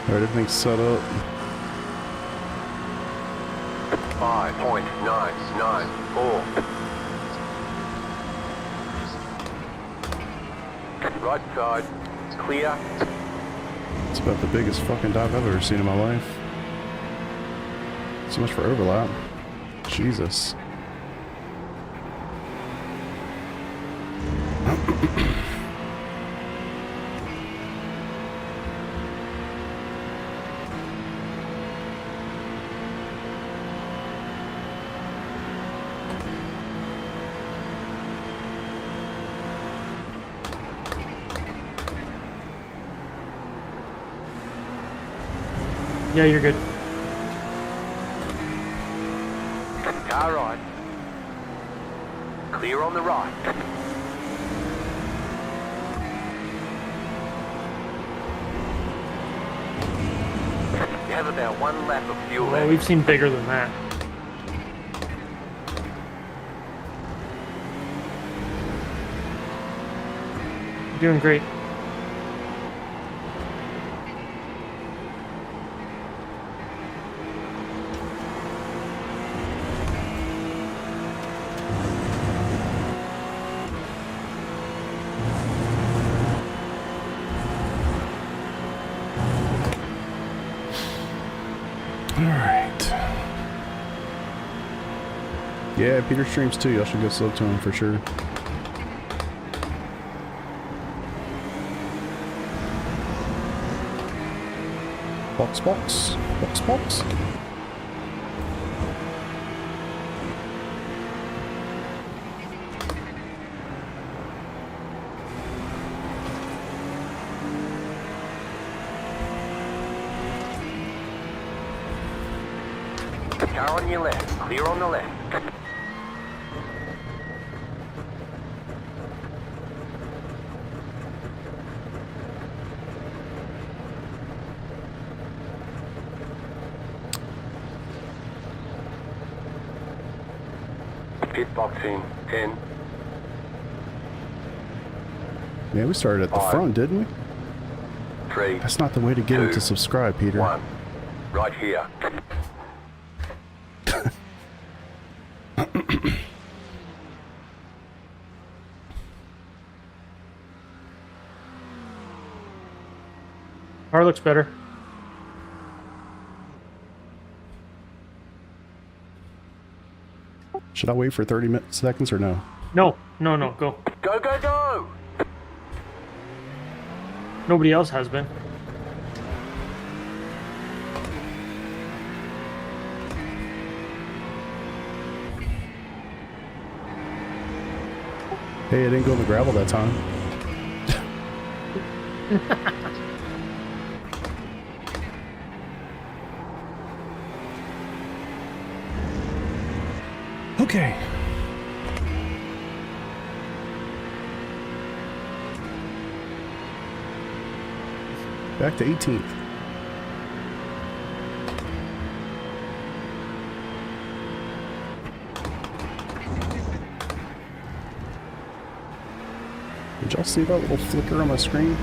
Alright, everything's set up. 5.994. Right side, clear. It's about the biggest fucking dive I've ever seen in my life. So much for overlap. Jesus. Yeah, you're good. Car right. Clear on the right. You have about 1 lap of fuel Well, left. we've seen bigger than that. You're doing great. Alright. Yeah, Peter streams too. Y'all should go sub to him for sure. Box, box. Box, box. Car on your left. Clear on the left. Pit box in 10, Yeah, we started at the Five. front, didn't we? 3, That's not the way to get him Two. to subscribe, Peter. 1. Right here. Car looks better. Should I wait for 30 seconds or no? No, no, no, go. Go, go, go! Nobody else has been. Hey, I didn't go in the gravel that time. Okay. Back to 18th. Did y'all see that little flicker on my screen?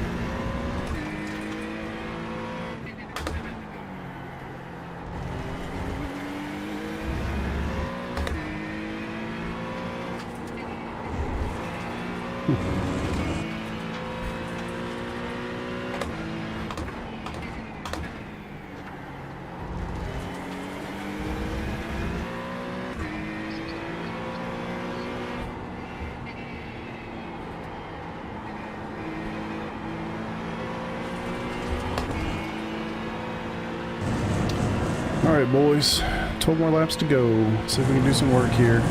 Alright boys, 12 more laps to go. See if we can do some work here.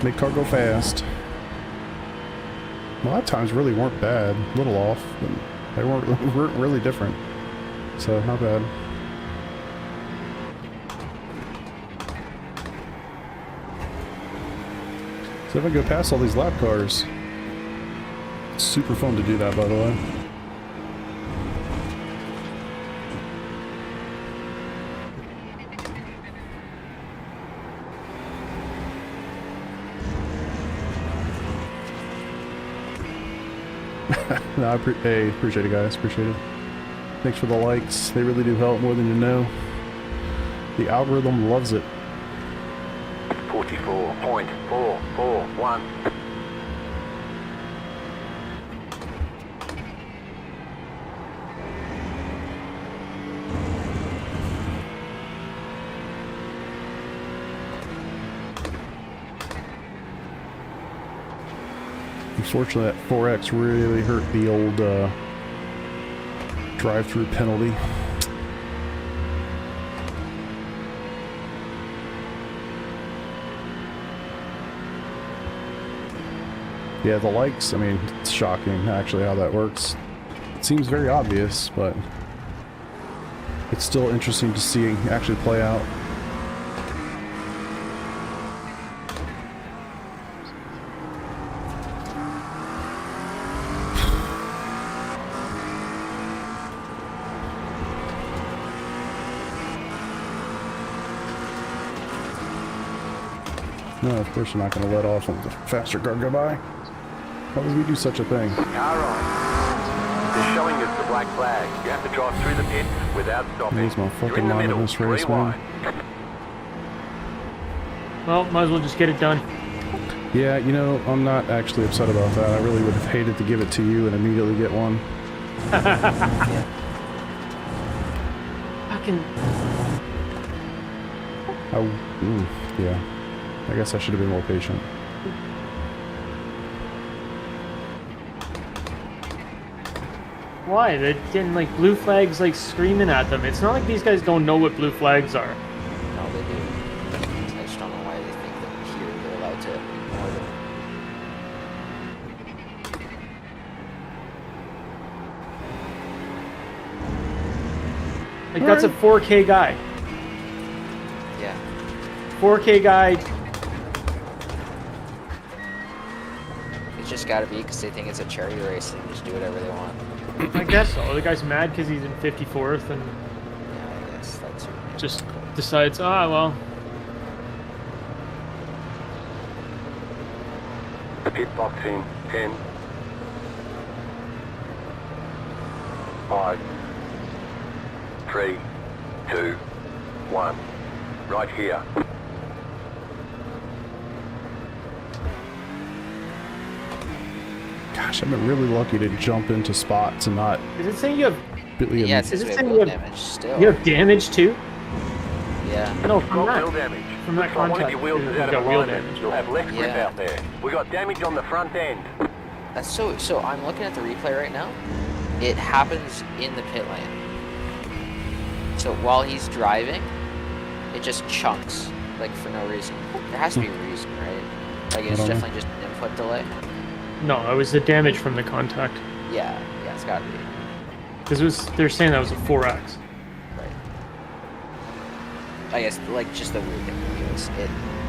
Make car go fast. Well, lap times really weren't bad. A little off, but they weren't really different. So, not bad. So if I go past all these lap cars. It's super fun to do that, by the way. No, hey, appreciate it, guys. Appreciate it. Thanks for the likes. They really do help more than you know. The algorithm loves it. 44.441. Unfortunately, that 4X really hurt the old drive-through penalty. Yeah, the likes, I mean, it's shocking actually how that works. It seems very obvious, but it's still interesting to see actually play out. No, of course you're not going to let off when the faster car go by. Why would we do such a thing? Car on. They're showing us the black flag. You have to drive through the pit without stopping. Lose my You're fucking in the mind in middle. this race, Rewind. Well, might as well just get it done. Yeah, you know, I'm not actually upset about that. I really would have hated to give it to you and immediately get one. Fucking. Yeah. I guess I should have been more patient. Why? They're getting like blue flags like screaming at them. It's not like these guys don't know what blue flags are. No, they do. I just don't know why they think that here they're allowed to ignore them. Like that's a 4K guy. Yeah. 4K guy. It's just gotta be because they think it's a charity race and just do whatever they want. I guess so. The guy's mad because he's in 54th and Yeah, I guess that's just decides, ah, well. pit box in 10, 5, 3, 2, 1. Right here. Gosh, I've been really lucky to jump into spots and not Is it saying you have Yeah, it Is says it we have saying wheel you have- damage still. you have damage too? Yeah. No, Got from wheel that. damage. From that Looks like one of contact, your wheels is you've out got of wheel alignment. damage. You'll have less grip Yeah. out there. We got damage on the front end. That's so I'm looking at the replay right now. It happens in the pit lane. So while he's driving, it just chunks, like for no reason. There has to be a reason, right? Like it's I don't know. definitely just an input delay. No, it was the damage from the contact. Yeah, it's gotta be. Because they're saying that was a 4x. Right. I guess like just the weird thing with me is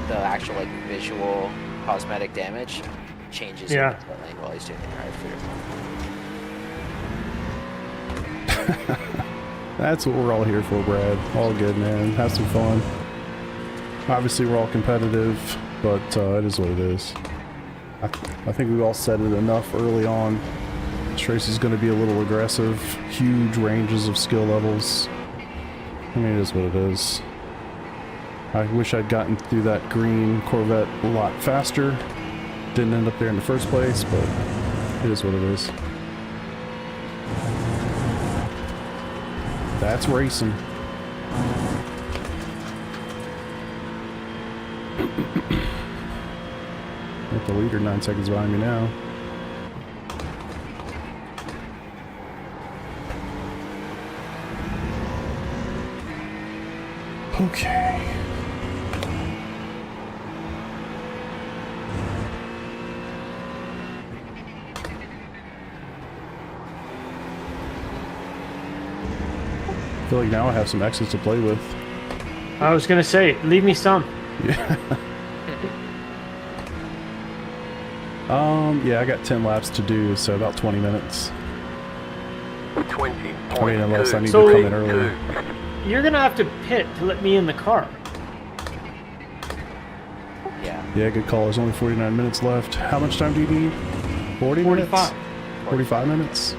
the actual like visual cosmetic damage changes Yeah. in the pit lane while he's doing the drive through. That's what we're all here for, Brad. All good, man. Have some fun. Obviously, we're all competitive, but it is what it is. I think we all said it enough early on. This race is going to be a little aggressive. Huge ranges of skill levels. I mean, it is what it is. I wish I'd gotten through that green Corvette a lot faster. Didn't end up there in the first place, but it is what it is. That's racing. Got the leader 9 seconds behind me now. Okay. I feel like now I have some exits to play with. I was gonna say, leave me some. Yeah, I got 10 laps to do, so about 20 minutes. 20. I mean, unless I need So- to come in earlier. You're gonna have to pit to let me in the car. Yeah. Yeah, good call. There's only 49 minutes left. How much time do you need? 40 minutes? 45. 45 minutes?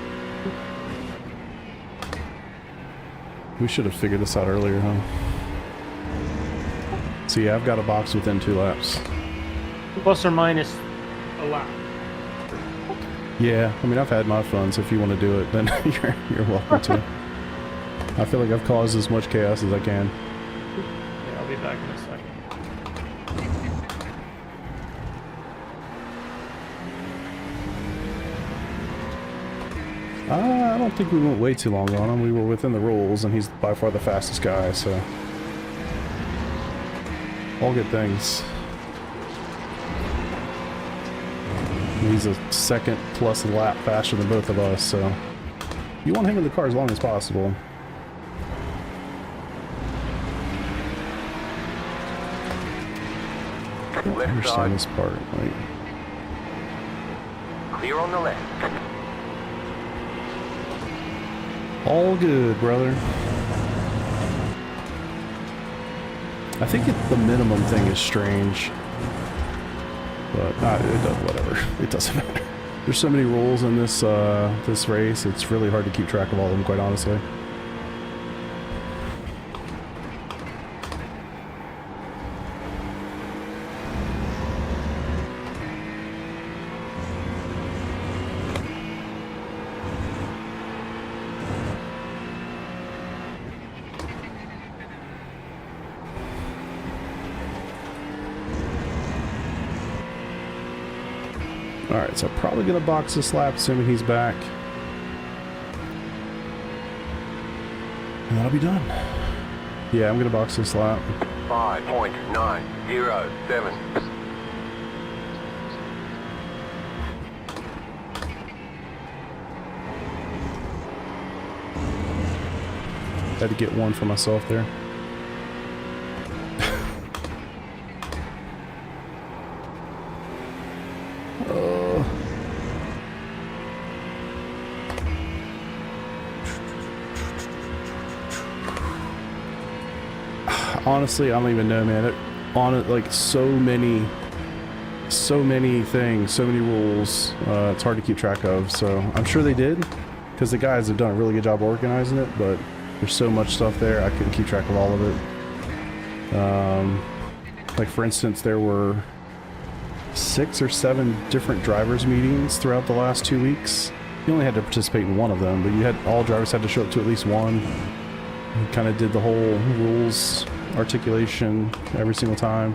We should have figured this out earlier, huh? So yeah, I've got a box within 2 laps. Plus or minus a lap. Yeah, I mean, I've had my fun, so if you want to do it, then you're welcome to. I feel like I've caused as much chaos as I can. Yeah, I'll be back in a second. I don't think we went way too long on him. We were within the rules, and he's by far the fastest guy, so... all good things. He's a second plus a lap faster than both of us, so... you want him in the car as long as possible. I don't Left understand side. this part. Like, Clear on the left. all good, brother. I think the minimum thing is strange. But it does, whatever. It doesn't matter. There's so many rules in this this race. It's really hard to keep track of all of them, quite honestly. Alright, so probably gonna box this lap, assuming he's back. And that'll be done. Yeah, I'm gonna box this lap. 5.907. Had to get one for myself there. Honestly, I don't even know, man. On it, like so many so many things, so many rules. It's hard to keep track of. So I'm sure they did, because the guys have done a really good job organizing it. But there's so much stuff there, I couldn't keep track of all of it. Like for instance, there were 6 or 7 different drivers meetings throughout the last 2 weeks. You only had to participate in one of them, but all drivers had to show up to at least one. We kind of did the whole rules articulation every single time.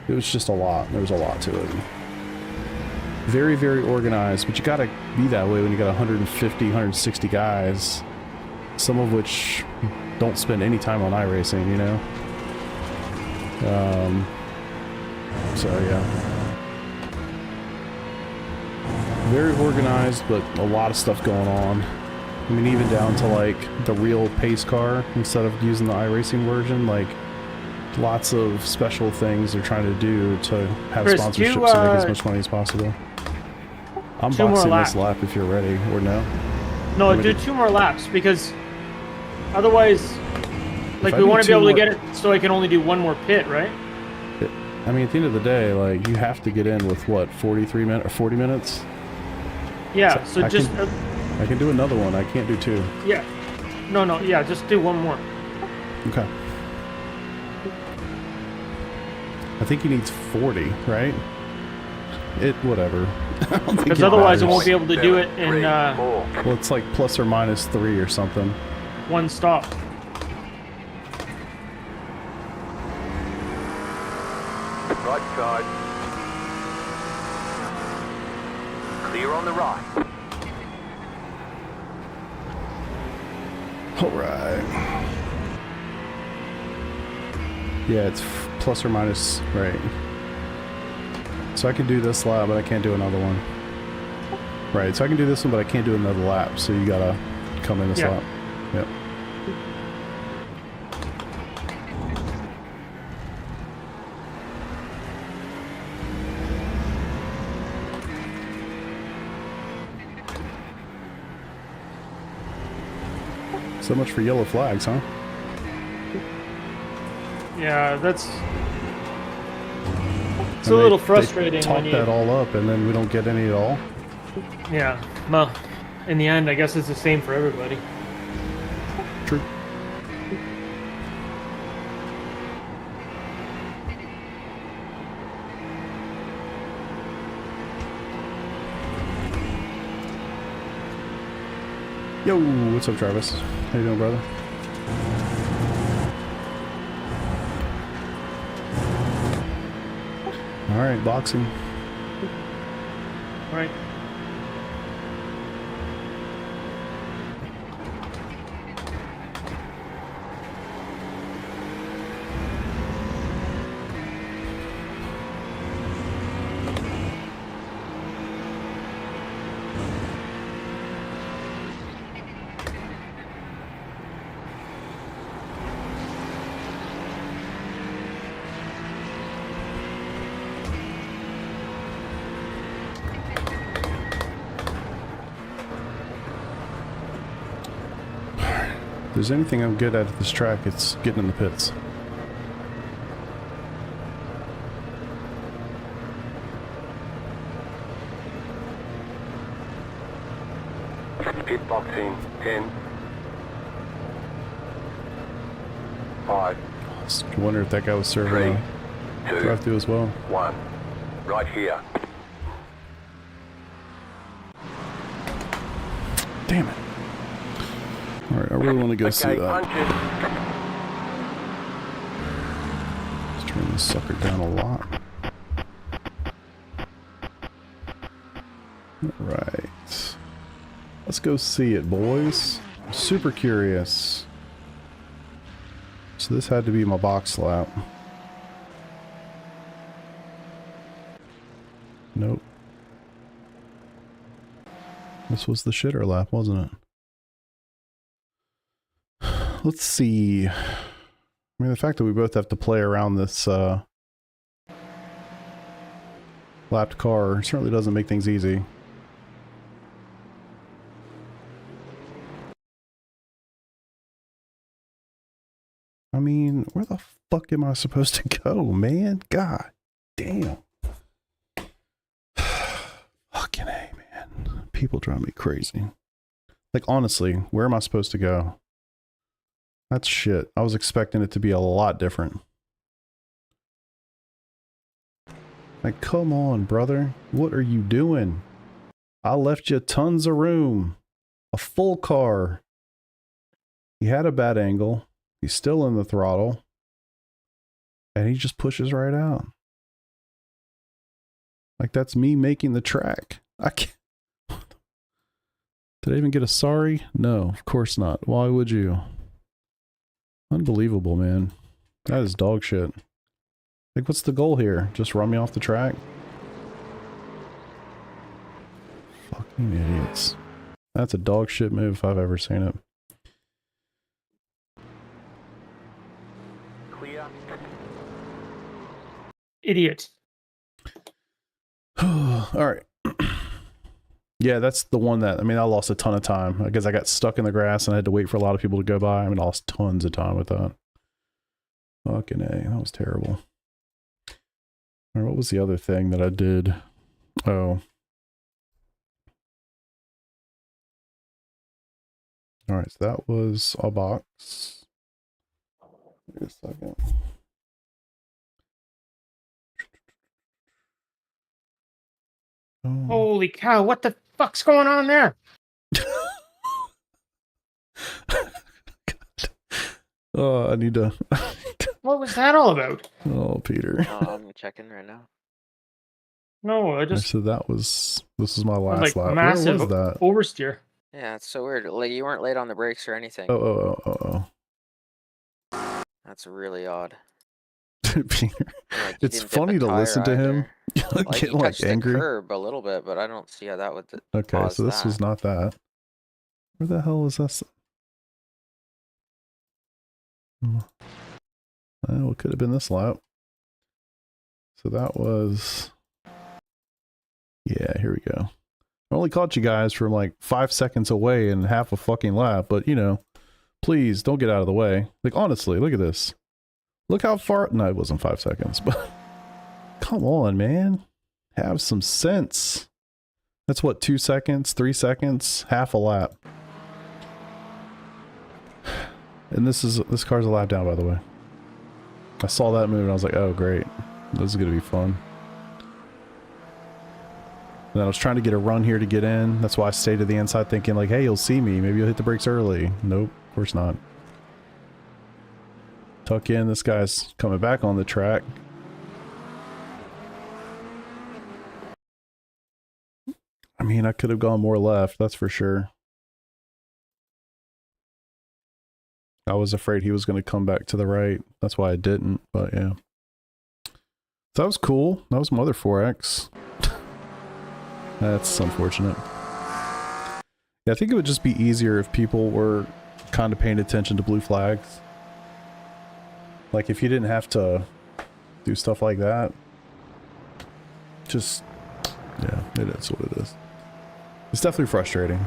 It was just a lot. There was a lot to it. Very, very organized, but you gotta be that way when you got 150, 160 guys, some of which don't spend any time on iRacing, you know? So yeah. Very organized, but a lot of stuff going on. I mean, even down to like the real pace car instead of using the iRacing version, like lots of special things they're trying to do to have Chris, sponsorships to make as much money as possible. I'm 2 more boxing laps. this lap if you're ready, or no? No, me do to- 2 more laps, because otherwise, like, I we do want to 2 be able to more- get it so I can only do 1 more pit, right? I mean, at the end of the day, like, you have to get in with what, 43 minutes or 40 minutes? Yeah, So so I just, can- I can do another one. I can't do 2. yeah. No, yeah, just do 1 more. Okay. I think he needs 40, right? Whatever. I don't think Because it otherwise I matters. won't be able to do it in 3, 4. Well, it's like plus or minus 3 or something. 1 stop. Right side. Clear on the right. All right. Yeah, it's plus or minus, right. So I can do this lap, but I can't do another one. Right, so I can do this one, but I can't do another lap, so you gotta come in this Yeah. lap. Yep. So much for yellow flags, huh? Yeah, that's... It's And a little they frustrating talk when you... that all up, and then we don't get any at all. Yeah, well, in the end, I guess it's the same for everybody. True. Yo, what's up, Travis? How you doing, brother? All right, boxing. All right. If there's anything I'm good at this track, it's getting in the pits. Pit boxing 10. 5, I wonder if that guy was serving 3, 2, drive through as well. 1. Right here. Damn it. Alright, I really want to go see Okay, that. punch it. Let's turn this sucker down a lot. Alright. Let's go see it, boys. I'm super curious. So this had to be my box lap. Nope. This was the shitter lap, wasn't it? Let's see. I mean, the fact that we both have to play around this lapped car certainly doesn't make things easy. I mean, where the fuck am I supposed to go, man? God damn. People drive me crazy. Like, honestly, where am I supposed to go? That's shit. I was expecting it to be a lot different. Like, come on, brother. What are you doing? I left you tons of room. A full car. He had a bad angle. He's still in the throttle. And he just pushes right out. Like, that's me making the track. I can't. Did I even get a sorry? No, of course not. Why would you? Unbelievable, man. That is dog shit. Like, what's the goal here? Just run me off the track? Fucking idiots. That's a dog shit move if I've ever seen it. Clear. Idiot. Alright. Yeah, that's the one that, I mean, I lost a ton of time. I guess I got stuck in the grass and I had to wait for a lot of people to go by. I mean, I lost tons of time with that. Fucking A, that was terrible. Alright, what was the other thing that I did? Oh. Alright, so that was a box. Wait a second. Oh. Holy cow, what the fuck's going on there? Oh, I need to. What was that all about? Oh, Peter. I'm checking right now. No, I just So that was. This is my last like lap. massive Where was that? oversteer. Yeah, it's so weird. Like you weren't late on the brakes or anything. Oh. That's really odd. Peter. Like, you It's didn't dip funny a to tire listen to him either. Like get you like touched angry. the curb a little bit, but I don't see how that would Okay, cause so this that. was not that. Where the hell was this? Well, it could have been this lap. So that was. Yeah, here we go. I only caught you guys from like 5 seconds away and half a fucking lap, but you know, please don't get out of the way. Like, honestly, look at this. Look how far. No, it wasn't 5 seconds, but come on, man. Have some sense. That's what, 2 seconds, 3 seconds, half a lap. And this car's a lap down, by the way. I saw that move and I was like, oh, great. This is going to be fun. And then I was trying to get a run here to get in. That's why I stayed to the inside thinking like, hey, you'll see me. Maybe you'll hit the brakes early. Nope, of course not. Tuck in. This guy's coming back on the track. I mean, I could have gone more left, that's for sure. I was afraid he was going to come back to the right. That's why I didn't, but yeah. So that was cool. That was my other 4X. That's unfortunate. Yeah, I think it would just be easier if people were kind of paying attention to blue flags. Like, if you didn't have to do stuff like that. Just, yeah, it is what it is. It's definitely frustrating.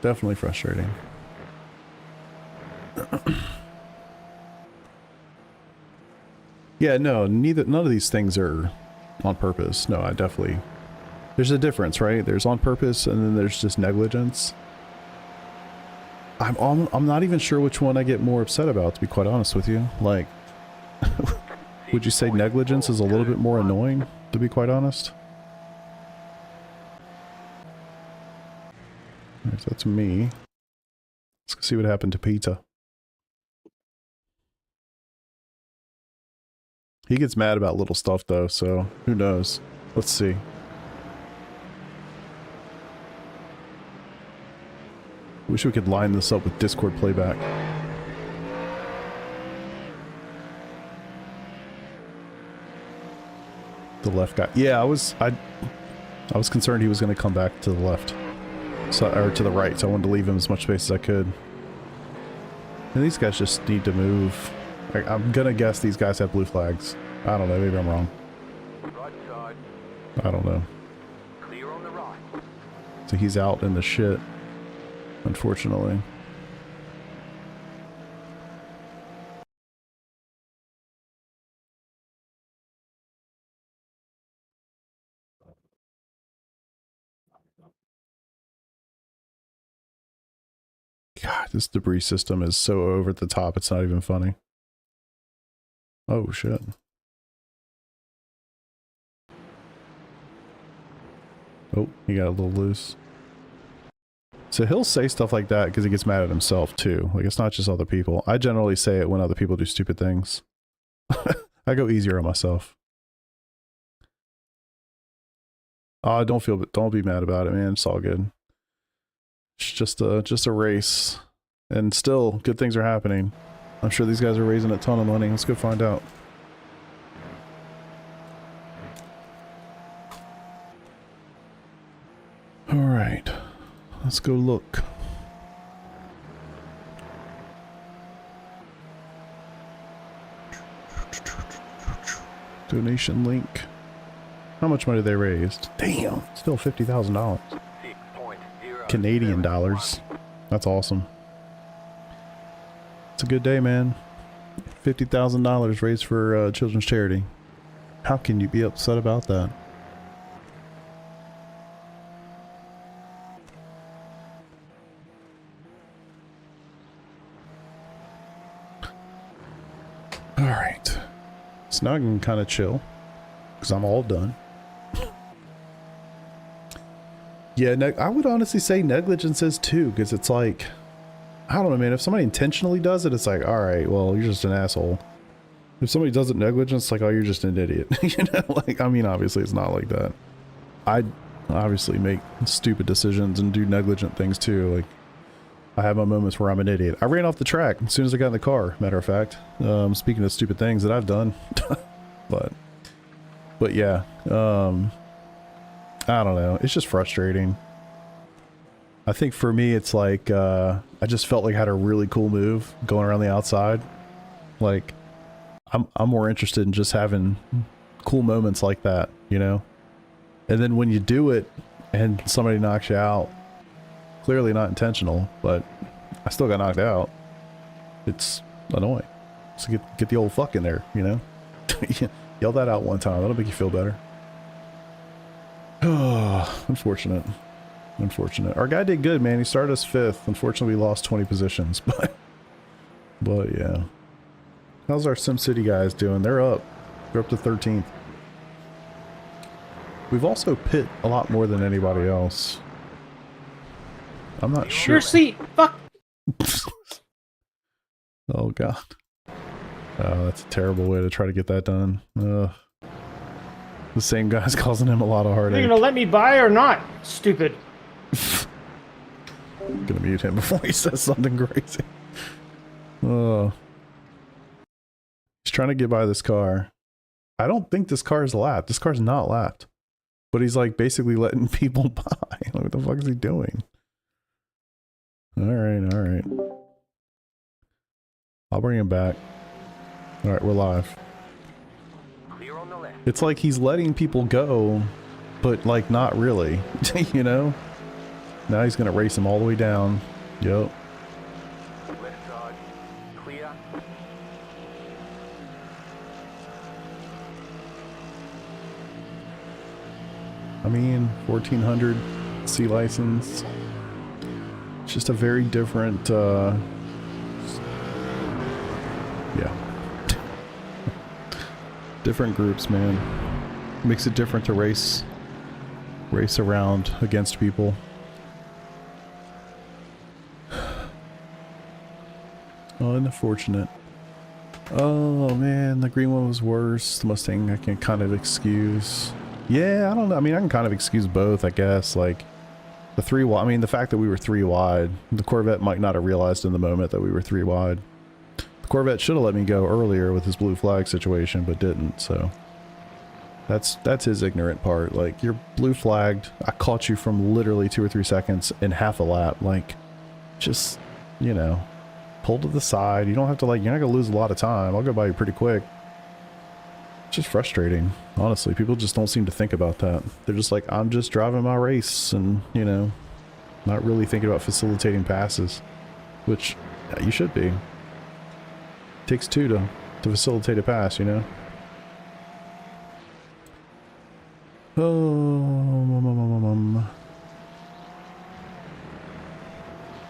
Definitely frustrating. Yeah, no, none of these things are on purpose. No, I definitely... There's a difference, right? There's on purpose and then there's just negligence. I'm not even sure which one I get more upset about, to be quite honest with you. Like, would you say negligence is a little bit more annoying, to be quite honest? Alright, so that's me. Let's go see what happened to Peter. He gets mad about little stuff though, so who knows? Let's see. Wish we could line this up with Discord playback. The left guy. Yeah, I was concerned he was going to come back to the left. So, or to the right, so I wanted to leave him as much space as I could. And these guys just need to move. I'm gonna guess these guys have blue flags. I don't know, maybe I'm wrong. Right side. I don't know. Clear on the right. So he's out in the shit, unfortunately. God, this debris system is so over the top, it's not even funny. Oh, shit. Oh, he got a little loose. So he'll say stuff like that because he gets mad at himself, too. Like, it's not just other people. I generally say it when other people do stupid things. I go easier on myself. Don't be mad about it, man. It's all good. It's just a race. And still, good things are happening. I'm sure these guys are raising a ton of money. Let's go find out. Alright. Let's go look. Donation link. How much money they raised? Damn, still $50,000. Canadian dollars. That's awesome. It's a good day, man. $50,000 raised for children's charity. How can you be upset about that? Alright. So now I can kind of chill. Because I'm all done. Yeah, I would honestly say negligence is too. Because it's like, I don't know, man. If somebody intentionally does it, it's like, alright, well, you're just an asshole. If somebody does it negligence, it's like, oh, you're just an idiot. You know, like, I mean, obviously it's not like that. I obviously make stupid decisions and do negligent things too. Like, I have my moments where I'm an idiot. I ran off the track as soon as I got in the car, matter of fact. Speaking of stupid things that I've done. But yeah, I don't know. It's just frustrating. I think for me, it's like, I just felt like I had a really cool move going around the outside. Like, I'm more interested in just having cool moments like that, you know? And then when you do it and somebody knocks you out, clearly not intentional, but I still got knocked out. It's annoying. So get the old fuck in there, you know? Yell that out one time. That'll make you feel better. Oh, unfortunate. Unfortunate. Our guy did good, man. He started us 5th. Unfortunately, we lost 20 positions, but yeah. How's our SimCity guys doing? They're up. They're up to 13th. We've also pit a lot more than anybody else. I'm not sure. Your seat! Fuck! Oh, God. Oh, that's a terrible way to try to get that done. The same guy's causing him a lot of Are heartache. you gonna let me by or not? Stupid. I'm gonna mute him before he says something crazy. He's trying to get by this car. I don't think this car is lapped. This car's not lapped. But he's like basically letting people by. Like, what the fuck is he doing? Alright, alright. I'll bring him back. Alright, we're live. Clear on the left. It's like he's letting people go, but like not really. You know? Now he's gonna race him all the way down. Yup. Left side. Clear. I mean, 1400 C license. It's just a very different, yeah. Different groups, man. Makes it different to race around against people. Unfortunate. Oh man, the green one was worse. The Mustang I can kind of excuse. Yeah, I don't know. I mean, I can kind of excuse both, I guess. Like, the 3 wide, I mean, the fact that we were 3 wide, the Corvette might not have realized in the moment that we were 3 wide. The Corvette should have let me go earlier with his blue flag situation, but didn't, so. That's his ignorant part. Like, you're blue flagged. I caught you from literally 2 or 3 seconds in half a lap. Like, just, you know, pull to the side. You don't have to, like, you're not gonna lose a lot of time. I'll go by you pretty quick. It's just frustrating, honestly. People just don't seem to think about that. They're just like, I'm just driving my race and, you know, not really thinking about facilitating passes, which yeah, you should be. It takes 2 to facilitate a pass, you know? Oh,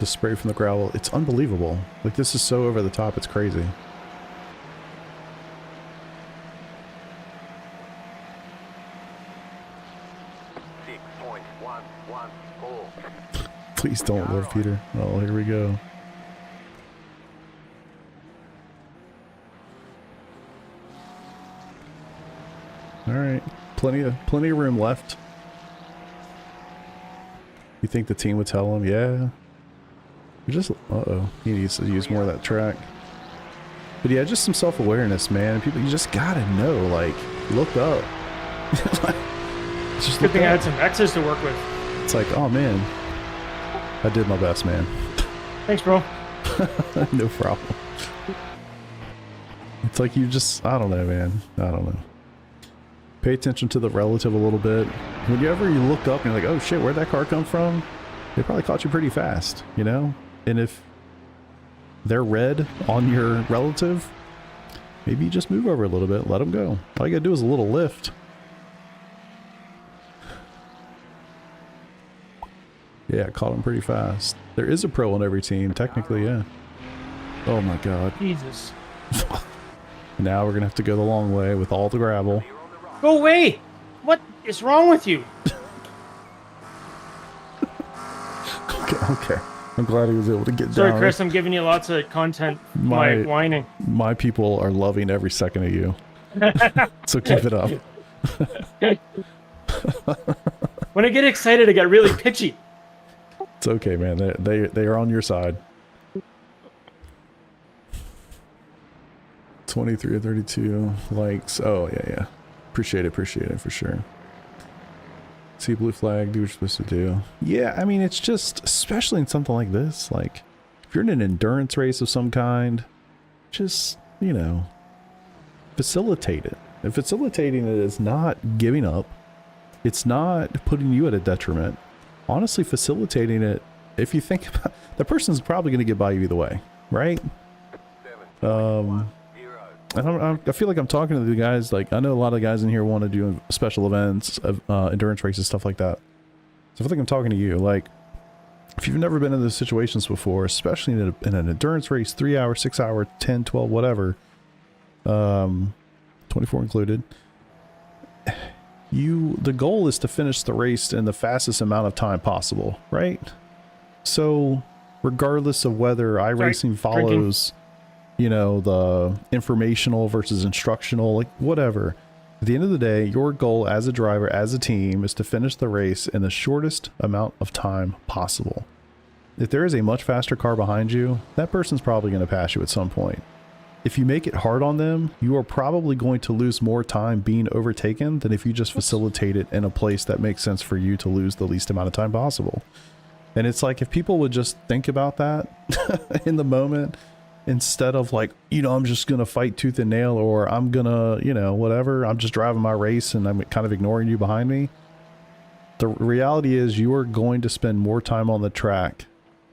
The spray from the gravel, it's unbelievable. Like, this is so over the top, it's crazy. Please don't live, Peter. Oh, here we go. All right, plenty of room left. You think the team would tell him? Yeah. You're just, uh-oh, he needs to use more of that track. But yeah, just some self-awareness, man. People, you just gotta know, like, look up. Like, just Good thing I had some X's to work with. It's like, oh man, I did my best, man. Thanks, bro. No problem. It's like you just, I don't know, man. I don't know. Pay attention to the relative a little bit. Whenever you look up and you're like, oh shit, where'd that car come from? They probably caught you pretty fast, you know? And if they're red on your relative, maybe you just move over a little bit, let them go. All you gotta do is a little lift. Yeah, caught him pretty fast. There is a pro on every team, technically, yeah. Oh my god. Jesus. Now we're gonna have to go the long way with all the gravel. Go away! What is wrong with you? Okay. I'm glad he was able to get down. Sorry, Chris, I'm giving you lots of content by whining. My people are loving every second of you. So keep it up. When I get excited, I get really pitchy. It's okay, man. They are on your side. 23 or 32 likes. Oh, yeah. Appreciate it for sure. See blue flag, do what you're supposed to do. Yeah, I mean, it's just, especially in something like this, like, if you're in an endurance race of some kind, just, you know, facilitate it. And facilitating it is not giving up. It's not putting you at a detriment. Honestly, facilitating it, if you think about, the person's probably going to get by you either way, right? I feel like I'm talking to the guys, like, I know a lot of the guys in here want to do special events, endurance races, stuff like that. So I feel like I'm talking to you. Like, if you've never been in those situations before, especially in an endurance race, 3 hour, 6 hour, 10, 12, whatever, 24 included, the goal is to finish the race in the fastest amount of time possible, right? So regardless of whether iRacing follows, you know, the informational versus instructional, like whatever, at the end of the day, your goal as a driver, as a team, is to finish the race in the shortest amount of time possible. If there is a much faster car behind you, that person's probably going to pass you at some point. If you make it hard on them, you are probably going to lose more time being overtaken than if you just facilitate it in a place that makes sense for you to lose the least amount of time possible. And it's like, if people would just think about that in the moment, instead of like, you know, I'm just going to fight tooth and nail, or I'm going to, you know, whatever, I'm just driving my race and I'm kind of ignoring you behind me. The reality is you are going to spend more time on the track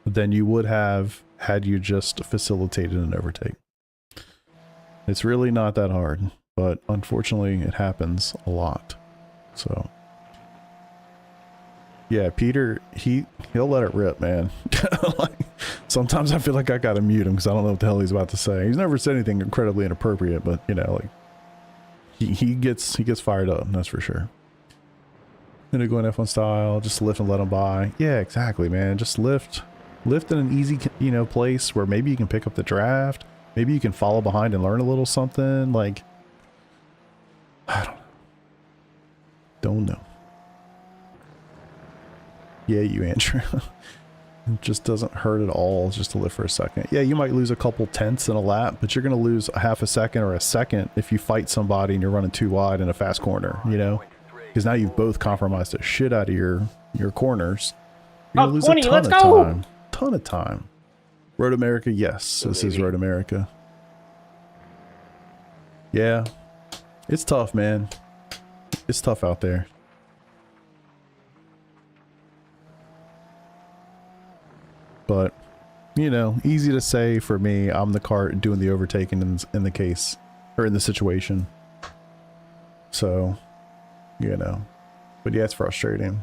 than you would have had you just facilitated an overtake. It's really not that hard, but unfortunately it happens a lot. So yeah, Peter, he'll let it rip, man. Like, sometimes I feel like I gotta mute him because I don't know what the hell he's about to say. He's never said anything incredibly inappropriate, but you know, like, he gets fired up, that's for sure. Gonna go in F1 style, just lift and let him by. Yeah, exactly, man. Just lift in an easy, you know, place where maybe you can pick up the draft. Maybe you can follow behind and learn a little something. Like, I don't know. Yeah, you, Andrew. It just doesn't hurt at all just to lift for a second. Yeah, you might lose a couple tenths in a lap, but you're going to lose a half a second or a second if you fight somebody and you're running too wide in a fast corner, you know? Because now you've both compromised the shit out of your corners. You're going to lose 20, a ton let's of go! time. Ton of time. Road America, yes, this is Road America. Yeah, it's tough, man. It's tough out there. But, you know, easy to say for me. I'm the car doing the overtaking in the case, or in the situation. So, you know. But yeah, it's frustrating.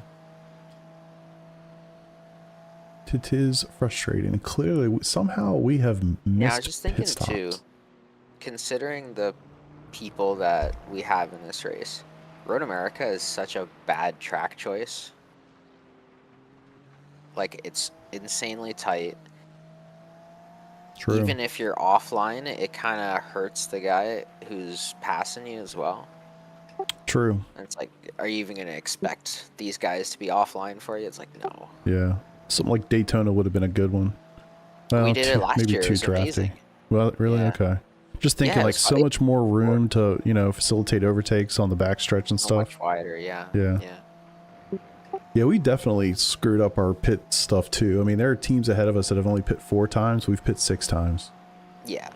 It is frustrating. Clearly, somehow we have missed Yeah, I was just thinking pit stops. too, considering the people that we have in this race, Road America is such a bad track choice. Like, it's insanely tight. True. Even if you're offline, it kind of hurts the guy who's passing you as well. True. And it's like, are you even going to expect these guys to be offline for you? It's like, no. Yeah. Something like Daytona would have been a good one. Well, We did it last maybe year. It too was drafty. amazing. Well, really? Yeah. Okay. Just thinking Yeah, it like was so fun. much more room to, you know, facilitate overtakes on the backstretch and So stuff. much wider, yeah. Yeah. Yeah. Yeah, we definitely screwed up our pit stuff too. I mean, there are teams ahead of us that have only pit 4 times. We've pit 6 times. Yeah.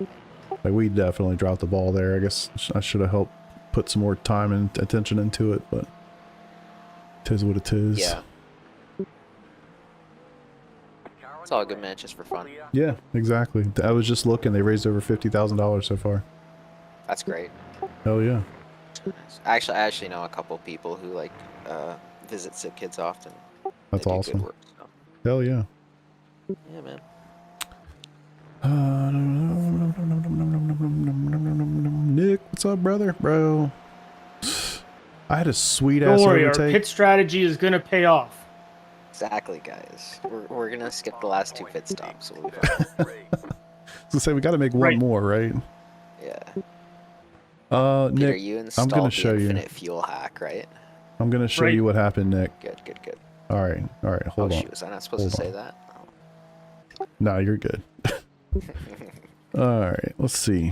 Like, we definitely dropped the ball there. I guess I should have helped put some more time and attention into it, but it is what it is. Yeah. It's all good, man. It's just for fun. Yeah, exactly. I was just looking. They raised over $50,000 so far. That's great. Hell yeah. I actually know a couple people who like visit Sick Kids often. That's They do awesome. Good work, so. Hell yeah. Yeah, man. Nick, what's up, brother? Bro. I had a sweet Don't ass worry, our overtake. pit strategy is going to pay off. Exactly, guys. We're gonna skip the last 2 pit stops. So we'll be fine. So say we got to make one Right. more, right? Yeah. Nick, Peter, you installed gonna the show you. infinite fuel hack, right? I'm gonna show Right. you what happened, Nick. Good, good, good. All right, hold oh on. shoot, was I not supposed Hold to say on. that? No, you're good. All right, let's see.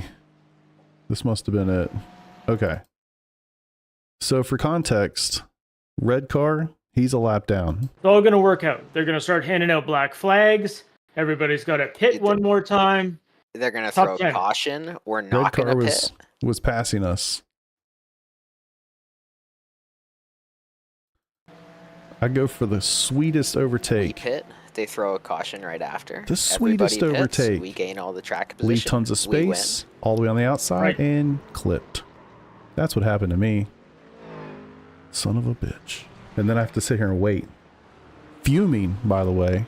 This must have been it. Okay. So for context, red car, he's a lap down. It's all going to work out. They're going to start handing out black flags. Everybody's got to pit one more time. They're gonna Top throw 10. caution. We're Red not car gonna was pit. passing us. I go for the sweetest We overtake. pit. They throw a caution right after. The sweetest Everybody pits, overtake. We gain all the track position. Leave tons of we win. space all the way on the outside Right. and clipped. That's what happened to me. Son of a bitch. And then I have to sit here and wait. Fuming, by the way.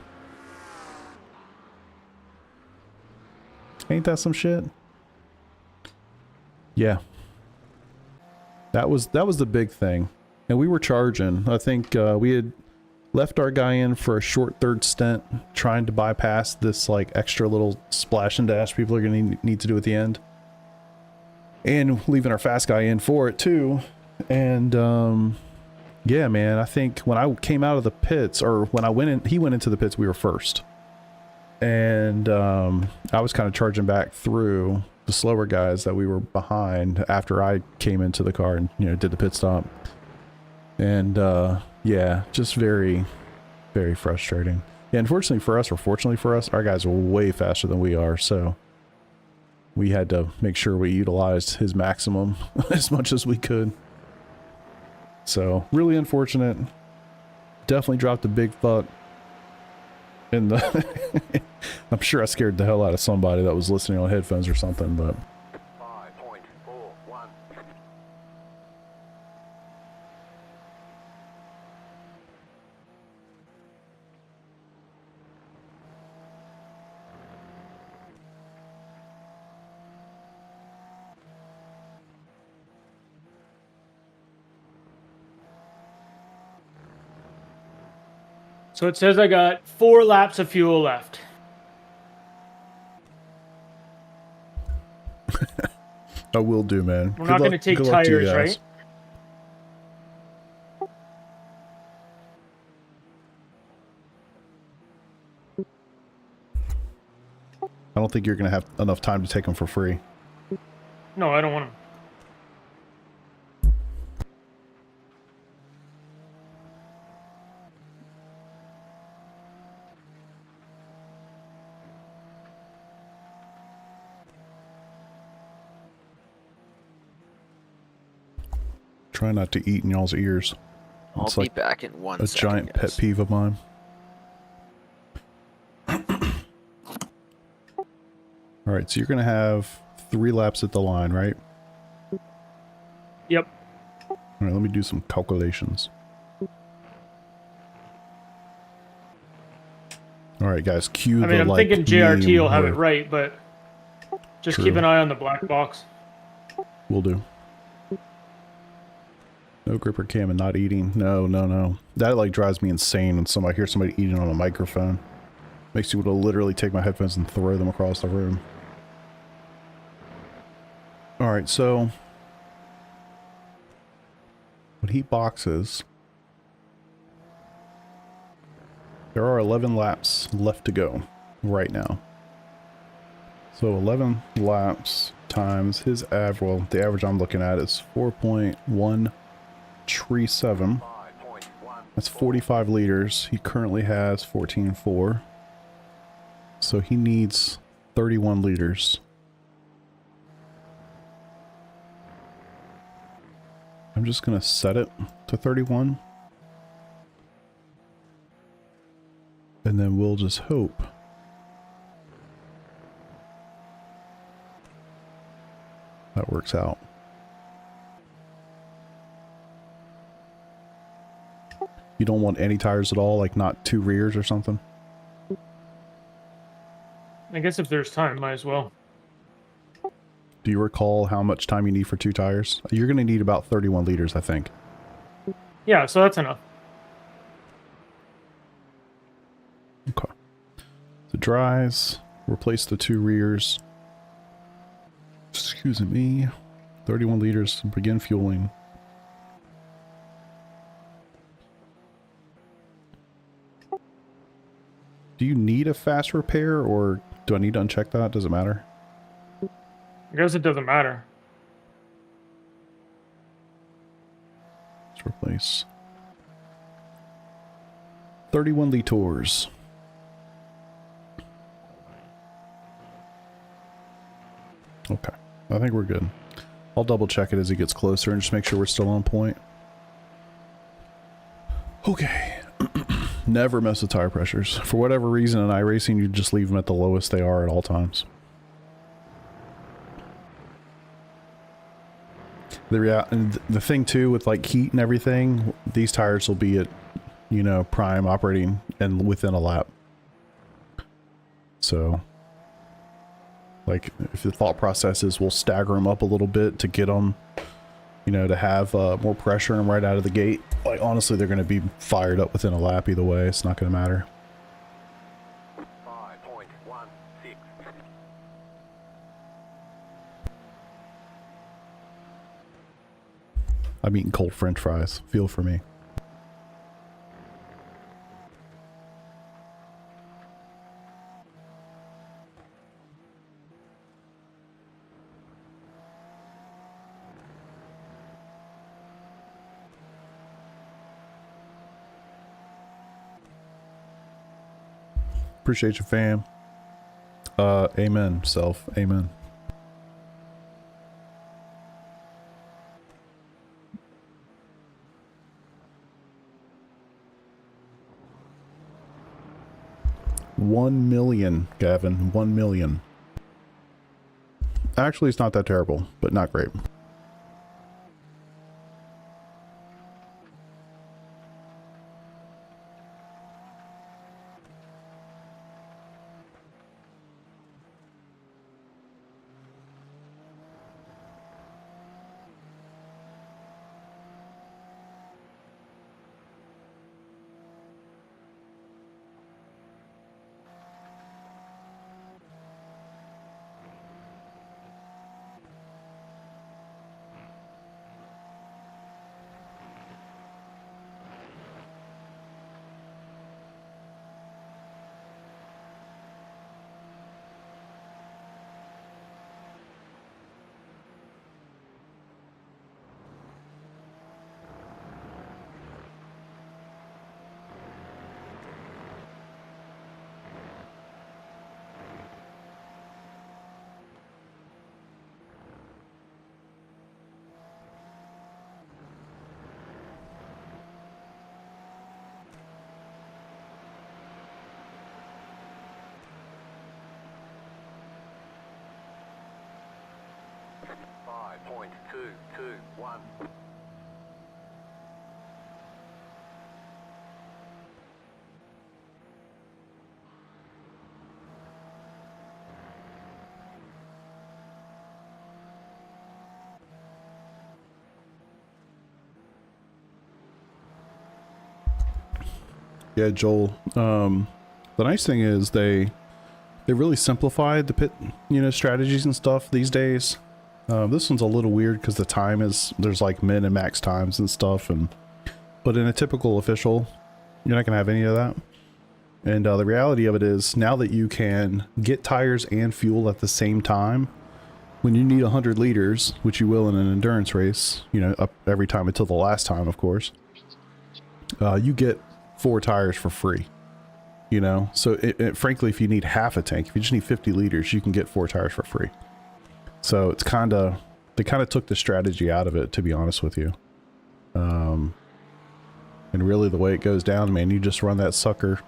Ain't that some shit? Yeah. That was the big thing. And we were charging. I think we had left our guy in for a short third stint trying to bypass this like extra little splash and dash people are going to need to do at the end. And leaving our fast guy in for it too. And yeah, man, I think when I came out of the pits, or when I went in, he went into the pits, we were first. And I was kind of charging back through the slower guys that we were behind after I came into the car and, you know, did the pit stop. And yeah, just very, very frustrating. Yeah, unfortunately for us, or fortunately for us, our guys are way faster than we are, so we had to make sure we utilized his maximum as much as we could. So, really unfortunate. Definitely dropped a big fuck in the... I'm sure I scared the hell out of somebody that was listening on headphones or something, but... 5.41. So it says I got 4 laps of fuel left. I will do, man. We're not going to take good luck to you tires, guys. right? I don't think you're going to have enough time to take them for free. No, I don't want them. Try not to eat in y'all's ears. I'll It's be like back in one a second, giant guys. pet peeve of mine. All right, so you're going to have 3 laps at the line, right? Yep. All right, let me do some calculations. All right, guys, cue I mean, the, I'm like, thinking JRT meme will have where- it right, but just True. keep an eye on the black box. Will do. No gripper cam and not eating. No, no, no. That, like, drives me insane when somebody hears somebody eating on a microphone. Makes me want to literally take my headphones and throw them across the room. Alright, so... with heat boxes... there are 11 laps left to go right now. So 11 laps times his average, well, the average I'm looking at is 4.137. That's 45 liters. He currently has 14.4. So he needs 31 liters. I'm just going to set it to 31. And then we'll just hope that works out. You don't want any tires at all, like not two rears or something? I guess if there's time, might as well. Do you recall how much time you need for two tires? You're going to need about 31 liters, I think. Yeah, so that's enough. Okay. So dries, replace the two rears. Excuse me. 31 liters, begin fueling. Do you need a fast repair, or do I need to uncheck that? Does it matter? I guess it doesn't matter. Let's replace 31 liters. Okay, I think we're good. I'll double check it as he gets closer and just make sure we're still on point. Okay. Never mess with tire pressures. For whatever reason in iRacing, you just leave them at the lowest they are at all times. The thing too with like heat and everything, these tires will be at, you know, prime operating and within a lap. So, like, if the thought process is we'll stagger them up a little bit to get them, you know, to have more pressure in them right out of the gate. Like, honestly, they're going to be fired up within a lap either way. It's not going to matter. 5.16. I'm eating cold French fries. Feel for me. Appreciate you, fam. Amen, self. Amen. $1 million, Gavin. 1 million. Actually, it's not that terrible, but not great. .221. Yeah, Joel. The nice thing is they really simplified the pit, strategies and stuff these days. This one's a little weird because the time there's like min and max times and stuff, but in a typical official, you're not gonna have any of that. And the reality of it is, now that you can get tires and fuel at the same time, when you need 100 liters, which you will in an endurance race, up every time until the last time, of course, you get 4 tires for free. So frankly, if you need half a tank, if you just need 50 liters, you can get 4 tires for free. So it's they kind of took the strategy out of it, to be honest with you. And really the way it goes down, man, you just run that sucker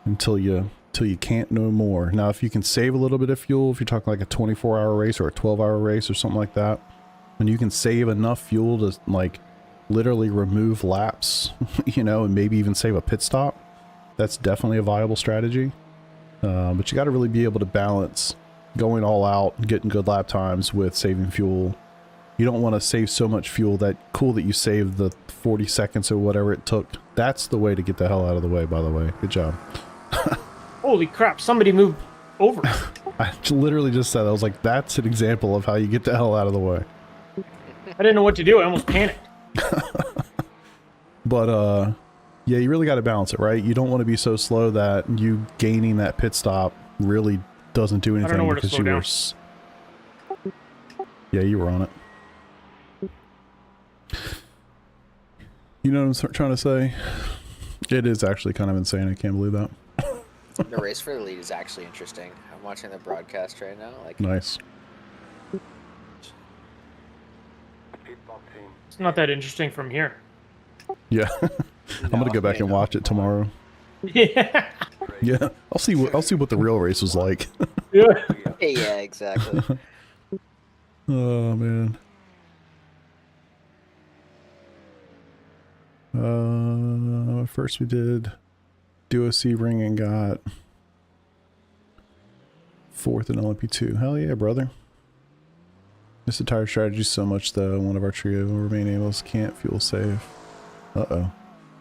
until you can't no more. Now, if you can save a little bit of fuel, if you're talking like a 24-hour race or a 12-hour race or something like that, when you can save enough fuel to like literally remove laps, and maybe even save a pit stop, that's definitely a viable strategy. But you got to really be able to balance going all out, getting good lap times with saving fuel. You don't want to save so much fuel that you saved the 40 seconds or whatever it took. That's the way to get the hell out of the way, by the way. Good job. Holy crap, somebody moved over. I literally just said, I was like, that's an example of how you get the hell out of the way. I didn't know what to do. I almost panicked. But, yeah, you really got to balance it, right? You don't want to be so slow that you gaining that pit stop really doesn't do anything because you were... Yeah, you were on it. You know what I'm trying to say? It is actually kind of insane. I can't believe that. The race for the lead is actually interesting. I'm watching the broadcast right now. Like, nice. It's not that interesting from here. Yeah. I'm gonna go back and watch it tomorrow. Yeah. Yeah. I'll see what the real race was like. Yeah. yeah, exactly. Oh man. First we did Duo C ring and got 4th in LMP2. Hell yeah, brother. Miss the tire strategy so much though. One of our trio remainables can't fuel save. Uh-oh.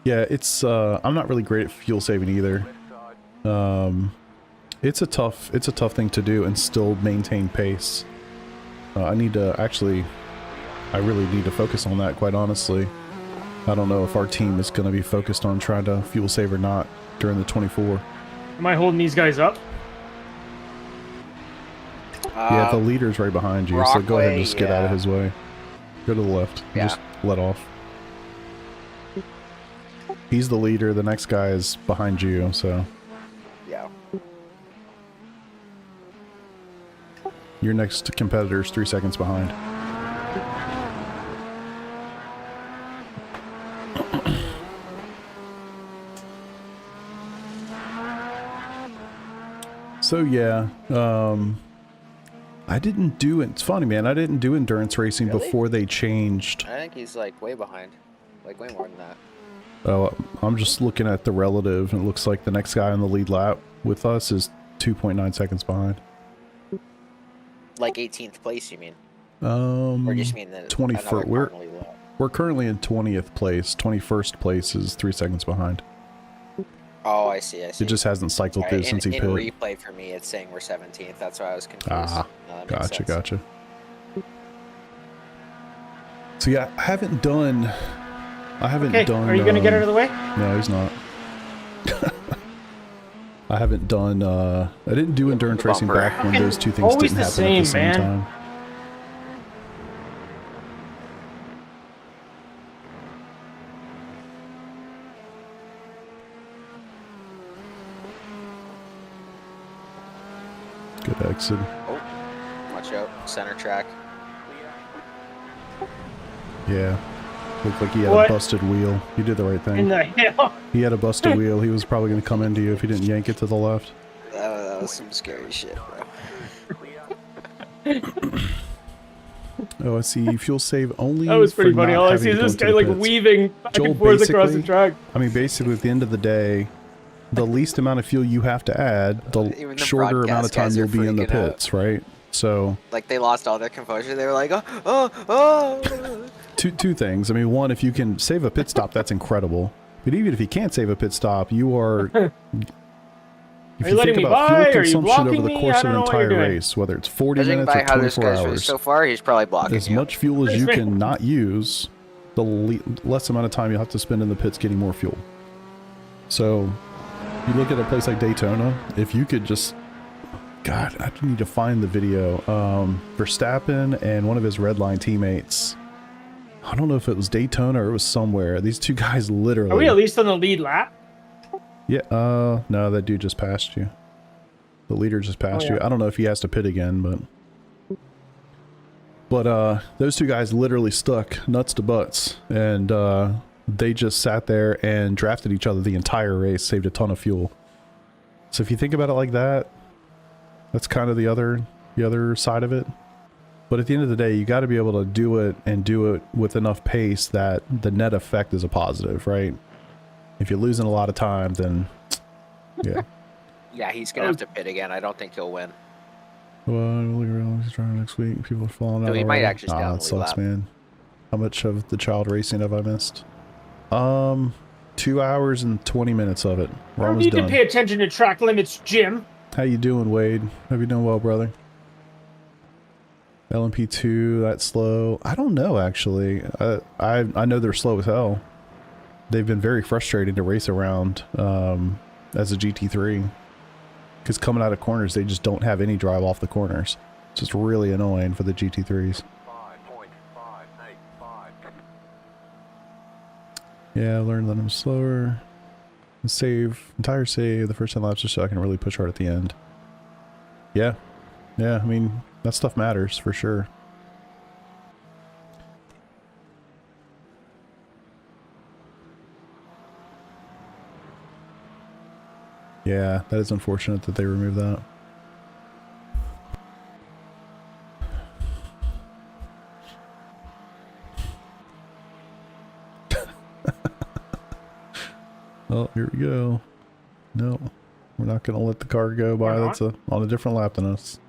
Yeah, it's I'm not really great at fuel saving either. It's a tough thing to do and still maintain pace. I really need to focus on that, quite honestly. I don't know if our team is going to be focused on trying to fuel save or not during the 24. Am I holding these guys up? Yeah, the leader's right behind you, so go ahead and just get out of his way. Go to the left. Yeah. Just let off. He's the leader, the next guy is behind you, so... Yeah. Your next competitor's 3 seconds behind. So yeah, I didn't do it. It's funny, man. I didn't do endurance racing before they changed. I think he's like way behind, like way more than that. Oh, I'm just looking at the relative, and it looks like the next guy on the lead lap with us is 2.9 seconds behind. Like 18th place, you mean? Or just mean the 21st. We're currently in 20th place. 21st place is 3 seconds behind. Oh, I see. It just hasn't cycled through since he in pit. replay for me, it's saying we're 17th. That's why I was confused. Ah, No, that makes sense. gotcha. So yeah, I haven't done. Are you gonna get out of the way? No, he's not. I haven't done. I didn't do endurance racing back when those two things Always didn't the happen at the same, same man. time. Good exit. Oh, watch out. Center track. Yeah. Looked like he had What? a busted wheel. You did the right In thing. the hell? He had a busted wheel. He was probably going to come into you if he didn't yank it to the left. That was some scary shit, bro. Oh, I see. Fuel save only. That was pretty for funny. not All I having see to is go this into guy the like pits. weaving back Joel, and forth across the basically- track. I mean, basically, at the end of the day, the least amount of fuel you have to add, Even the the shorter amount of broadcast time guys you'll are be in the freaking out. pits, right? So, Like they lost all their composure. They were like, oh. two things. I mean, one, if you can save a pit stop, that's incredible. But even if you can't save a pit stop, you are... If Are you letting me fuel by? Are you consumption blocking over the me? course I of don't an know what you're entire doing. race, whether it's 40 Judging minutes by or how this 24 guy's raced hours, so far, he's probably blocking as you. much fuel as you can not use, the less amount of time you'll have to spend in the pits getting more fuel. So, you look at a place like Daytona, if you could just... God, I need to find the video. Verstappen and one of his red line teammates... I don't know if it was Daytona or it was somewhere. These two guys literally... Are we at least on the lead lap? Yeah, no, that dude just passed you. The leader just passed yeah. you. I don't know if he has to pit again, but those two guys literally stuck nuts to butts, and they just sat there and drafted each other the entire race, saved a ton of fuel. So if you think about it like that, that's kind of the other side of it. But at the end of the day, you got to be able to do it and do it with enough pace that the net effect is a positive, right? If you're losing a lot of time, then yeah. Yeah, he's gonna have to pit again. I don't think he'll win. Well, he's trying next week. People are falling out. So he might already. actually stay on That the sucks, lap. man. How much of the child racing have I missed? 2 hours and 20 minutes of it. We're I don't almost need done. to pay attention to track limits, Jim. How you doing, Wade? Hope you doing well, brother. LMP2, that's slow. I don't know, actually. I know they're slow as hell. They've been very frustrating to race around as a GT3. Because coming out of corners, they just don't have any drive off the corners. It's just really annoying for the GT3s. 5.585. Yeah, I learned that I'm slower. Save, entire save, the first 10 laps just so I can really push hard at the end. Yeah. Yeah, I mean, that stuff matters for sure. Yeah, that is unfortunate that they removed that. Oh, here we go. No, we're not going to let the car go by. That's on a different lap than us.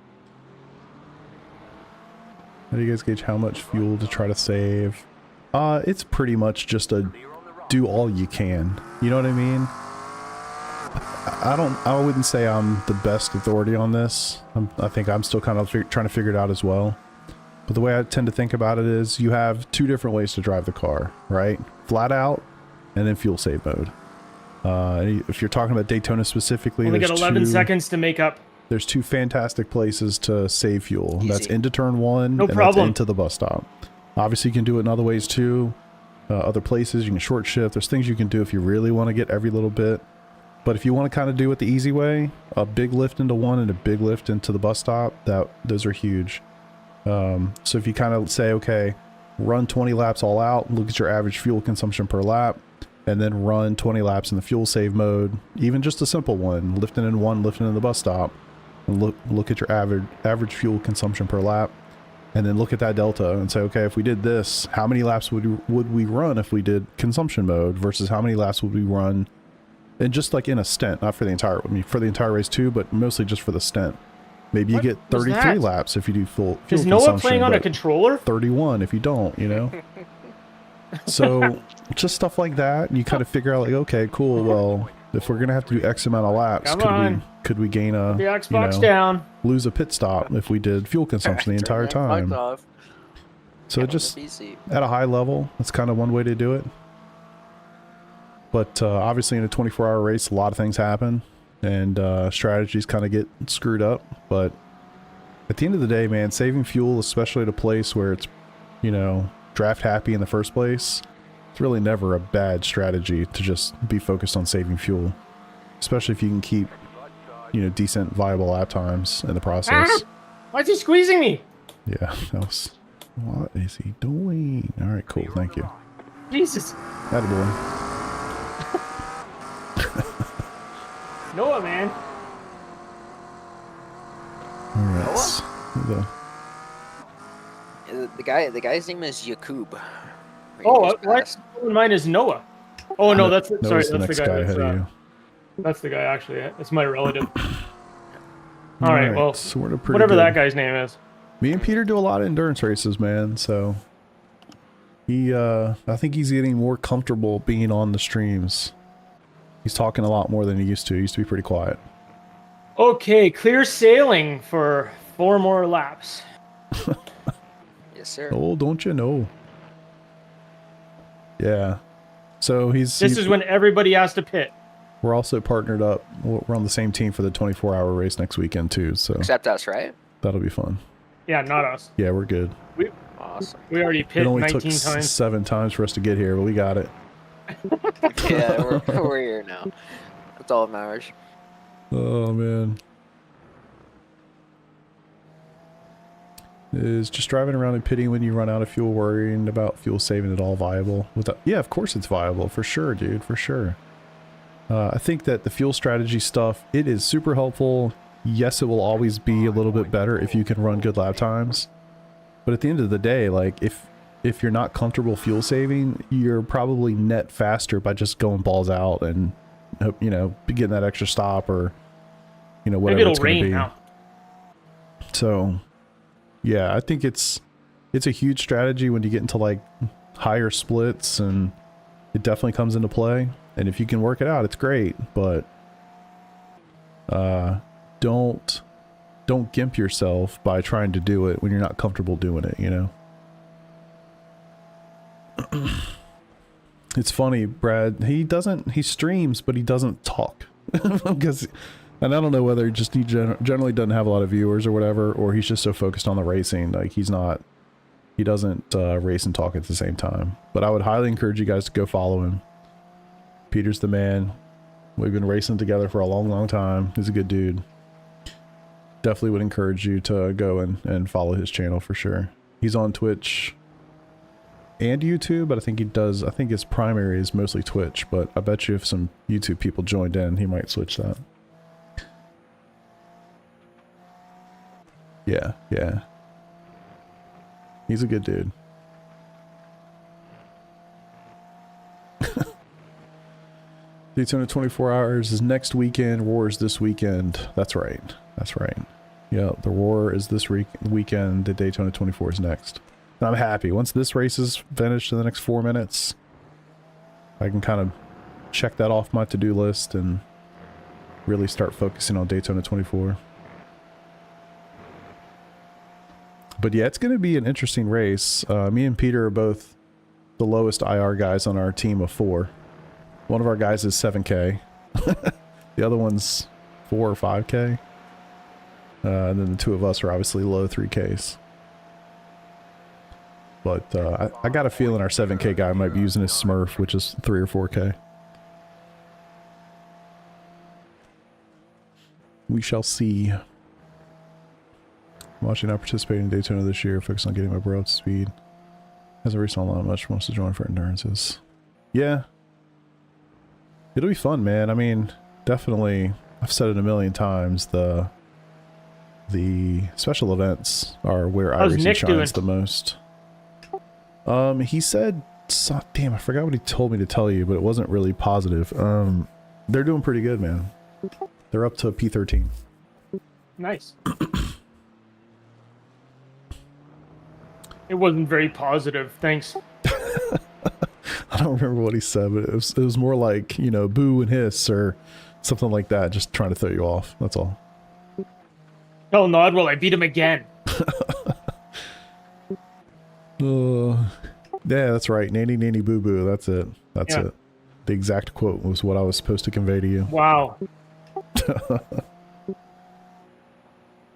How do you guys gauge how much fuel to try to save? It's pretty much just a do all you can. You know what I mean? I wouldn't say I'm the best authority on this. I think I'm still kind of trying to figure it out as well. But the way I tend to think about it is you have two different ways to drive the car, right? Flat out and then fuel save mode. If you're talking about Daytona specifically, Only got 11 seconds to make up. There's two fantastic places to save fuel. Easy. That's into turn one No and problem. that's into the bus stop. Obviously, you can do it in other ways too. Other places, you can short shift. There's things you can do if you really want to get every little bit. But if you want to kind of do it the easy way, a big lift into one and a big lift into the bus stop, those are huge. So if you kind of say, okay, run 20 laps all out, look at your average fuel consumption per lap, and then run 20 laps in the fuel save mode, even just a simple one, lifting in one, lifting in the bus stop, and look at your average fuel consumption per lap, and then look at that delta and say, okay, if we did this, how many laps would we run if we did consumption mode versus how many laps would we run, and just like in a stint, not for the entire, I mean, for the entire race too, but mostly just for the stint. Maybe you get was 33 that? laps if you do full fuel Is Noah consumption, playing on a but controller? 31 if you don't, you know? So just stuff like that, and you kind of figure out like, okay, cool, well, if we're gonna have to do X amount of laps, Come on. could we gain a, The Xbox you know, down. lose a pit stop if we did fuel consumption the entire time? So just at a high level, that's kind of one way to do it. But obviously in a 24-hour race, a lot of things happen, and strategies kind of get screwed up. But at the end of the day, man, saving fuel, especially at a place where it's, you know, draft happy in the first place, it's really never a bad strategy to just be focused on saving fuel, especially if you can keep, you know, decent viable lap times in the process. Ah! Why is he squeezing me? Yeah, that was... What is he doing? All right, cool. Thank you. Jesus. Attaboy. Noah, man. All right. The guy's name is Simucube. Mine is Noah. Oh no, that's Noah's sorry. the That's next the guy. guy ahead of you. That's the guy. Actually, it's my relative. All right. Well, so we're pretty whatever good. that guy's name is. Me and Peter do a lot of endurance races, man. So, I think he's getting more comfortable being on the streams. He's talking a lot more than he used to. He used to be pretty quiet. Okay, clear sailing for 4 more laps. Yes, sir. Oh, don't you know? Yeah. So This is when everybody has to pit. we're also partnered up. We're on the same team for the 24-hour race next weekend too. So Except us, right? that'll be fun. Yeah, not us. Yeah, we're good. Awesome. We already It pit only 19 took times. 7 times for us to get here, but we got it. Yeah, we're here now. That's all that matters. Oh man. Is just driving around and pitting when you run out of fuel, worrying about fuel saving at all viable? Yeah, of course it's viable, for sure, dude, for sure. I think that the fuel strategy stuff, it is super helpful. Yes, it will always be a little bit better if you can run good lap times. But at the end of the day, like, if you're not comfortable fuel saving, you're probably net faster by just going balls out and, you know, getting that extra stop or, you know, whatever Maybe it's it'll going to rain be. now. So, yeah, I think it's a huge strategy when you get into like higher splits, and it definitely comes into play. And if you can work it out, it's great. But don't gimp yourself by trying to do it when you're not comfortable doing it, you know? It's funny, Brad. He streams, but he doesn't talk. Because, and I don't know whether just he generally doesn't have a lot of viewers or whatever, or he's just so focused on the racing. Like, he doesn't race and talk at the same time. But I would highly encourage you guys to go follow him. Peter's the man. We've been racing together for a long, long time. He's a good dude. Definitely would encourage you to go and follow his channel for sure. He's on Twitch and YouTube, but I think his primary is mostly Twitch, but I bet you if some YouTube people joined in, he might switch that. Yeah, yeah. He's a good dude. Daytona 24 Hours is next weekend. Roar is this weekend. That's right. That's right. Yeah, the Roar is this weekend. The Daytona 24 is next. And I'm happy. Once this race is finished in the next 4 minutes, I can kind of check that off my to-do list and really start focusing on Daytona 24. But yeah, it's going to be an interesting race. Me and Peter are both the lowest IR guys on our team of 4. One of our guys is 7K. The other one's 4 or 5K. And then the 2 of us are obviously low 3Ks. But I got a feeling our 7K guy might be using his Smurf, which is 3 or 4K. We shall see. I'm watching, not participating in Daytona this year, focused on getting my bro up to speed. Hasn't raced online much, wants to join for endurances. Yeah. It'll be fun, man. I mean, definitely, I've said it a million times, the special events are where iRacing shines the most. He said, damn, I forgot what he told me to tell you, but it wasn't really positive. They're doing pretty good, man. They're up to P13. Nice. It wasn't very positive. Thanks. I don't remember what he said, but it was more like, you know, boo and hiss or something like that, just trying to throw you off. That's all. Oh, Nodwell, I beat him again. Yeah, that's right. Nanny, nanny, boo, boo. That's it. That's it. The exact quote was what I was supposed to convey to you. Wow.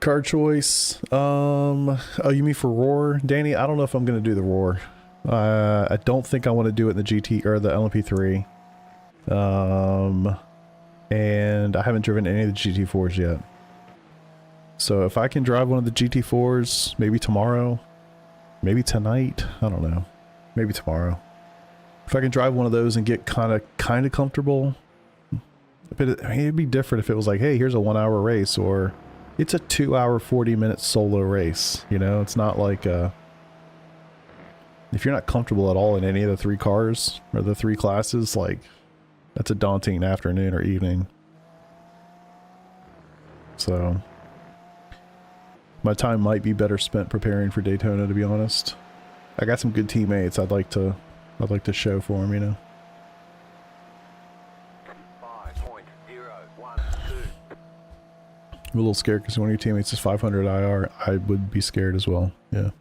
Car choice. Oh, you mean for Roar, Danny? I don't know if I'm gonna do the Roar. I don't think I want to do it in the GT or the LMP3. And I haven't driven any of the GT4s yet. So if I can drive one of the GT4s, maybe tomorrow, maybe tonight, I don't know, maybe tomorrow. If I can drive one of those and get kind of comfortable, but I mean, it'd be different if it was like, hey, here's a 1 hour race, or it's a 2 hour, 40-minute solo race. You know, it's not like if you're not comfortable at all in any of the 3 cars or the 3 classes, like that's a daunting afternoon or evening. So my time might be better spent preparing for Daytona, to be honest. I got some good teammates. I'd like to show for them, you know. 5.012. I'm a little scared because one of your teammates is 500 IR. I would be scared as well. Yeah,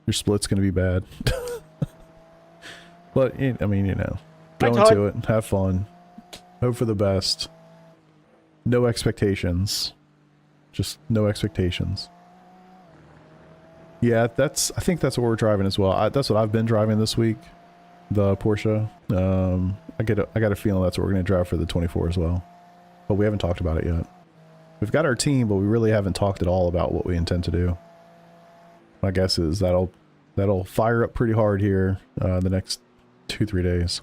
your split's gonna be bad. But I mean, you know, go into it, have fun, hope for the best. No expectations, just no expectations. Yeah, I think that's what we're driving as well. That's what I've been driving this week, the Porsche. I got a feeling that's what we're gonna drive for the 24 as well, but we haven't talked about it yet. We've got our team, but we really haven't talked at all about what we intend to do. My guess is that'll fire up pretty hard here the next 2-3 days.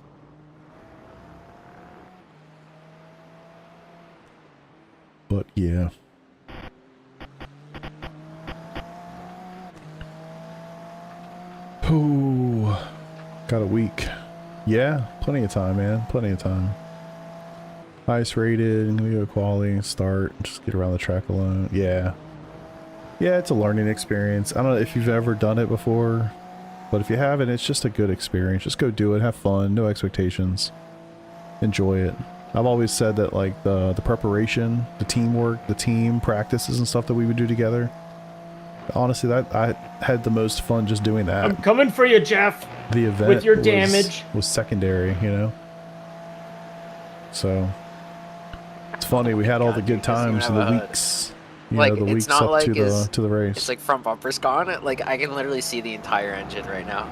But yeah. Oh, got a week. Yeah, plenty of time, man. Plenty of time. Highest rated, I'm gonna go quality, start, just get around the track alone. Yeah. Yeah, it's a learning experience. I don't know if you've ever done it before, but if you haven't, it's just a good experience. Just go do it, have fun, no expectations. Enjoy it. I've always said that, like, the preparation, the teamwork, the team practices and stuff that we would do together, honestly, I had the most fun just doing that. I'm coming for you, Jeff. The event with your damage was secondary, you know. So it's funny, we had all the good times in the weeks, you know, the weeks up to the race. It's like front bumper's gone. Like I can literally see the entire engine right now.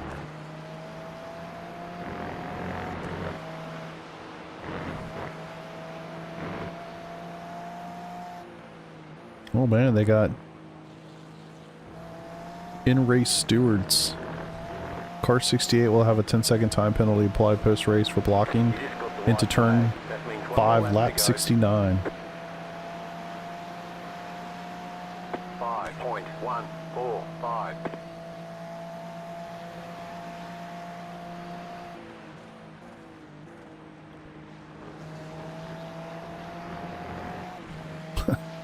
Oh man, they got in-race stewards. Car 68 will have a 10-second time penalty applied post-race for blocking into turn 5, lap 69. 5.145.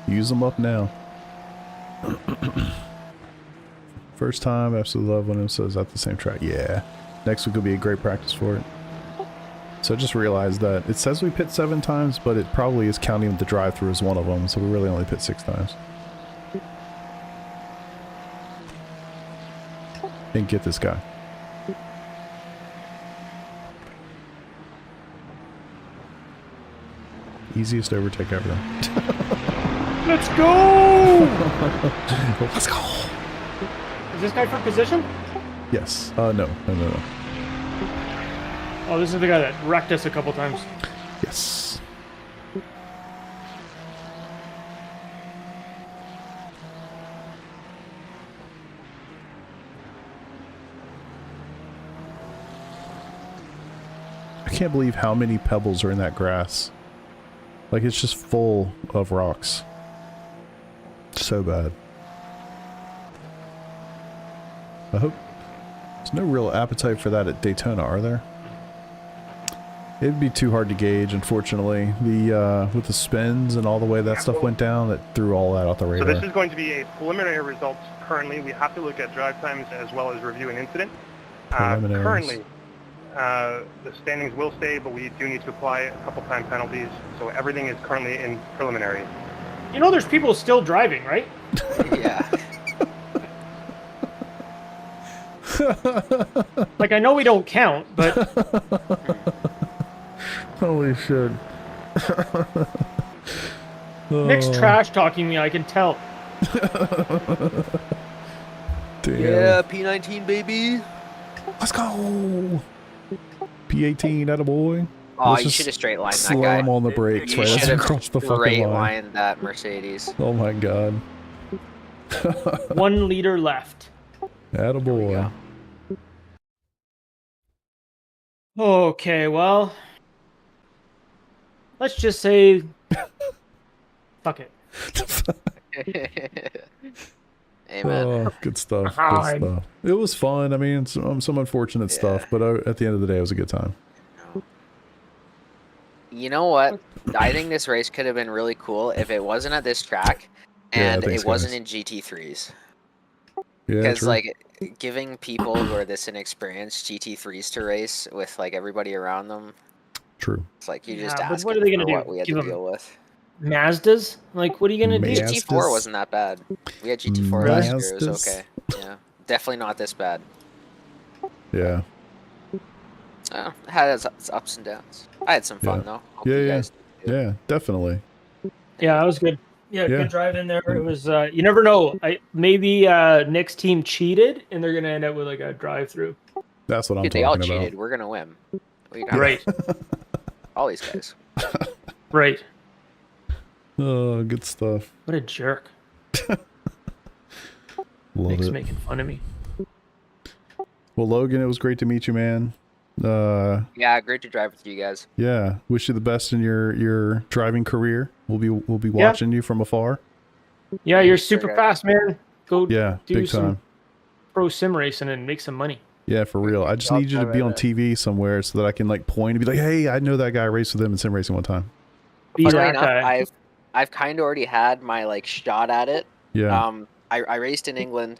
Use them up now. First time, absolutely love when IMSA is at the same track. Yeah. Next week will be a great practice for it. So I just realized that it says we pit 7 times, but it probably is counting the drive-through as one of them, so we really only pit 6 times. And get this guy. Easiest overtake ever. Let's go! Let's go! Is this guy for position? Yes. No. Oh, this is the guy that wrecked us a couple times. Yes. I can't believe how many pebbles are in that grass. Like, it's just full of rocks. So bad. I hope there's no real appetite for that at Daytona, are there? It'd be too hard to gauge, unfortunately. The with the spins and all the way that stuff went down, that threw all that out the radar. So this is going to be a preliminary results currently. We have to look at drive times as well as review an incident. Currently, the standings will stay, but we do need to apply a couple time penalties. So everything is currently in preliminary. You know, there's people still driving, right? Yeah. Like, I know we don't count, but Holy shit. Nick's trash talking me, I can tell. Damn. Yeah, P19 baby. Let's go. P18, attaboy. Oh, Let's you just should have straight lined that slam guy. on the brakes You right as should we have cross the fucking straight line. lined that Mercedes. Oh my god. 1 liter left. Attaboy. Okay, well, let's just say, fuck it. Amen. Oh, good stuff. Fine. Good stuff. It was fun. I mean, some unfortunate stuff, but at the end of the day, it was a good time. You know what? I think this race could have been really cool if it wasn't at this track and thanks, it wasn't guys. in GT3s. Yeah, Because true. like giving people who are this inexperienced GT3s to race with like everybody around them. True. It's like you just Yeah, but ask what are they for gonna do? what we had Give to 'em deal with. Mazdas? Like, what are you gonna do? Mazdas? GT4 wasn't that bad. We had GT4 Really? last year. It was Mazdas? okay. Yeah, definitely not this bad. Yeah. It had its ups and downs. I had some fun Yeah. though. Hope Yeah, you yeah. guys did too. Yeah, definitely. Yeah, it was good. Yeah, Yeah. good drive in there. It was. You never know. Maybe Nick's team cheated, and they're gonna end up with like a drive-through. That's what I'm Dude, they all talking cheated. about. We're gonna win. We got Right. all these guys. Right. Oh, good stuff. What a jerk. Love Nick's it. making fun of me. Well, Logan, it was great to meet you, man. Yeah, great to drive with you guys. Yeah, wish you the best in your driving career. We'll be watching you from afar. Yeah, you're Sure, super guys. fast, man. Go Yeah, do big some time. pro sim racing and make some money. Yeah, for real. I just I'll need you to try be on that. TV somewhere so that I can like point and be like, "Hey, I know that guy. I raced with him in sim racing one time." Be Funnily that enough, guy. I've kind of already had my like shot at it. Yeah. I raced in England,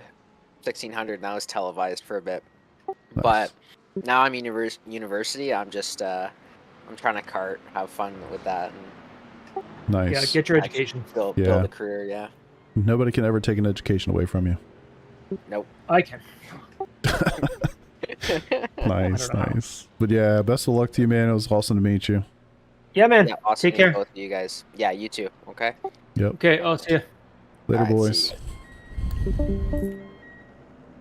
1600, and that was televised for a bit. Nice. But now I'm university. I'm just I'm trying to kart, have fun with that, and Nice. Yeah, get your education. build Yeah. a career. Yeah. Nobody can ever take an education away from you. Nope. I can. Nice, know. nice. But yeah, best of luck to you, man. It was awesome to meet you. Yeah, man. Yeah, awesome Take meeting care. both of you guys. Yeah, you too. Okay. Yep. Okay, I'll see you. Later, Alright, boys. see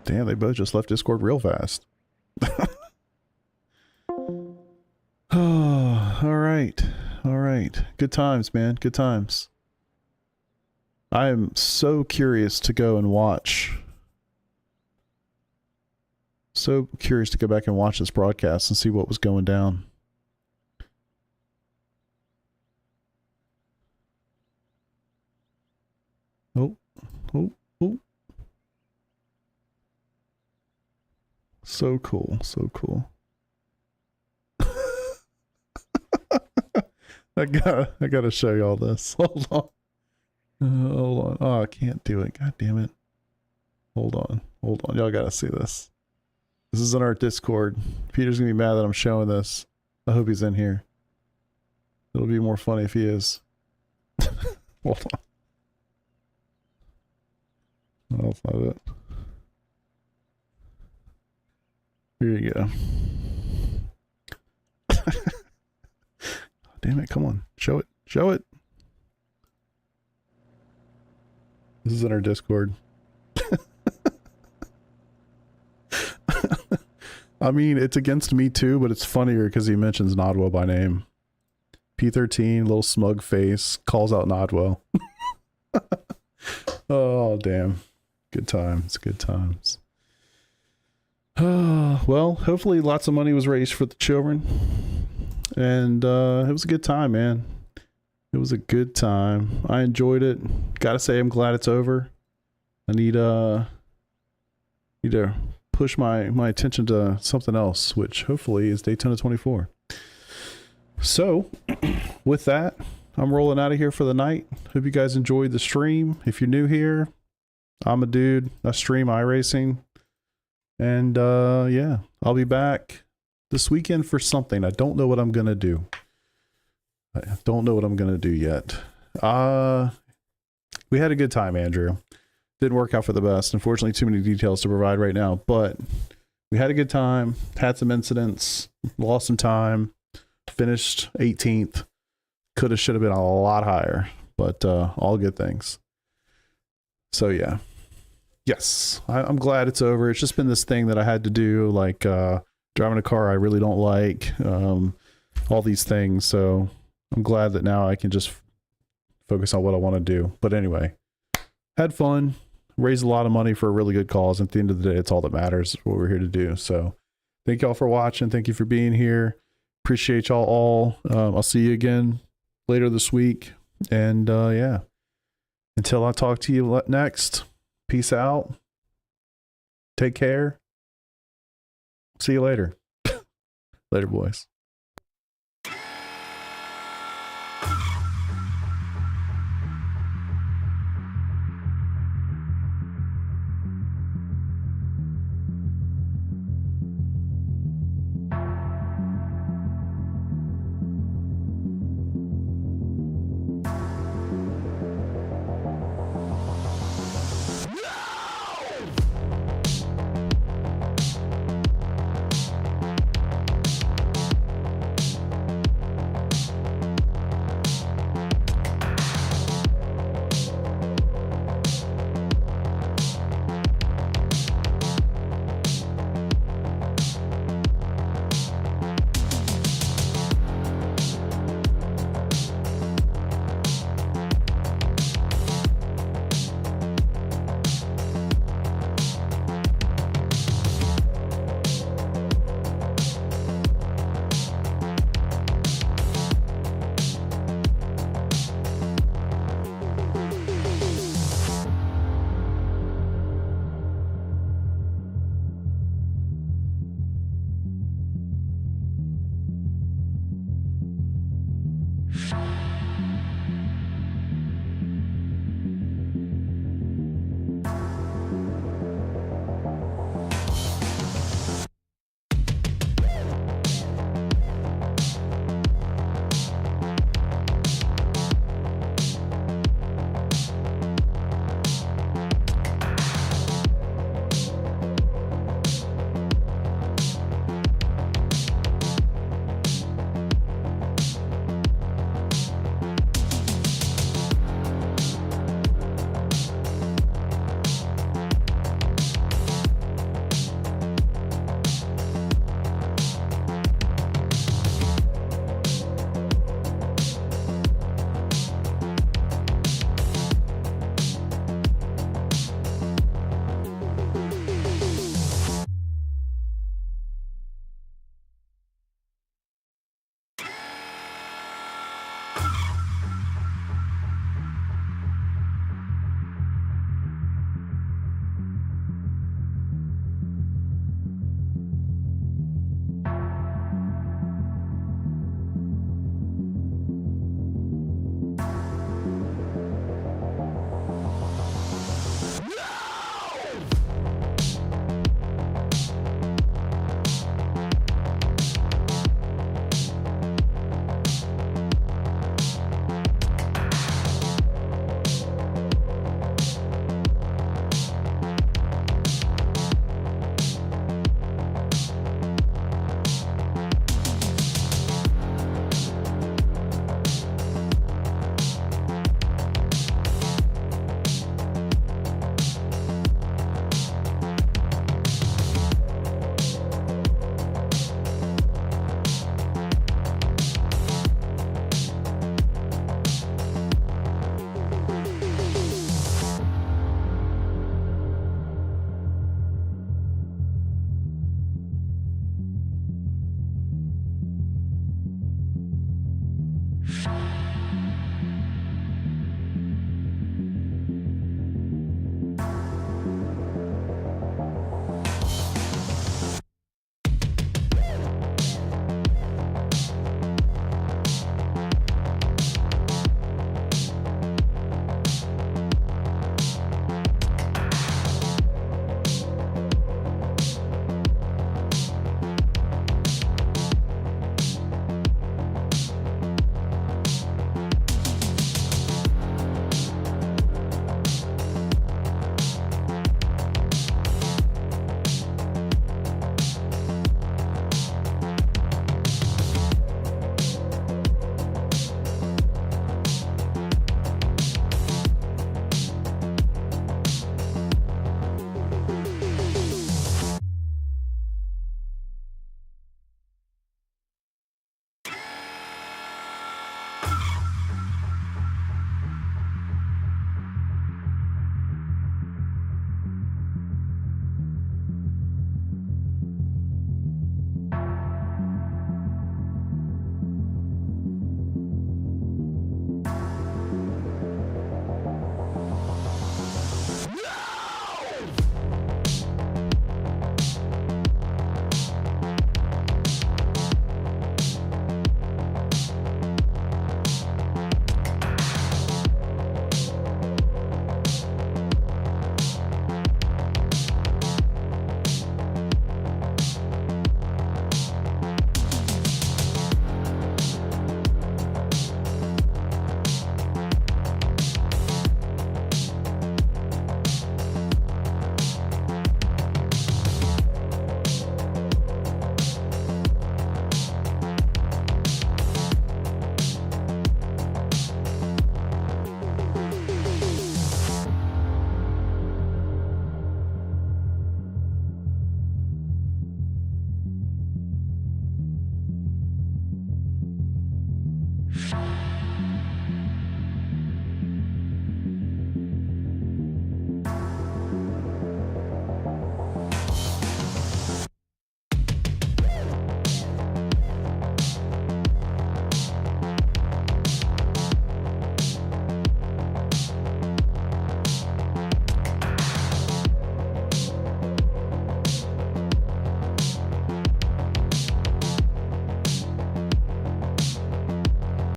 Damn, they both just left Discord real fast. Oh, all right. All right. Good times, man. Good times. I am so curious to go and watch. So curious to go back and watch this broadcast and see what was going down. Oh, oh, oh. So cool. So cool. I gotta show y'all this. Hold on. Hold on. Oh, I can't do it. God damn it. Hold on. Hold on. Y'all gotta see this. This is in our Discord. Peter's gonna be mad that I'm showing this. I hope he's in here. It'll be more funny if he is. Hold on. No, that's not it. Here you go. Damn it, come on. Show it. Show it. This is in our Discord. I mean, it's against me too, but it's funnier because he mentions Nodwell by name. P13, little smug face, calls out Nodwell. Oh, damn. Good times, good times. Well, hopefully lots of money was raised for the children. And it was a good time, man. It was a good time. I enjoyed it. Gotta say, I'm glad it's over. I need to push my attention to something else, which hopefully is Daytona 24. So, with that, I'm rolling out of here for the night. Hope you guys enjoyed the stream. If you're new here, I'm a dude. I stream iRacing. And yeah, I'll be back this weekend for something. I don't know what I'm gonna do. I don't know what I'm gonna do yet. We had a good time, Andrew. Didn't work out for the best. Unfortunately, too many details to provide right now. But we had a good time. Had some incidents. Lost some time. Finished 18th. Could have, should have been a lot higher. But all good things. So yeah. Yes, I'm glad it's over. It's just been this thing that I had to do, like driving a car I really don't like, all these things. So I'm glad that now I can just focus on what I want to do. But anyway, had fun, raised a lot of money for a really good cause. At the end of the day, it's all that matters, what we're here to do. So thank y'all for watching. Thank you for being here. Appreciate y'all all. I'll see you again later this week. And yeah, until I talk to you next. Peace out. Take care. See you later. Later, boys.